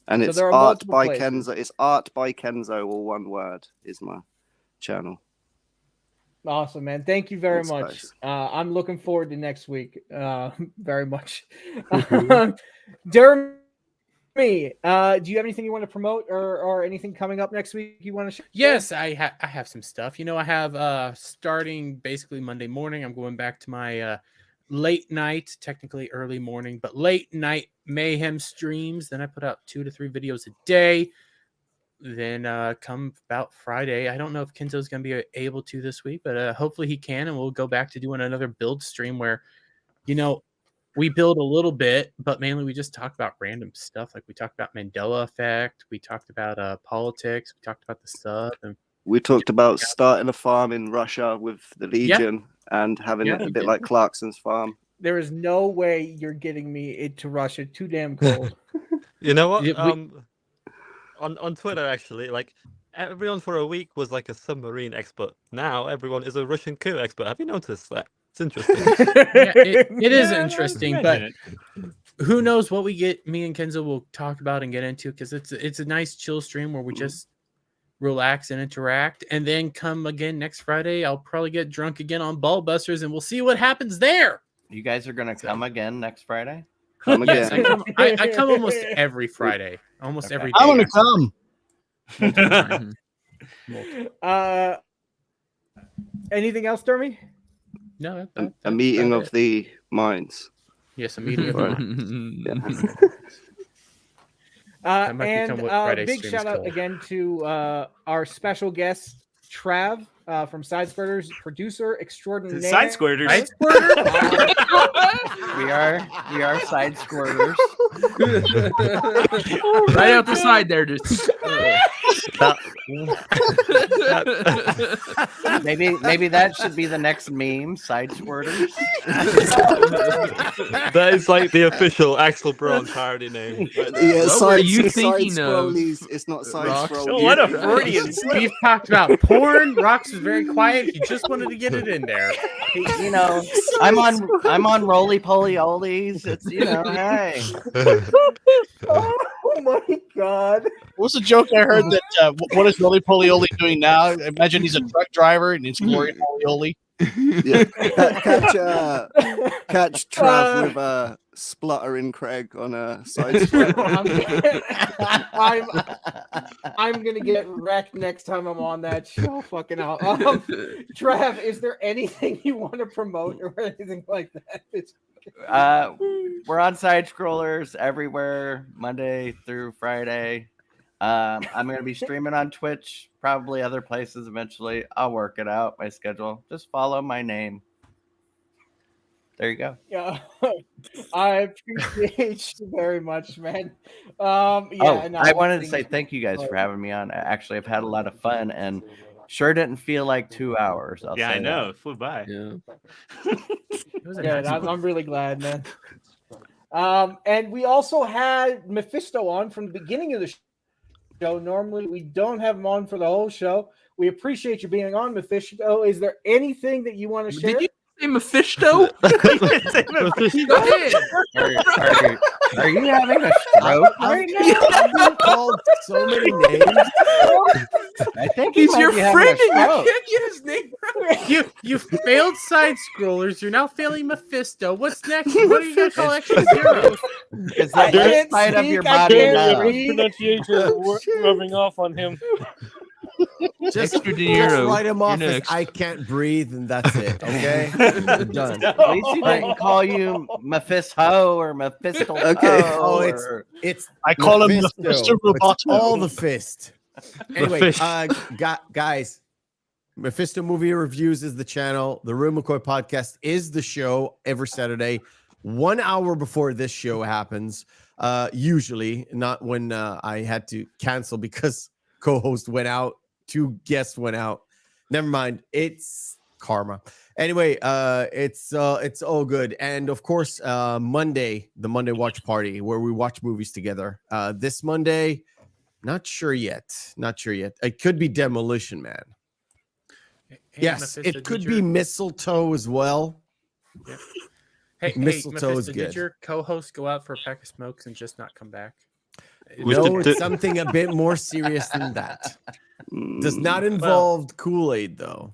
And So it's there are Art multiple by places. Kenzo. It's Art by Kenzo, all one word, is my channel. Awesome, man. Thank you very Thanks, much. I'm looking forward to next week very much. Jeremy, do you have anything you want to promote or anything coming up next week you want to share? Yes, I have some stuff. I have starting basically Monday morning. I'm going back to my late night, technically early morning, but late night mayhem streams. Then I put out 2 to 3 videos a day. Then come about Friday, I don't know if Kenzo's going to be able to this week, but hopefully he can, and we'll go back to doing another build stream where, we build a little bit, but mainly we just talk about random stuff. Like we talked about Mandela effect, we talked about politics, we talked about the sub, and we talked about starting a farm in Russia with the Legion and having it a bit like Clarkson's farm. There is no way you're getting me into Russia. Too damn cold. You know what? On Twitter, actually, like everyone for a week was like a submarine expert. Now everyone is a Russian coup expert. Have you noticed that? It's interesting. it is interesting, but who knows what we get? Me and Kenzo will talk about and get into, because it's a nice chill stream where we just relax and interact. And then come again next Friday, I'll probably get drunk again on Ball Busters, and we'll see what happens there. You guys are gonna come again next Friday? Come again. Yes, I come almost every Friday. Almost every day. I want to come. Anything else, Dermy? No, a meeting about of it. the minds. Yes, a meeting of the Right. minds. Yeah. That might And become what Friday's big stream is shout out called. again to our special guest Trav from Side Squirters, producer extraordinaire. Side Squirters. Side Squirter? We are side squirters. Right out the side there, just. Maybe that should be the next meme. Side squirters. That is like the official Axel Braun parody name. Right there. Yeah, What were you it's thinking side of, scrollies. It's not side Rox? scrollies. Oh, what a Freudian slip. We've talked about porn. Rox was very quiet. He just wanted to get it in there. You know, I'm on roly poly olies. It's hey. Oh my god! What was the joke I heard that what is Roly Poly Oli doing now? Imagine he's a truck driver and it's Glory Poly Oli. Yeah. Catch Trav with spluttering Craig on a side scroll. I'm gonna get wrecked next time I'm on that show. Fucking out. Trav, is there anything you want to promote or anything like that? We're on Side Scrollers everywhere, Monday through Friday. I'm going to be streaming on Twitch, probably other places eventually. I'll work it out, my schedule. Just follow my name. There you go. Yeah, I appreciate you very much, man. I wanted to say thank you guys for having me on. Actually, I've had a lot of fun and sure didn't feel like 2 hours. Yeah, I know. It flew by. Yeah. I'm really glad, man. And we also had Mephisto on from the beginning of the show. Normally, we don't have him on for the whole show. We appreciate you being on, Mephisto. Is there anything that you want to share? Did you say Mephisto? Go ahead. Are you having a stroke right now? I've been called so many names. I think He's your friend and you stroke. can't get his name right. You failed Side Scrollers. You're now failing Mephisto. What's next? What are you going to call Extra Zero? Is that can't side of your speak, I body can't now? read. Pronunciation is rubbing off on him. Just Extra dinero. write him You're off as next. I can't breathe, and that's it. Okay, we're done. At least he didn't call you Mephisto or Mephisto. Okay. Oh, it's I call him Mephisto. Mr. It's Roboto. all the fist. Anyway, fish. guys, Mephisto Movie Reviews is the channel. The Real McCoy Podcast is the show every Saturday, 1 hour before this show happens. Usually, not when I had to cancel because co-host went out, 2 guests went out. Never mind, it's karma. Anyway, it's all good. And of course, Monday, the Monday Watch Party, where we watch movies together. This Monday, not sure yet. It could be Demolition Man. Hey, Yes, Mephisto, it did could your- be Mistletoe as well. Hey, Mistletoe is Mephisto, good. did your co-host go out for a pack of smokes and just not come back? We No, should it's do- something a bit more serious than that. Does not Mm, involve Kool-Aid though.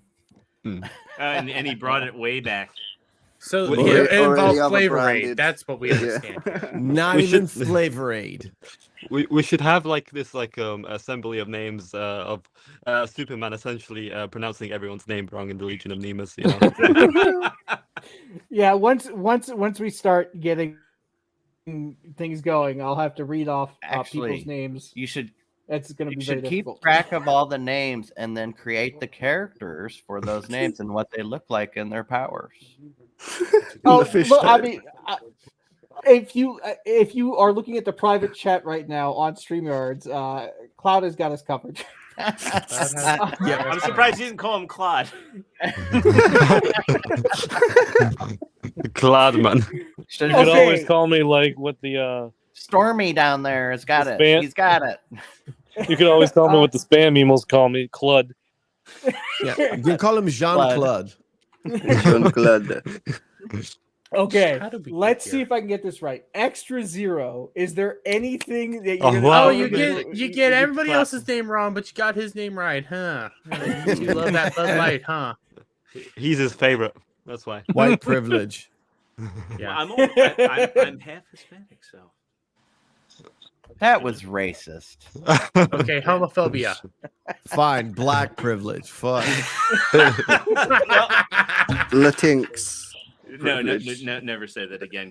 And he brought it way back. So Or- it or involves any other Flavor Aid. branded- That's what we Yeah. understand. Not We even should- Flavor Aid. We should have like this assembly of names of Superman essentially pronouncing everyone's name wrong in the Legion of Nemus. You know? Yeah, once we start getting things going, I'll have to read off Actually, people's names. You should It's going to you be very should keep difficult. track of all the names and then create the characters for those names and what they look like and their powers. Oh, Mephisto. look, I mean, if you are looking at the private chat right now on StreamYards, Cloud has got us covered. Yeah, I'm surprised he didn't call him Claude. Cladman. Should You could Okay. always call me like with the Stormy down there has got The it. span- He's got it. you could always call me with the spam emails. Call me Clud. Yeah, you can call him Jean-Claude. Jean-Claude. Okay, How did we get let's here? see if I can get this right. Extra Zero. Is there anything that you're Oh, gonna wow. Oh, Oh, you you get everybody else's name wrong, but you got his name right, huh? You love that Bud Light, huh? He's his favorite. That's why. White privilege. Yeah. I'm half Hispanic, so That was racist. Okay, homophobia. Fine, black privilege. Fuck. Latinx. No, privilege. never say that again.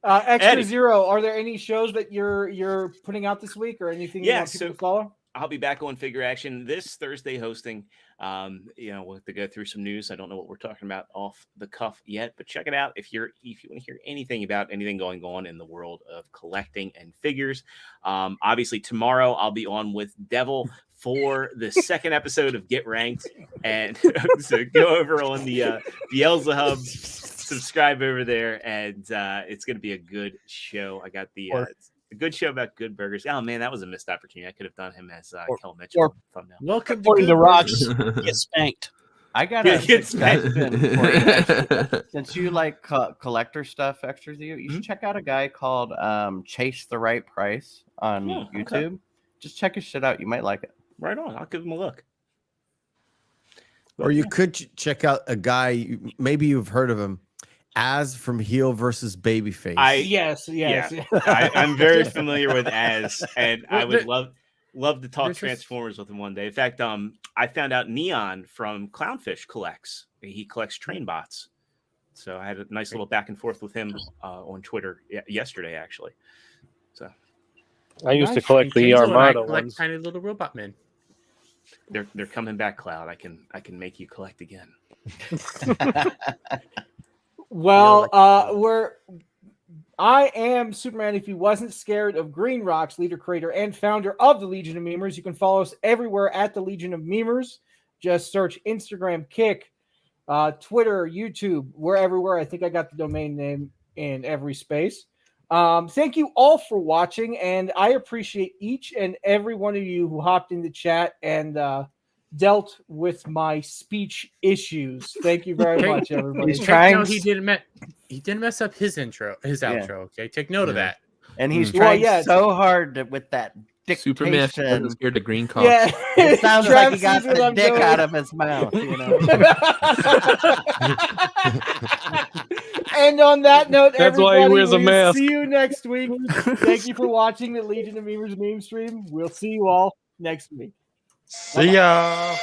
Extra Eddie. Zero, are there any shows that you're putting out this week or anything you Yeah, want people so to follow? I'll be back on Figure Action this Thursday hosting. We'll have to go through some news. I don't know what we're talking about off the cuff yet, but check it out if you want to hear anything about anything going on in the world of collecting and figures. Obviously tomorrow I'll be on with Devil for the second episode of Get Ranked, and so go over on the Beelzehub, subscribe over there, and it's going to be a good show. I got a good show about Good Burgers. Oh man, that was a missed opportunity. I could have done him as Kel Mitchell thumbnail. Welcome to According Good to Rocks, Burgers. get spanked. I got a Get spanked. suggestion for you. Actually. Since you like collector stuff, Extra Zero, you should Mhm. check out a guy called Chase the Right Price on Oh, okay. YouTube. Just check his shit out. You might like it. Right on. I'll give him a look. Or you could check out a guy, maybe you've heard of him, Az from Heel versus Babyface. Yes. I'm very familiar with Az, and I Well, would love to talk there's this- Transformers with him one day. In fact, I found out Neon from Clownfish collects. He collects train bots. So I had a nice little back and forth with him on Twitter yesterday, actually. So I used to Nice. collect And the Kenzo and I Armada collect ones. tiny little robot men. they're coming back, Cloud. I can make you collect again. Well, I am Superman. If you wasn't scared of Green Rocks, leader, creator, and founder of the Legion of Memers, you can follow us everywhere at the Legion of Memers. Just search Instagram, Kick, Twitter, YouTube. We're everywhere. I think I got the domain name in every space. Thank you all for watching, and I appreciate each and every one of you who hopped in the chat and dealt with my speech issues. Thank you very Okay. much, everybody. He's Take trying. note, he didn't mess up his outro. Okay, take note of Yeah. that. And he's Well, trying yeah, so hard with that Superman dictation. wasn't scared of green cops. Yeah, It sounds like he Trav got sees what the I'm dick doing. out of his mouth. You know. And on that note, That's why everybody, he wears a we'll mask. see you next week. Thank you for watching the Legion of Memers meme stream. We'll see you all next week. See ya.